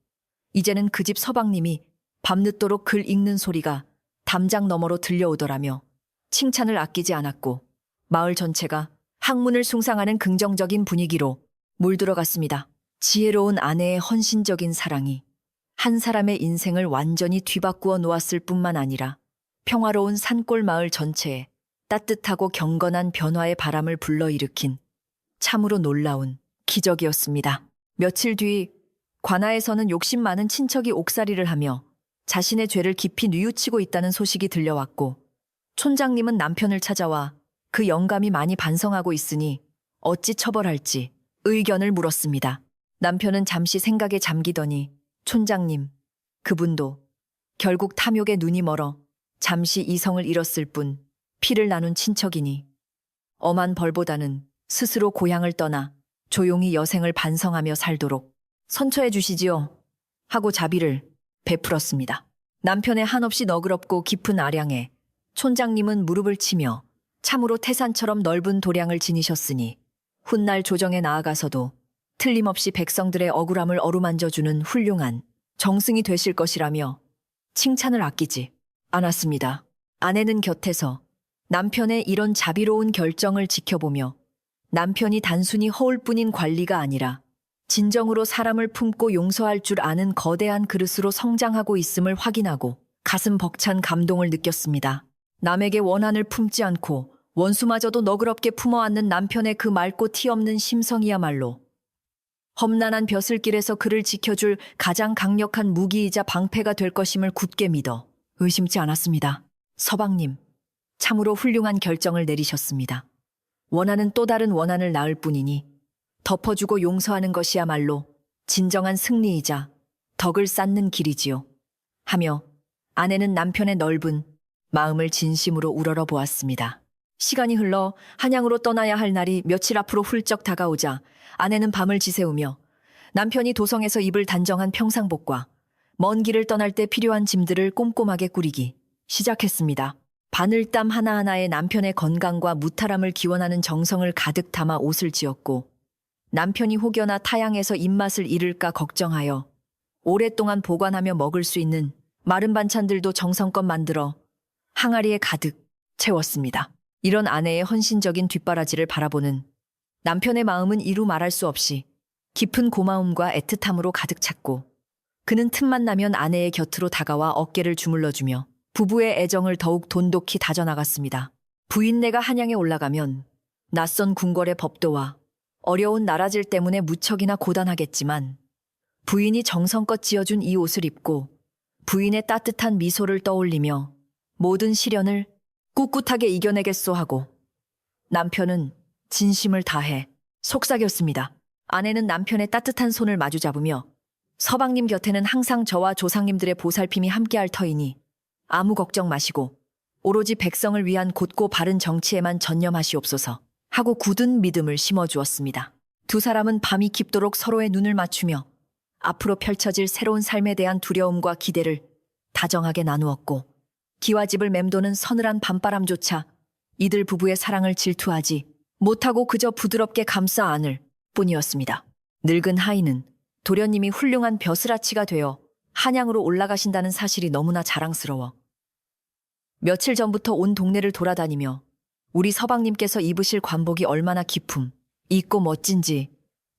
이제는 그 집 서방님이 밤늦도록 글 읽는 소리가 담장 너머로 들려오더라며 칭찬을 아끼지 않았고 마을 전체가 학문을 숭상하는 긍정적인 분위기로 물들어갔습니다. 지혜로운 아내의 헌신적인 사랑이 한 사람의 인생을 완전히 뒤바꾸어 놓았을 뿐만 아니라 평화로운 산골 마을 전체에 따뜻하고 경건한 변화의 바람을 불러일으킨 참으로 놀라운 기적이었습니다. 며칠 뒤 관아에서는 욕심 많은 친척이 옥살이를 하며 자신의 죄를 깊이 뉘우치고 있다는 소식이 들려왔고 촌장님은 남편을 찾아와 그 영감이 많이 반성하고 있으니 어찌 처벌할지 의견을 물었습니다. 남편은 잠시 생각에 잠기더니 촌장님, 그분도 결국 탐욕에 눈이 멀어 잠시 이성을 잃었을 뿐 피를 나눈 친척이니 엄한 벌보다는 스스로 고향을 떠나 조용히 여생을 반성하며 살도록 선처해 주시지요 하고 자비를 베풀었습니다. 남편의 한없이 너그럽고 깊은 아량에 촌장님은 무릎을 치며 참으로 태산처럼 넓은 도량을 지니셨으니 훗날 조정에 나아가서도 틀림없이 백성들의 억울함을 어루만져주는 훌륭한 정승이 되실 것이라며 칭찬을 아끼지 않았습니다. 아내는 곁에서 남편의 이런 자비로운 결정을 지켜보며 남편이 단순히 허울뿐인 관리가 아니라 진정으로 사람을 품고 용서할 줄 아는 거대한 그릇으로 성장하고 있음을 확인하고 가슴 벅찬 감동을 느꼈습니다. 남에게 원한을 품지 않고 원수마저도 너그럽게 품어안는 남편의 그 맑고 티 없는 심성이야말로 험난한 벼슬길에서 그를 지켜줄 가장 강력한 무기이자 방패가 될 것임을 굳게 믿어 의심치 않았습니다. 서방님, 참으로 훌륭한 결정을 내리셨습니다. 원하는 또 다른 원한을 낳을 뿐이니 덮어주고 용서하는 것이야말로 진정한 승리이자 덕을 쌓는 길이지요. 하며 아내는 남편의 넓은 마음을 진심으로 우러러 보았습니다. 시간이 흘러 한양으로 떠나야 할 날이 며칠 앞으로 훌쩍 다가오자 아내는 밤을 지새우며 남편이 도성에서 입을 단정한 평상복과 먼 길을 떠날 때 필요한 짐들을 꼼꼼하게 꾸리기 시작했습니다. 바늘땀 하나하나에 남편의 건강과 무탈함을 기원하는 정성을 가득 담아 옷을 지었고 남편이 혹여나 타양에서 입맛을 잃을까 걱정하여 오랫동안 보관하며 먹을 수 있는 마른 반찬들도 정성껏 만들어 항아리에 가득 채웠습니다. 이런 아내의 헌신적인 뒷바라지를 바라보는 남편의 마음은 이루 말할 수 없이 깊은 고마움과 애틋함으로 가득 찼고 그는 틈만 나면 아내의 곁으로 다가와 어깨를 주물러주며 부부의 애정을 더욱 돈독히 다져나갔습니다. 부인네가 한양에 올라가면 낯선 궁궐의 법도와 어려운 나라질 때문에 무척이나 고단하겠지만 부인이 정성껏 지어준 이 옷을 입고 부인의 따뜻한 미소를 떠올리며 모든 시련을 꿋꿋하게 이겨내겠소 하고 남편은 진심을 다해 속삭였습니다. 아내는 남편의 따뜻한 손을 마주잡으며 서방님 곁에는 항상 저와 조상님들의 보살핌이 함께할 터이니 아무 걱정 마시고 오로지 백성을 위한 곧고 바른 정치에만 전념하시옵소서 하고 굳은 믿음을 심어주었습니다. 두 사람은 밤이 깊도록 서로의 눈을 맞추며 앞으로 펼쳐질 새로운 삶에 대한 두려움과 기대를 다정하게 나누었고 기와집을 맴도는 서늘한 밤바람조차 이들 부부의 사랑을 질투하지 못하고 그저 부드럽게 감싸 안을 뿐이었습니다. 늙은 하인은 도련님이 훌륭한 벼슬아치가 되어 한양으로 올라가신다는 사실이 너무나 자랑스러워 며칠 전부터 온 동네를 돌아다니며 우리 서방님께서 입으실 관복이 얼마나 기품 있고 멋진지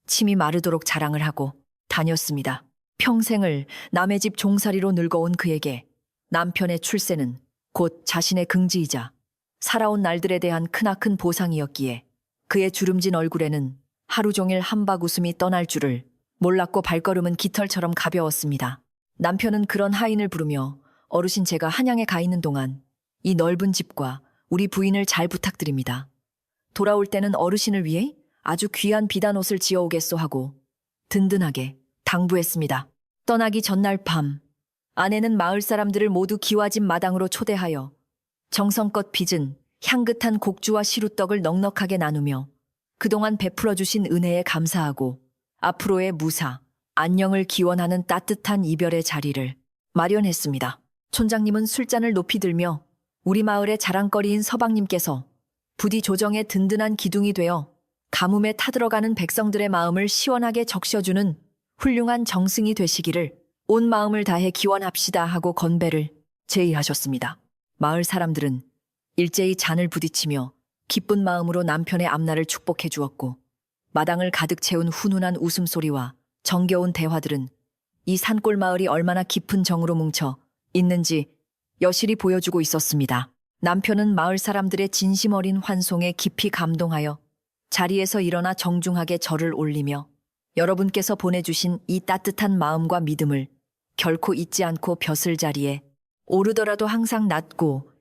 침이 마르도록 자랑을 하고 다녔습니다. 평생을 남의 집 종살이로 늙어온 그에게 남편의 출세는 곧 자신의 긍지이자 살아온 날들에 대한 크나큰 보상이었기에 그의 주름진 얼굴에는 하루 종일 한박 웃음이 떠날 줄을 몰랐고 발걸음은 깃털처럼 가벼웠습니다. 남편은 그런 하인을 부르며 어르신 제가 한양에 가 있는 동안 이 넓은 집과 우리 부인을 잘 부탁드립니다. 돌아올 때는 어르신을 위해 아주 귀한 비단옷을 지어오겠소 하고 든든하게 당부했습니다. 떠나기 전날 밤 아내는 마을 사람들을 모두 기와집 마당으로 초대하여 정성껏 빚은 향긋한 곡주와 시루떡을 넉넉하게 나누며 그동안 베풀어 주신 은혜에 감사하고 앞으로의 무사, 안녕을 기원하는 따뜻한 이별의 자리를 마련했습니다. 촌장님은 술잔을 높이 들며 우리 마을의 자랑거리인 서방님께서 부디 조정의 든든한 기둥이 되어 가뭄에 타들어가는 백성들의 마음을 시원하게 적셔주는 훌륭한 정승이 되시기를 온 마음을 다해 기원합시다 하고 건배를 제의하셨습니다. 마을 사람들은 일제히 잔을 부딪히며 기쁜 마음으로 남편의 앞날을 축복해 주었고 마당을 가득 채운 훈훈한 웃음소리와 정겨운 대화들은 이 산골 마을이 얼마나 깊은 정으로 뭉쳐 있는지 여실히 보여주고 있었습니다. 남편은 마을 사람들의 진심 어린 환송에 깊이 감동하여 자리에서 일어나 정중하게 절을 올리며 여러분께서 보내주신 이 따뜻한 마음과 믿음을 결코 잊지 않고 벼슬 자리에 오르더라도 항상 낮고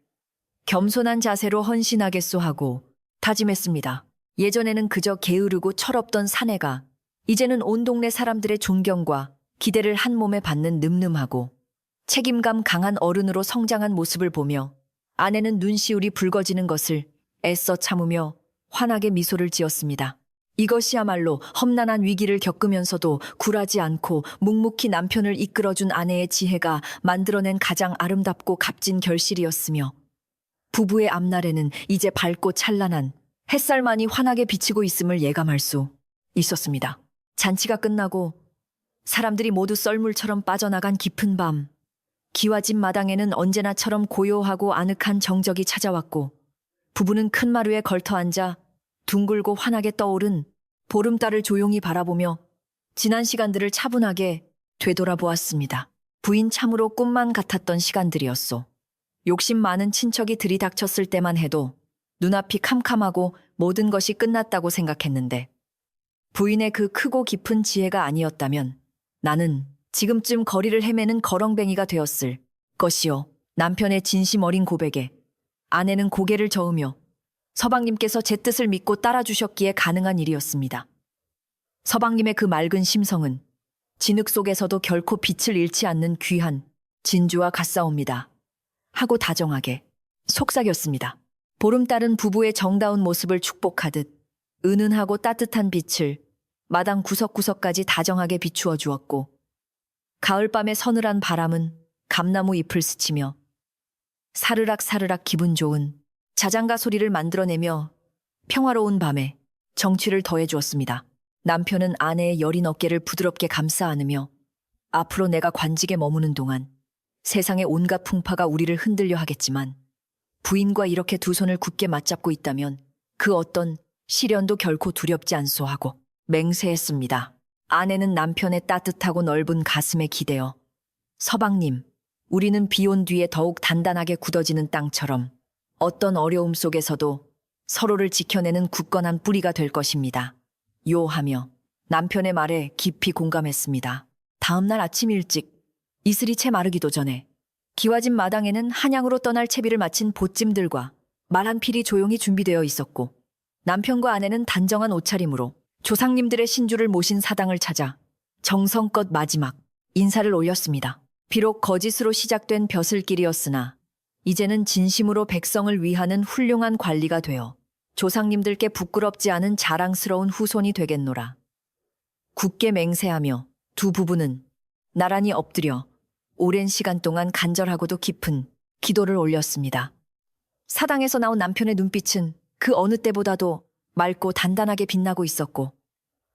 겸손한 자세로 헌신하겠소 하고 다짐했습니다. 예전에는 그저 게으르고 철없던 사내가 이제는 온 동네 사람들의 존경과 기대를 한 몸에 받는 늠름하고 책임감 강한 어른으로 성장한 모습을 보며 아내는 눈시울이 붉어지는 것을 애써 참으며 환하게 미소를 지었습니다. 이것이야말로 험난한 위기를 겪으면서도 굴하지 않고 묵묵히 남편을 이끌어준 아내의 지혜가 만들어낸 가장 아름답고 값진 결실이었으며 부부의 앞날에는 이제 밝고 찬란한 햇살만이 환하게 비치고 있음을 예감할 수 있었습니다. 잔치가 끝나고 사람들이 모두 썰물처럼 빠져나간 깊은 밤, 기와집 마당에는 언제나처럼 고요하고 아늑한 정적이 찾아왔고 부부는 큰 마루에 걸터앉아 둥글고 환하게 떠오른 보름달을 조용히 바라보며 지난 시간들을 차분하게 되돌아보았습니다. 부인 참으로 꿈만 같았던 시간들이었소. 욕심 많은 친척이 들이닥쳤을 때만 해도 눈앞이 캄캄하고 모든 것이 끝났다고 생각했는데 부인의 그 크고 깊은 지혜가 아니었다면 나는 지금쯤 거리를 헤매는 거렁뱅이가 되었을 것이요. 남편의 진심 어린 고백에 아내는 고개를 저으며 서방님께서 제 뜻을 믿고 따라주셨기에 가능한 일이었습니다. 서방님의 그 맑은 심성은 진흙 속에서도 결코 빛을 잃지 않는 귀한 진주와 같사옵니다. 하고 다정하게 속삭였습니다. 보름달은 부부의 정다운 모습을 축복하듯 은은하고 따뜻한 빛을 마당 구석구석까지 다정하게 비추어 주었고 가을밤의 서늘한 바람은 감나무 잎을 스치며 사르락 사르락 기분 좋은 자장가 소리를 만들어내며 평화로운 밤에 정취를 더해 주었습니다. 남편은 아내의 여린 어깨를 부드럽게 감싸 안으며 앞으로 내가 관직에 머무는 동안 세상의 온갖 풍파가 우리를 흔들려 하겠지만 부인과 이렇게 두 손을 굳게 맞잡고 있다면 그 어떤 시련도 결코 두렵지 않소 하고 맹세했습니다. 아내는 남편의 따뜻하고 넓은 가슴에 기대어 서방님, 우리는 비온 뒤에 더욱 단단하게 굳어지는 땅처럼 어떤 어려움 속에서도 서로를 지켜내는 굳건한 뿌리가 될 것입니다. 요하며 남편의 말에 깊이 공감했습니다. 다음 날 아침 일찍 이슬이 채 마르기도 전에 기와집 마당에는 한양으로 떠날 채비를 마친 보찜들과 말 한 필이 조용히 준비되어 있었고 남편과 아내는 단정한 옷차림으로 조상님들의 신주를 모신 사당을 찾아 정성껏 마지막 인사를 올렸습니다. 비록 거짓으로 시작된 벼슬길이었으나 이제는 진심으로 백성을 위하는 훌륭한 관리가 되어 조상님들께 부끄럽지 않은 자랑스러운 후손이 되겠노라. 굳게 맹세하며 두 부부는 나란히 엎드려 오랜 시간 동안 간절하고도 깊은 기도를 올렸습니다. 사당에서 나온 남편의 눈빛은 그 어느 때보다도 맑고 단단하게 빛나고 있었고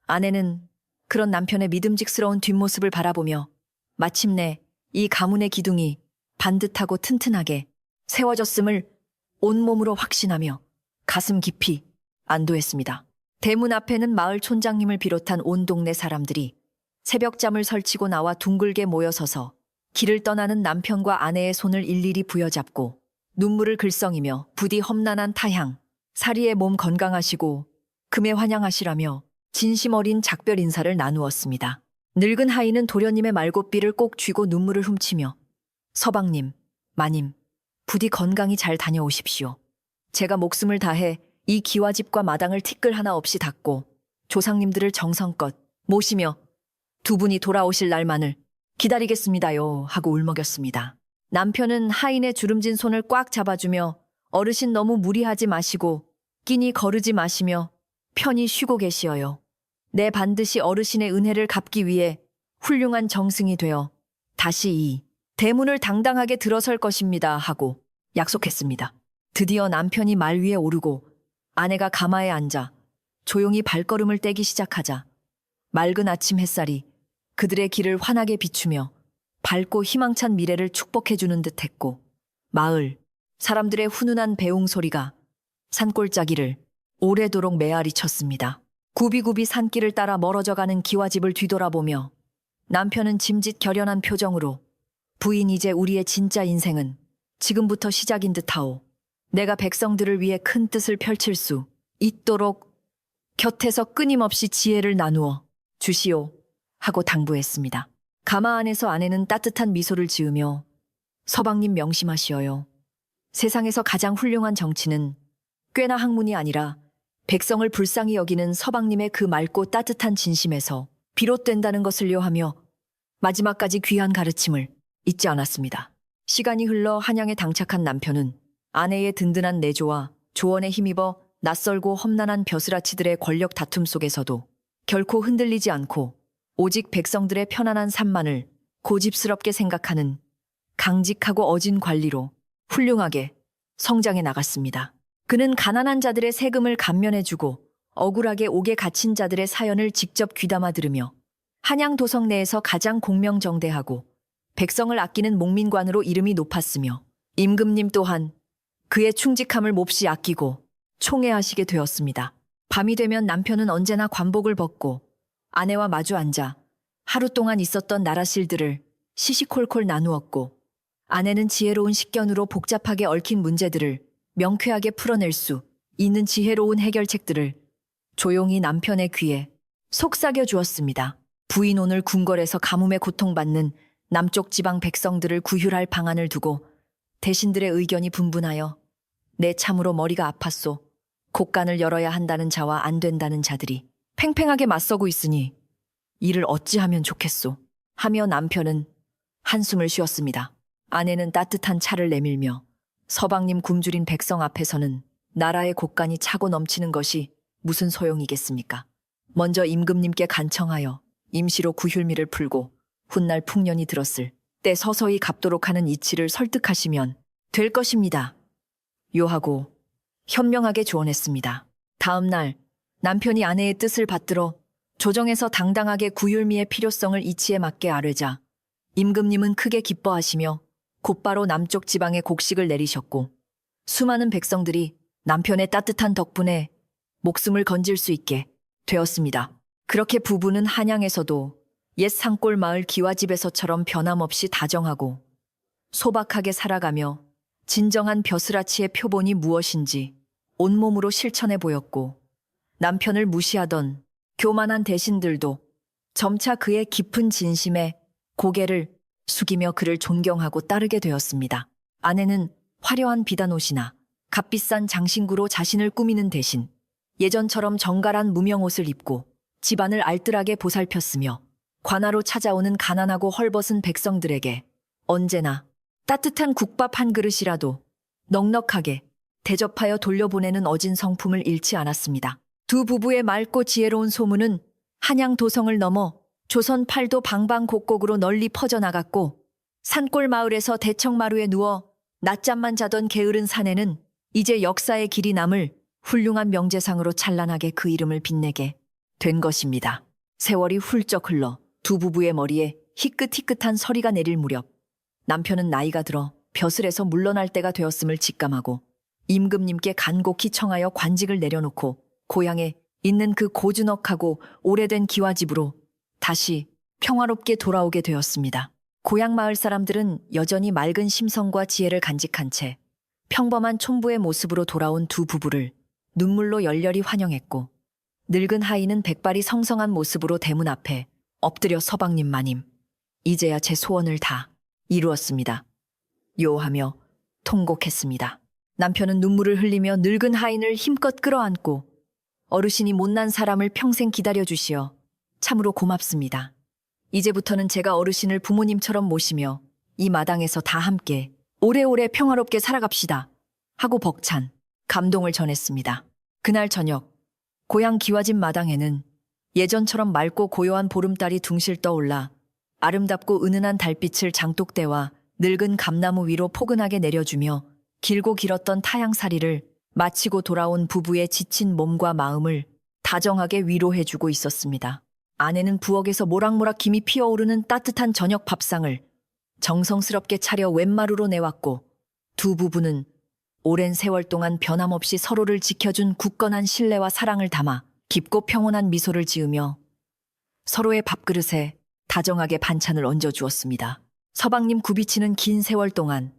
아내는 그런 남편의 믿음직스러운 뒷모습을 바라보며 마침내 이 가문의 기둥이 반듯하고 튼튼하게 세워졌음을 온몸으로 확신하며 가슴 깊이 안도했습니다. 대문 앞에는 마을 촌장님을 비롯한 온 동네 사람들이 새벽잠을 설치고 나와 둥글게 모여서서 길을 떠나는 남편과 아내의 손을 일일이 부여잡고 눈물을 글썽이며 부디 험난한 타향, 사리의 몸 건강하시고 금에 환영하시라며 진심 어린 작별 인사를 나누었습니다. 늙은 하인은 도련님의 말곶비를 꼭 쥐고 눈물을 훔치며 서방님, 마님, 부디 건강히 잘 다녀오십시오. 제가 목숨을 다해 이 기와집과 마당을 티끌 하나 없이 닦고 조상님들을 정성껏 모시며 두 분이 돌아오실 날만을 기다리겠습니다요 하고 울먹였습니다. 남편은 하인의 주름진 손을 꽉 잡아주며 어르신 너무 무리하지 마시고 끼니 거르지 마시며 편히 쉬고 계시어요. 내 반드시 어르신의 은혜를 갚기 위해 훌륭한 정승이 되어 다시 이 대문을 당당하게 들어설 것입니다 하고 약속했습니다. 드디어 남편이 말 위에 오르고 아내가 가마에 앉아 조용히 발걸음을 떼기 시작하자 맑은 아침 햇살이 그들의 길을 환하게 비추며 밝고 희망찬 미래를 축복해주는 듯했고 마을 사람들의 훈훈한 배웅 소리가 산골짜기를 오래도록 메아리 쳤습니다. 굽이굽이 산길을 따라 멀어져가는 기와집을 뒤돌아보며 남편은 짐짓 결연한 표정으로 부인 이제 우리의 진짜 인생은 지금부터 시작인 듯하오. 내가 백성들을 위해 큰 뜻을 펼칠 수 있도록 곁에서 끊임없이 지혜를 나누어 주시오 하고 당부했습니다. 가마 안에서 아내는 따뜻한 미소를 지으며 서방님 명심하시어요. 세상에서 가장 훌륭한 정치는 꾀나 학문이 아니라 백성을 불쌍히 여기는 서방님의 그 맑고 따뜻한 진심에서 비롯된다는 것을요 하며 마지막까지 귀한 가르침을 잊지 않았습니다. 시간이 흘러 한양에 당착한 남편은 아내의 든든한 내조와 조언에 힘입어 낯설고 험난한 벼슬아치들의 권력 다툼 속에서도 결코 흔들리지 않고 오직 백성들의 편안한 삶만을 고집스럽게 생각하는 강직하고 어진 관리로 훌륭하게 성장해 나갔습니다. 그는 가난한 자들의 세금을 감면해주고 억울하게 옥에 갇힌 자들의 사연을 직접 귀담아 들으며 한양 도성 내에서 가장 공명정대하고 백성을 아끼는 목민관으로 이름이 높았으며 임금님 또한 그의 충직함을 몹시 아끼고 총애하시게 되었습니다. 밤이 되면 남편은 언제나 관복을 벗고 아내와 마주 앉아 하루 동안 있었던 나라실들을 시시콜콜 나누었고 아내는 지혜로운 식견으로 복잡하게 얽힌 문제들을 명쾌하게 풀어낼 수 있는 지혜로운 해결책들을 조용히 남편의 귀에 속삭여 주었습니다. 부인 오늘 궁궐에서 가뭄에 고통받는 남쪽 지방 백성들을 구휼할 방안을 두고 대신들의 의견이 분분하여 내 참으로 머리가 아팠소. 곡간을 열어야 한다는 자와 안 된다는 자들이 팽팽하게 맞서고 있으니 이를 어찌하면 좋겠소. 하며 남편은 한숨을 쉬었습니다. 아내는 따뜻한 차를 내밀며 서방님 굶주린 백성 앞에서는 나라의 곡간이 차고 넘치는 것이 무슨 소용이겠습니까? 먼저 임금님께 간청하여 임시로 구휼미를 풀고 훗날 풍년이 들었을 때 서서히 갚도록 하는 이치를 설득하시면 될 것입니다. 요하고 현명하게 조언했습니다. 다음 날 남편이 아내의 뜻을 받들어 조정에서 당당하게 구휼미의 필요성을 이치에 맞게 아뢰자 임금님은 크게 기뻐하시며 곧바로 남쪽 지방에 곡식을 내리셨고 수많은 백성들이 남편의 따뜻한 덕분에 목숨을 건질 수 있게 되었습니다. 그렇게 부부는 한양에서도 옛 산골 마을 기와집에서처럼 변함없이 다정하고 소박하게 살아가며 진정한 벼슬아치의 표본이 무엇인지 온몸으로 실천해 보였고 남편을 무시하던 교만한 대신들도 점차 그의 깊은 진심에 고개를 숙이며 그를 존경하고 따르게 되었습니다. 아내는 화려한 비단옷이나 값비싼 장신구로 자신을 꾸미는 대신 예전처럼 정갈한 무명옷을 입고 집안을 알뜰하게 보살폈으며 관하로 찾아오는 가난하고 헐벗은 백성들에게 언제나 따뜻한 국밥 한 그릇이라도 넉넉하게 대접하여 돌려보내는 어진 성품을 잃지 않았습니다. 두 부부의 맑고 지혜로운 소문은 한양 도성을 넘어 조선 팔도 방방곡곡으로 널리 퍼져나갔고 산골 마을에서 대청마루에 누워 낮잠만 자던 게으른 사내는 이제 역사의 길이 남을 훌륭한 명재상으로 찬란하게 그 이름을 빛내게 된 것입니다. 세월이 훌쩍 흘러 두 부부의 머리에 희끗희끗한 서리가 내릴 무렵 남편은 나이가 들어 벼슬에서 물러날 때가 되었음을 직감하고 임금님께 간곡히 청하여 관직을 내려놓고 고향에 있는 그 고즈넉하고 오래된 기와집으로 다시 평화롭게 돌아오게 되었습니다. 고향 마을 사람들은 여전히 맑은 심성과 지혜를 간직한 채 평범한 촌부의 모습으로 돌아온 두 부부를 눈물로 열렬히 환영했고 늙은 하인은 백발이 성성한 모습으로 대문 앞에 엎드려 서방님 마님, 이제야 제 소원을 다 이루었습니다. 요하며 통곡했습니다. 남편은 눈물을 흘리며 늙은 하인을 힘껏 끌어안고 어르신이 못난 사람을 평생 기다려주시어 참으로 고맙습니다. 이제부터는 제가 어르신을 부모님처럼 모시며 이 마당에서 다 함께 오래오래 평화롭게 살아갑시다 하고 벅찬 감동을 전했습니다. 그날 저녁 고향 기와집 마당에는 예전처럼 맑고 고요한 보름달이 둥실 떠올라 아름답고 은은한 달빛을 장독대와 늙은 감나무 위로 포근하게 내려주며 길고 길었던 타향살이를 마치고 돌아온 부부의 지친 몸과 마음을 다정하게 위로해주고 있었습니다. 아내는 부엌에서 모락모락 김이 피어오르는 따뜻한 저녁 밥상을 정성스럽게 차려 웬마루로 내왔고, 두 부부는 오랜 세월 동안 변함없이 서로를 지켜준 굳건한 신뢰와 사랑을 담아 깊고 평온한 미소를 지으며 서로의 밥그릇에 다정하게 반찬을 얹어주었습니다. 서방님 굽이치는 긴 세월 동안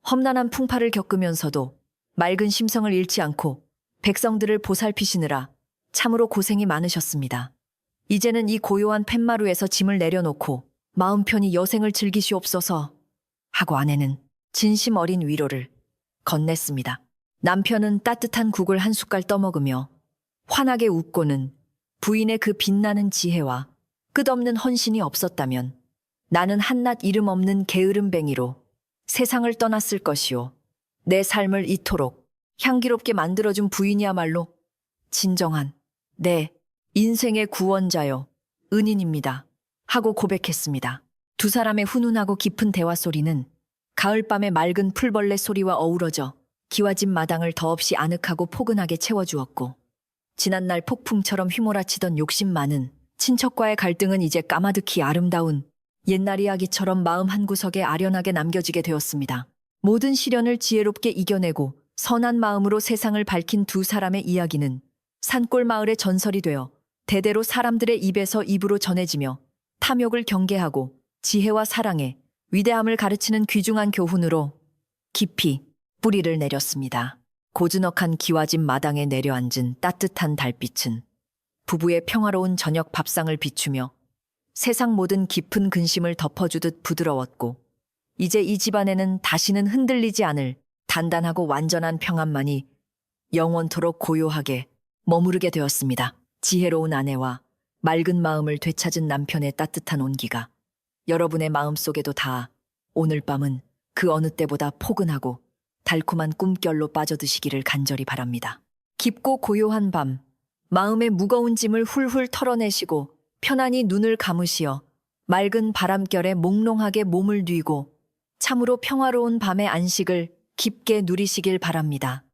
험난한 풍파를 겪으면서도 맑은 심성을 잃지 않고 백성들을 보살피시느라 참으로 고생이 많으셨습니다. 이제는 이 고요한 팻마루에서 짐을 내려놓고 마음 편히 여생을 즐기시옵소서 하고 아내는 진심 어린 위로를 건넸습니다. 남편은 따뜻한 국을 한 숟갈 떠먹으며 환하게 웃고는 부인의 그 빛나는 지혜와 끝없는 헌신이 없었다면 나는 한낱 이름 없는 게으름뱅이로 세상을 떠났을 것이요. 내 삶을 이토록 향기롭게 만들어준 부인이야말로 진정한 내 인생의 구원자요. 은인입니다. 하고 고백했습니다. 두 사람의 훈훈하고 깊은 대화 소리는 가을밤의 맑은 풀벌레 소리와 어우러져 기와집 마당을 더없이 아늑하고 포근하게 채워주었고, 지난날 폭풍처럼 휘몰아치던 욕심 많은 친척과의 갈등은 이제 까마득히 아름다운 옛날 이야기처럼 마음 한구석에 아련하게 남겨지게 되었습니다. 모든 시련을 지혜롭게 이겨내고 선한 마음으로 세상을 밝힌 두 사람의 이야기는 산골 마을의 전설이 되어 대대로 사람들의 입에서 입으로 전해지며 탐욕을 경계하고 지혜와 사랑의 위대함을 가르치는 귀중한 교훈으로 깊이 뿌리를 내렸습니다. 고즈넉한 기와집 마당에 내려앉은 따뜻한 달빛은 부부의 평화로운 저녁 밥상을 비추며 세상 모든 깊은 근심을 덮어주듯 부드러웠고, 이제 이 집안에는 다시는 흔들리지 않을 단단하고 완전한 평안만이 영원토록 고요하게 머무르게 되었습니다. 지혜로운 아내와 맑은 마음을 되찾은 남편의 따뜻한 온기가 여러분의 마음속에도 닿아 오늘 밤은 그 어느 때보다 포근하고 달콤한 꿈결로 빠져드시기를 간절히 바랍니다. 깊고 고요한 밤, 마음의 무거운 짐을 훌훌 털어내시고 편안히 눈을 감으시어 맑은 바람결에 몽롱하게 몸을 뉘고 참으로 평화로운 밤의 안식을 깊게 누리시길 바랍니다.